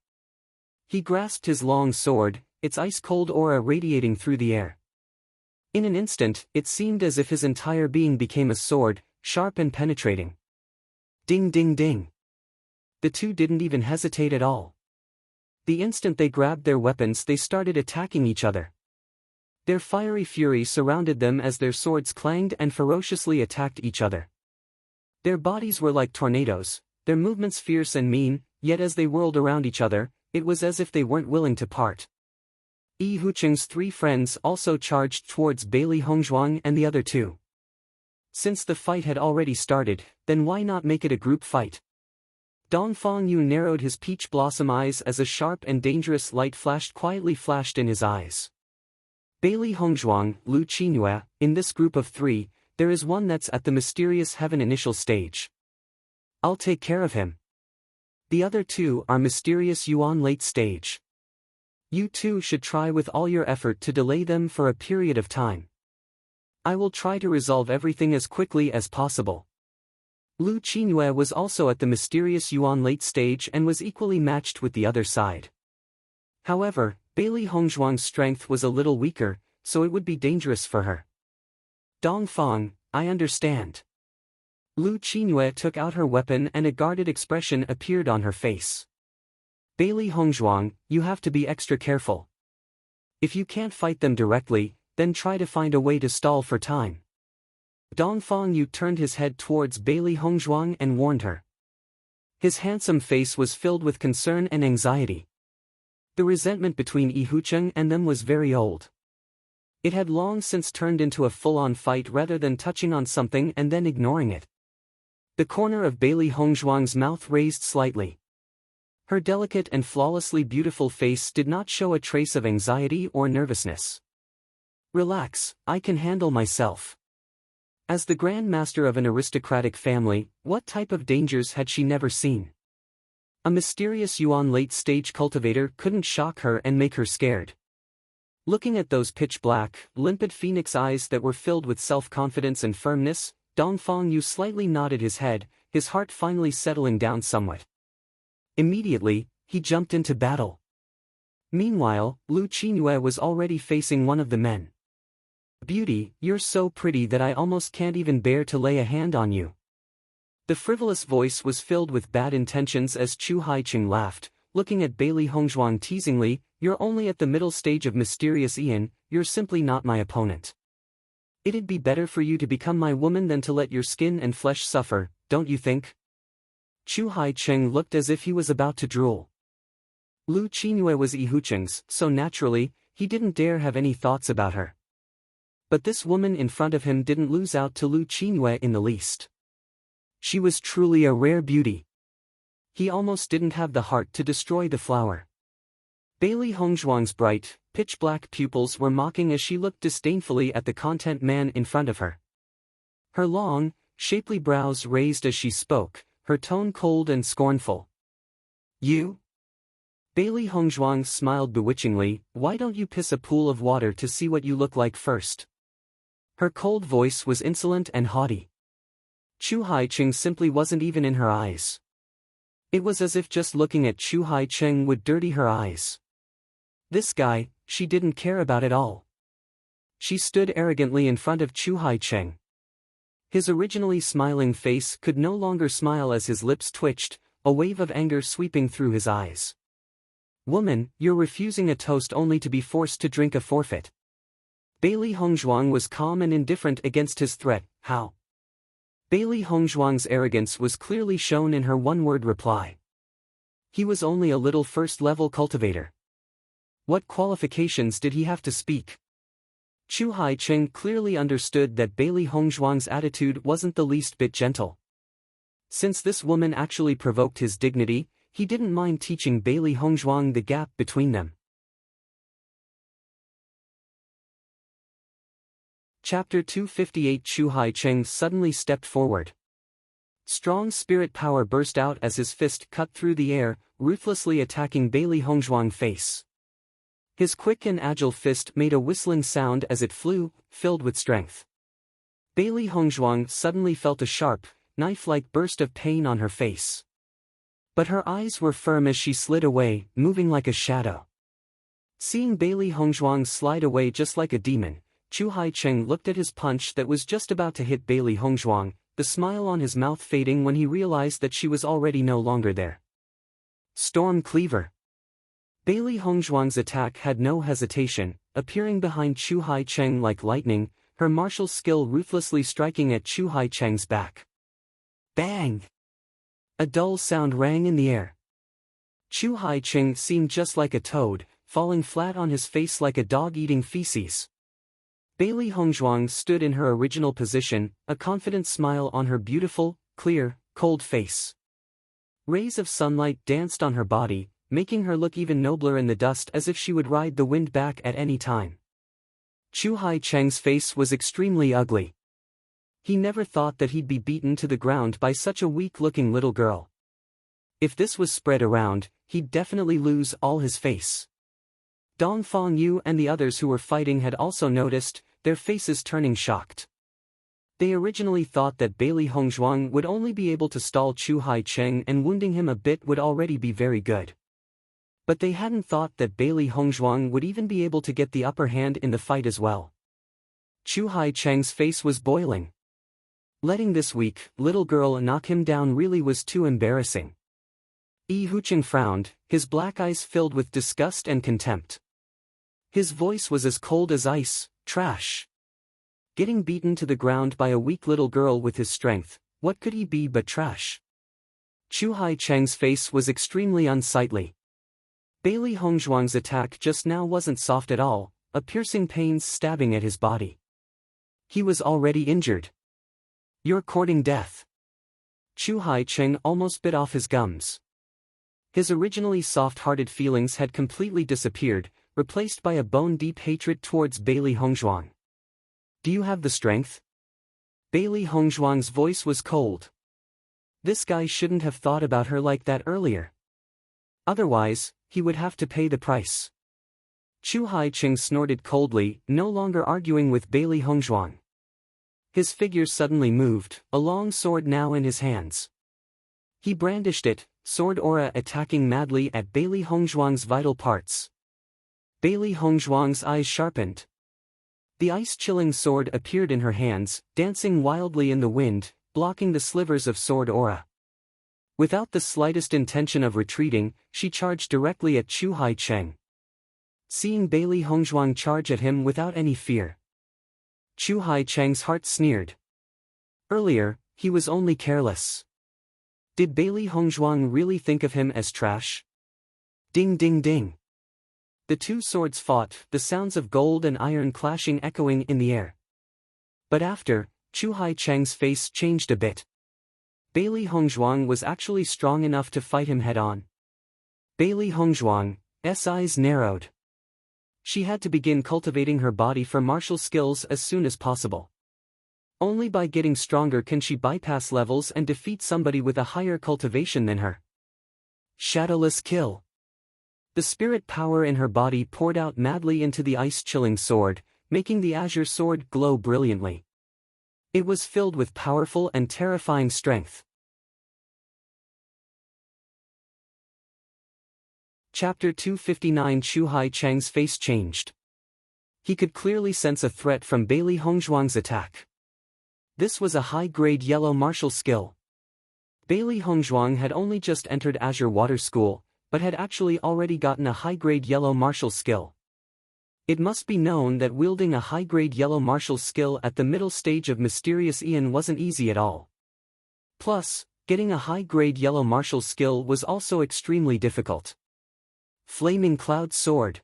He grasped his long sword, its ice-cold aura radiating through the air. In an instant, it seemed as if his entire being became a sword, sharp and penetrating. Ding ding ding. The two didn't even hesitate at all. The instant they grabbed their weapons, they started attacking each other. Their fiery fury surrounded them as their swords clanged and ferociously attacked each other. Their bodies were like tornadoes, their movements fierce and mean, yet as they whirled around each other, it was as if they weren't willing to part. Yi Hucheng's three friends also charged towards Bailey Hongzhuang and the other two. Since the fight had already started, then why not make it a group fight? Dongfang Yu narrowed his peach blossom eyes as a sharp and dangerous light quietly flashed in his eyes. Bailey Hongzhuang, Lu Qingyue, in this group of three, there is one that's at the mysterious heaven initial stage. I'll take care of him. The other two are mysterious Yuan late stage. You two should try with all your effort to delay them for a period of time. I will try to resolve everything as quickly as possible. Lu Qingyue was also at the mysterious Yuan late stage and was equally matched with the other side. However, Bailey Hongzhuang's strength was a little weaker, so it would be dangerous for her. Dongfang, I understand. Lu Qingyue took out her weapon and a guarded expression appeared on her face. Bailey Hongzhuang, you have to be extra careful. If you can't fight them directly, then try to find a way to stall for time. Dongfang Yu turned his head towards Bailey Hongzhuang and warned her. His handsome face was filled with concern and anxiety. The resentment between Yi Hucheng and them was very old. It had long since turned into a full-on fight rather than touching on something and then ignoring it. The corner of Bailey Hongzhuang's mouth raised slightly. Her delicate and flawlessly beautiful face did not show a trace of anxiety or nervousness. Relax, I can handle myself. As the Grand Master of an aristocratic family, what type of dangers had she never seen? A mysterious Yuan late-stage cultivator couldn't shock her and make her scared. Looking at those pitch-black, limpid phoenix eyes that were filled with self-confidence and firmness, Dongfang Yu slightly nodded his head, his heart finally settling down somewhat. Immediately, he jumped into battle. Meanwhile, Lu Qingyue was already facing one of the men. "Beauty, you're so pretty that I almost can't even bear to lay a hand on you." The frivolous voice was filled with bad intentions as Chu Haiqing laughed, looking at Bailey Hongzhuang teasingly, "You're only at the middle stage of mysterious Ian, you're simply not my opponent. It'd be better for you to become my woman than to let your skin and flesh suffer, don't you think?" Chu Haiqing looked as if he was about to drool. Lu Qingyue was Yihucheng's, so naturally, he didn't dare have any thoughts about her. But this woman in front of him didn't lose out to Lu Qingyue in the least. She was truly a rare beauty. He almost didn't have the heart to destroy the flower. Bailey Hongzhuang's bright, pitch-black pupils were mocking as she looked disdainfully at the content man in front of her. Her long, shapely brows raised as she spoke, her tone cold and scornful. "You?" Bailey Hongzhuang smiled bewitchingly, "Why don't you piss a pool of water to see what you look like first?" Her cold voice was insolent and haughty. Chu Haiqing simply wasn't even in her eyes. It was as if just looking at Chu Haiqing would dirty her eyes. This guy, she didn't care about at all. She stood arrogantly in front of Chu Haiqing. His originally smiling face could no longer smile as his lips twitched, a wave of anger sweeping through his eyes. "Woman, you're refusing a toast only to be forced to drink a forfeit." Bailey Hongzhuang was calm and indifferent against his threat. "How?" Bailey Hongzhuang's arrogance was clearly shown in her one-word reply. He was only a little first-level cultivator. What qualifications did he have to speak? Chu Haiqing clearly understood that Bailey Hongzhuang's attitude wasn't the least bit gentle. Since this woman actually provoked his dignity, he didn't mind teaching Bailey Hongzhuang the gap between them. Chapter 258. Chu Haiqing suddenly stepped forward. Strong spirit power burst out as his fist cut through the air, ruthlessly attacking Bailey Hongzhuang's face. His quick and agile fist made a whistling sound as it flew, filled with strength. Bailey Hongzhuang suddenly felt a sharp, knife-like burst of pain on her face. But her eyes were firm as she slid away, moving like a shadow. Seeing Bailey Hongzhuang slide away just like a demon, Chu Haiqing looked at his punch that was just about to hit Bailey Hongzhuang, the smile on his mouth fading when he realized that she was already no longer there. Storm Cleaver. Bailey Hongzhuang's attack had no hesitation, appearing behind Chu Haiqing like lightning, her martial skill ruthlessly striking at Chu Haiqing's back. Bang! A dull sound rang in the air. Chu Haiqing seemed just like a toad, falling flat on his face like a dog eating feces. Bailey Hongzhuang stood in her original position, a confident smile on her beautiful, clear, cold face. Rays of sunlight danced on her body, making her look even nobler in the dust as if she would ride the wind back at any time. Chu Haiqing's face was extremely ugly. He never thought that he'd be beaten to the ground by such a weak-looking little girl. If this was spread around, he'd definitely lose all his face. Dongfang Yu and the others who were fighting had also noticed, their faces turning shocked. They originally thought that Bailey Hongzhuang would only be able to stall Chu Haiqing and wounding him a bit would already be very good. But they hadn't thought that Bailey Hongzhuang would even be able to get the upper hand in the fight as well. Chu Haiqing's face was boiling. Letting this weak, little girl knock him down really was too embarrassing. Yihucheng frowned, his black eyes filled with disgust and contempt. His voice was as cold as ice. Trash. Getting beaten to the ground by a weak little girl with his strength, what could he be but trash? Chu Haiqing's face was extremely unsightly. Bailey Hongzhuang's attack just now wasn't soft at all, a piercing pain stabbing at his body. He was already injured. "You're courting death." Chu Haiqing almost bit off his gums. His originally soft-hearted feelings had completely disappeared, replaced by a bone-deep hatred towards Bailey Hongzhuang. "Do you have the strength?" Bailey Hongzhuang's voice was cold. This guy shouldn't have thought about her like that earlier. Otherwise, he would have to pay the price. Chu Haiqing snorted coldly, no longer arguing with Bailey Hongzhuang. His figure suddenly moved, a long sword now in his hands. He brandished it, sword aura attacking madly at Bailey Hongzhuang's vital parts. Bailey Hongzhuang's eyes sharpened. The ice-chilling sword appeared in her hands, dancing wildly in the wind, blocking the slivers of sword aura. Without the slightest intention of retreating, she charged directly at Chu Haiqing. Seeing Bailey Hongzhuang charge at him without any fear, Chu Haiqing's heart sneered. Earlier, he was only careless. Did Bailey Hongzhuang really think of him as trash? Ding ding ding. The two swords fought, the sounds of gold and iron clashing echoing in the air. But after, Chu Haiqing's face changed a bit. Bailey Hongzhuang was actually strong enough to fight him head-on. Bailey Hongzhuang's eyes narrowed. She had to begin cultivating her body for martial skills as soon as possible. Only by getting stronger can she bypass levels and defeat somebody with a higher cultivation than her. Shadowless kill. The spirit power in her body poured out madly into the ice-chilling sword, making the azure sword glow brilliantly. It was filled with powerful and terrifying strength. Chapter 259. Chu Haiqing's face changed. He could clearly sense a threat from Bailey Hongzhuang's attack. This was a high-grade yellow martial skill. Bailey Hongzhuang had only just entered Azure Water School, but had actually already gotten a high-grade yellow martial skill. It must be known that wielding a high-grade yellow martial skill at the middle stage of Mysterious Ian wasn't easy at all. Plus, getting a high-grade yellow martial skill was also extremely difficult. Flaming Cloud Sword.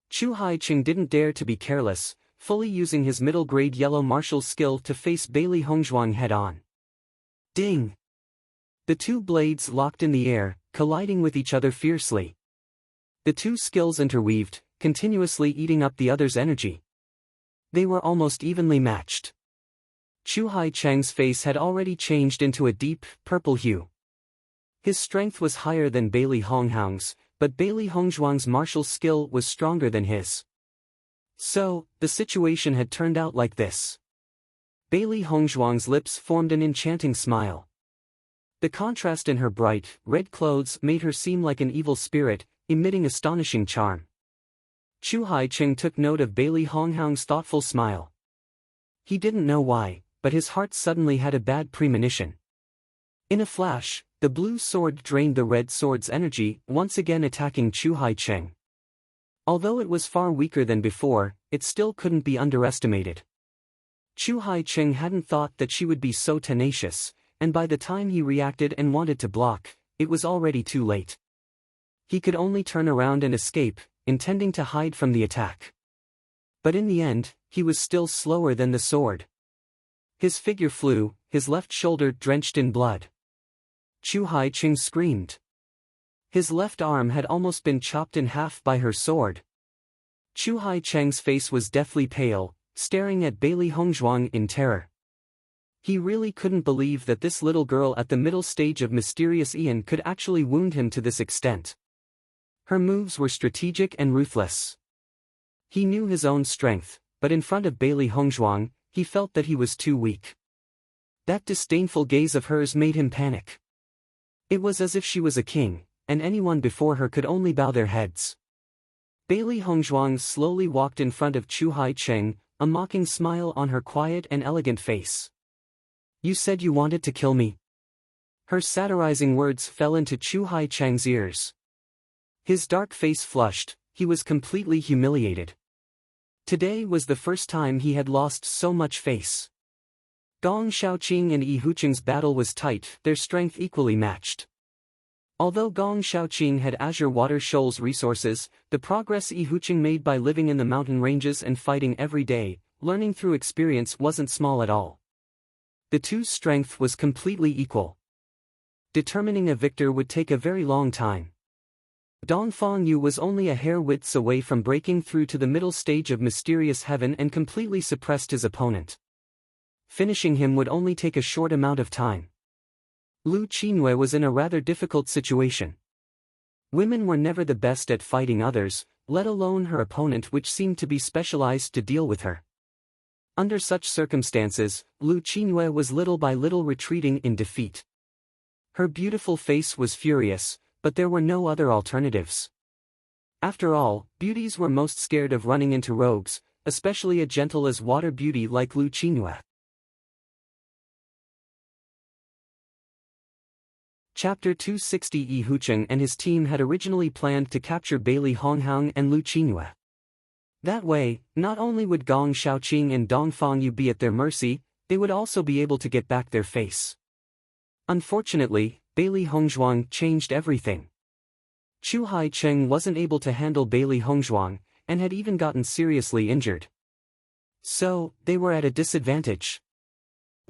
Chu Haiqing didn't dare to be careless, fully using his middle-grade yellow martial skill to face Bailey Hongzhuang head-on. Ding! The two blades locked in the air, colliding with each other fiercely. The two skills interweaved, continuously eating up the other's energy. They were almost evenly matched. Chu Haiqing's face had already changed into a deep, purple hue. His strength was higher than Bailey Hongzhuang's, but Bailey Hongzhuang's martial skill was stronger than his. So, the situation had turned out like this. Bailey Hongzhuang's lips formed an enchanting smile. The contrast in her bright, red clothes made her seem like an evil spirit, emitting astonishing charm. Chu Haiqing took note of Bailey Hongzhuang's thoughtful smile. He didn't know why, but his heart suddenly had a bad premonition. In a flash, the blue sword drained the red sword's energy, once again attacking Chu Haiqing. Although it was far weaker than before, it still couldn't be underestimated. Chu Haiqing hadn't thought that she would be so tenacious, and by the time he reacted and wanted to block, it was already too late. He could only turn around and escape, intending to hide from the attack. But in the end, he was still slower than the sword. His figure flew, his left shoulder drenched in blood. Chu Haiqing screamed. His left arm had almost been chopped in half by her sword. Chu Haiqing's face was deathly pale, staring at Bailey Hongzhuang in terror. He really couldn't believe that this little girl at the middle stage of Mysterious Ian could actually wound him to this extent. Her moves were strategic and ruthless. He knew his own strength, but in front of Bailey Hongzhuang, he felt that he was too weak. That disdainful gaze of hers made him panic. It was as if she was a king, and anyone before her could only bow their heads. Bailey Hongzhuang slowly walked in front of Chu Haiqing, a mocking smile on her quiet and elegant face. "You said you wanted to kill me." Her satirizing words fell into Chu Haiqing's ears. His dark face flushed, he was completely humiliated. Today was the first time he had lost so much face. Gong Shaoqing and Yi Huqing's battle was tight, their strength equally matched. Although Gong Shaoqing had Azure Water Shoal's resources, the progress Yi Huqing made by living in the mountain ranges and fighting every day, learning through experience, wasn't small at all. The two's strength was completely equal. Determining a victor would take a very long time. Dongfang Yu was only a hair width away from breaking through to the middle stage of Mysterious Heaven and completely suppressed his opponent. Finishing him would only take a short amount of time. Lu Qinwei was in a rather difficult situation. Women were never the best at fighting others, let alone her opponent, which seemed to be specialized to deal with her. Under such circumstances, Lu Qingyue was little by little retreating in defeat. Her beautiful face was furious, but there were no other alternatives. After all, beauties were most scared of running into rogues, especially a gentle as water beauty like Lu Qingyue. Chapter 260. Bewitching and his team had originally planned to capture Bailey Honghang and Lu Qingyue. That way, not only would Gong Shaoqing and Dong Fangyu be at their mercy, they would also be able to get back their face. Unfortunately, Bailey Hongzhuang changed everything. Chu Haicheng wasn't able to handle Bailey Hongzhuang, and had even gotten seriously injured. So, they were at a disadvantage.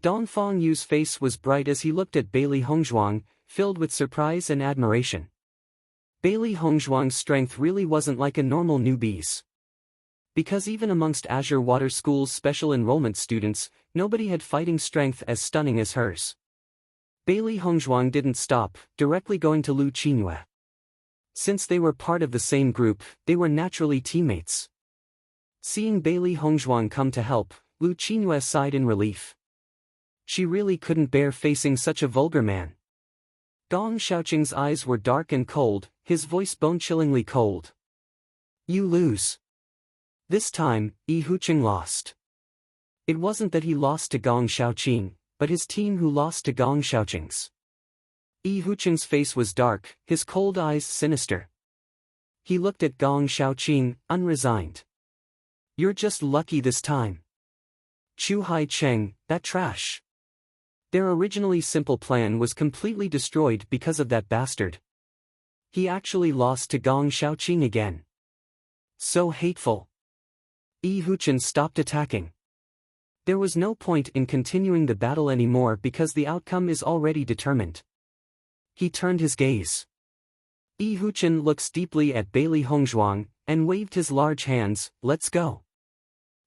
Dong Fangyu's face was bright as he looked at Bailey Hongzhuang, filled with surprise and admiration. Bailey Hongzhuang's strength really wasn't like a normal newbie's. Because even amongst Azure Water School's special enrollment students, nobody had fighting strength as stunning as hers. Bailey Hongzhuang didn't stop, directly going to Lu Qingyue. Since they were part of the same group, they were naturally teammates. Seeing Bailey Hongzhuang come to help, Lu Qingyue sighed in relief. She really couldn't bear facing such a vulgar man. Gong Shaoqing's eyes were dark and cold, his voice bone-chillingly cold. You lose. This time, Bewitching lost. It wasn't that he lost to Gong Shaoqing, but his team who lost to Gong Shaoqing's. Bewitching's face was dark, his cold eyes sinister. He looked at Gong Shaoqing, unresigned. You're just lucky this time. Chu Haicheng, that trash. Their originally simple plan was completely destroyed because of that bastard. He actually lost to Gong Shaoqing again. So hateful. Bewitching stopped attacking. There was no point in continuing the battle anymore because the outcome is already determined. He turned his gaze. Bewitching looks deeply at Bailey Hongzhuang, and waved his large hands, let's go.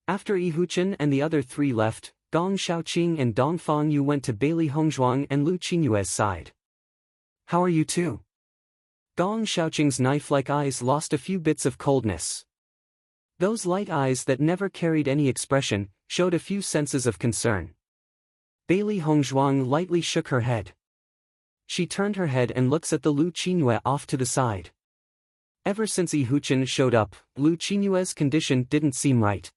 After Bewitching and the other three left, Gong Shaoqing and Dong Fangyu went to Bailey Hongzhuang and Lu Qingyue's side. How are you two? Gong Shaoqing's knife-like eyes lost a few bits of coldness. Those light eyes that never carried any expression, showed a few senses of concern. Bailey Hongzhuang lightly shook her head. She turned her head and looks at the Lu Qingyue off to the side. Ever since Bewitching showed up, Lu Qingyue's condition didn't seem right.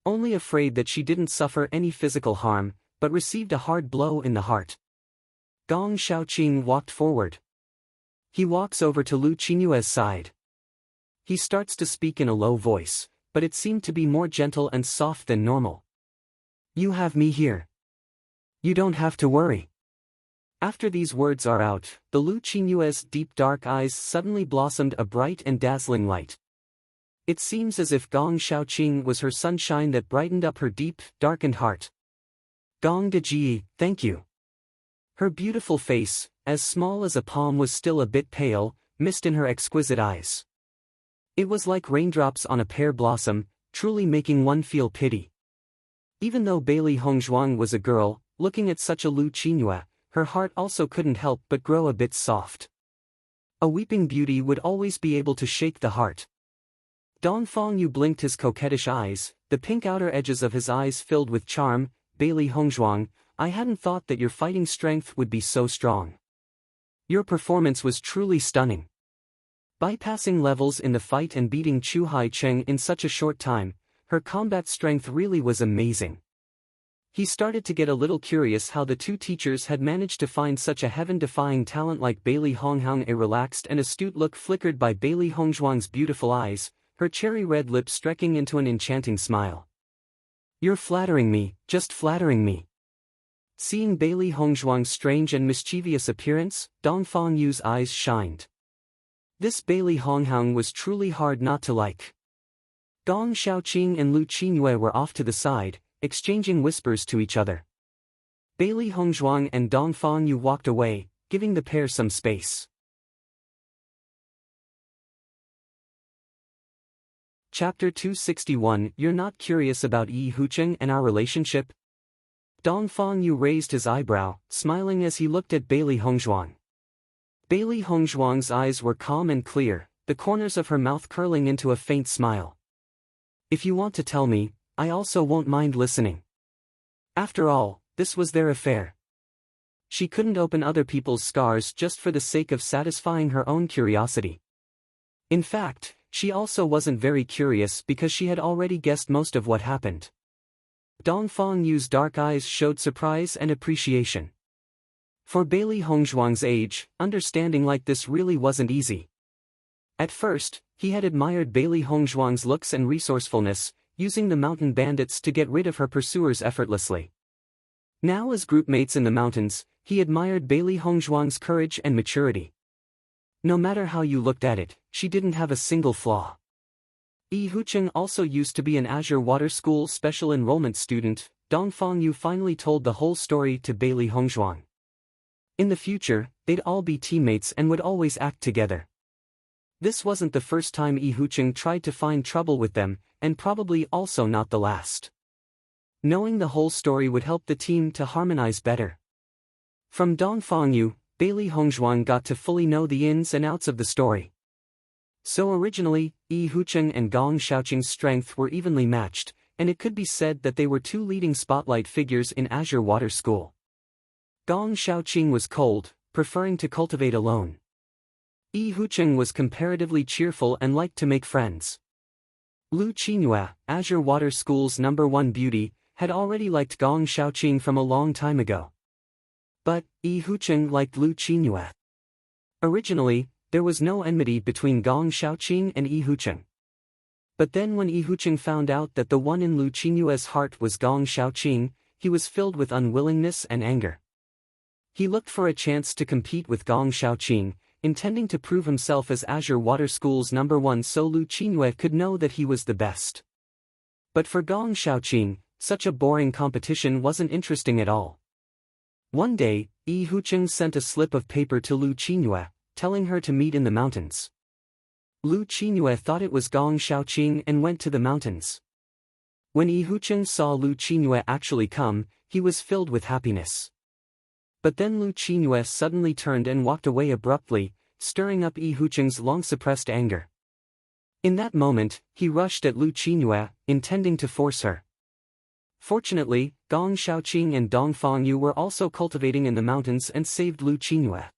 Only afraid that she didn't suffer any physical harm, but received a hard blow in the heart. Gong Shaoqing walked forward. He walks over to Lu Qingyue's side. He starts to speak in a low voice, but it seemed to be more gentle and soft than normal. You have me here. You don't have to worry. After these words are out, the Lu Qingyue's deep dark eyes suddenly blossomed a bright and dazzling light. It seems as if Gong Shaoqing was her sunshine that brightened up her deep, darkened heart. Gong Deji, thank you. Her beautiful face, as small as a palm, was still a bit pale, mist in her exquisite eyes. It was like raindrops on a pear blossom, truly making one feel pity. Even though Bailey Hongzhuang was a girl, looking at such a Lu Qingyue, her heart also couldn't help but grow a bit soft. A weeping beauty would always be able to shake the heart. Dong Fangyu blinked his coquettish eyes, the pink outer edges of his eyes filled with charm. Bailey Hongzhuang, I hadn't thought that your fighting strength would be so strong. Your performance was truly stunning. Bypassing levels in the fight and beating Chu Haicheng in such a short time, her combat strength really was amazing. He started to get a little curious how the two teachers had managed to find such a heaven-defying talent like Bailey Honghang. A relaxed and astute look flickered by Bailey Hongzhuang's beautiful eyes, her cherry-red lips stretching into an enchanting smile. You're flattering me, just flattering me. Seeing Bailey Hongzhuang's strange and mischievous appearance, Dong Fangyu's eyes shined. This Bailey Honghang was truly hard not to like. Gong Shaoqing and Lu Qingyue were off to the side, exchanging whispers to each other. Bailey Hongzhuang and Dong Fangyu walked away, giving the pair some space. Chapter 261. You're not curious about Bewitching and our relationship? Dong Fangyu raised his eyebrow, smiling as he looked at Bailey Hongzhuang. Bailey Hongzhuang's eyes were calm and clear, the corners of her mouth curling into a faint smile. If you want to tell me, I also won't mind listening. After all, this was their affair. She couldn't open other people's scars just for the sake of satisfying her own curiosity. In fact, she also wasn't very curious because she had already guessed most of what happened. Dongfang Yu's dark eyes showed surprise and appreciation. For Bailey Hongzhuang's age, understanding like this really wasn't easy. At first, he had admired Bailey Hongzhuang's looks and resourcefulness, using the mountain bandits to get rid of her pursuers effortlessly. Now as groupmates in the mountains, he admired Bailey Hongzhuang's courage and maturity. No matter how you looked at it, she didn't have a single flaw. Yi Hucheng also used to be an Azure Water School special enrollment student. Dongfang Yu finally told the whole story to Bailey Hongzhuang. In the future, they'd all be teammates and would always act together. This wasn't the first time Yi Hucheng tried to find trouble with them, and probably also not the last. Knowing the whole story would help the team to harmonize better. From Dongfang Yu, Bailey Hongzhuang got to fully know the ins and outs of the story. So originally, Yi Hucheng and Gong Xiaoqing's strength were evenly matched, and it could be said that they were two leading spotlight figures in Azure Water School. Gong Xiaoqing was cold, preferring to cultivate alone. Yi Hucheng was comparatively cheerful and liked to make friends. Lu Qingyue, Azure Water School's #1 beauty, had already liked Gong Xiaoqing from a long time ago. But, Yi Hucheng liked Lu Qingyue. Originally, there was no enmity between Gong Xiaoqing and Yi Hucheng. But then when Yi Hucheng found out that the one in Lu Qingyue's heart was Gong Xiaoqing, he was filled with unwillingness and anger. He looked for a chance to compete with Gong Xiaoqing, intending to prove himself as Azure Water School's #1 so Lu Qingyue could know that he was the best. But for Gong Xiaoqing, such a boring competition wasn't interesting at all. One day, Yi Hucheng sent a slip of paper to Lu Qingyue, telling her to meet in the mountains. Lu Qingyue thought it was Gong Xiaoqing and went to the mountains. When Yi Hucheng saw Lu Qingyue actually come, he was filled with happiness. But then Lu Qingyue suddenly turned and walked away abruptly, stirring up Yi Hucheng's long-suppressed anger. In that moment, he rushed at Lu Qingyue, intending to force her. Fortunately, Gong Xiaoqing and Dongfang Yu were also cultivating in the mountains and saved Lu Qingyue.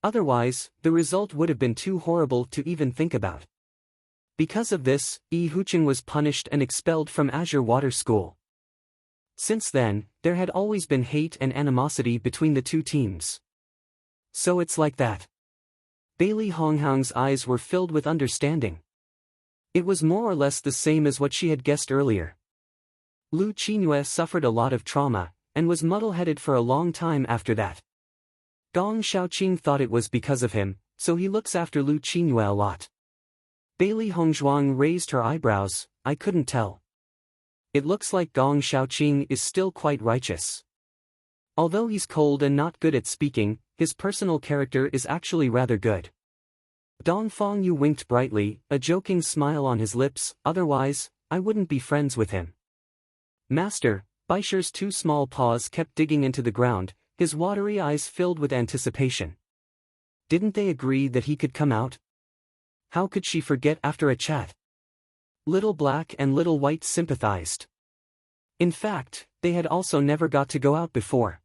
Otherwise, the result would have been too horrible to even think about. Because of this, Yi Hucheng was punished and expelled from Azure Water School. Since then, there had always been hate and animosity between the two teams. So it's like that. Bailey Hongzhuang's eyes were filled with understanding. It was more or less the same as what she had guessed earlier. Lu Qingyue suffered a lot of trauma, and was muddle-headed for a long time after that. Gong Xiaoqing thought it was because of him, so he looks after Lu Qingyue a lot. Bailey Hongzhuang raised her eyebrows. I couldn't tell. It looks like Gong Xiaoqing is still quite righteous. Although he's cold and not good at speaking, his personal character is actually rather good. Dongfang Yu winked brightly, a joking smile on his lips. Otherwise, I wouldn't be friends with him. Master, Baisher's two small paws kept digging into the ground, his watery eyes filled with anticipation. Didn't they agree that he could come out? How could she forget after a chat? Little Black and Little White sympathized. In fact, they had also never got to go out before.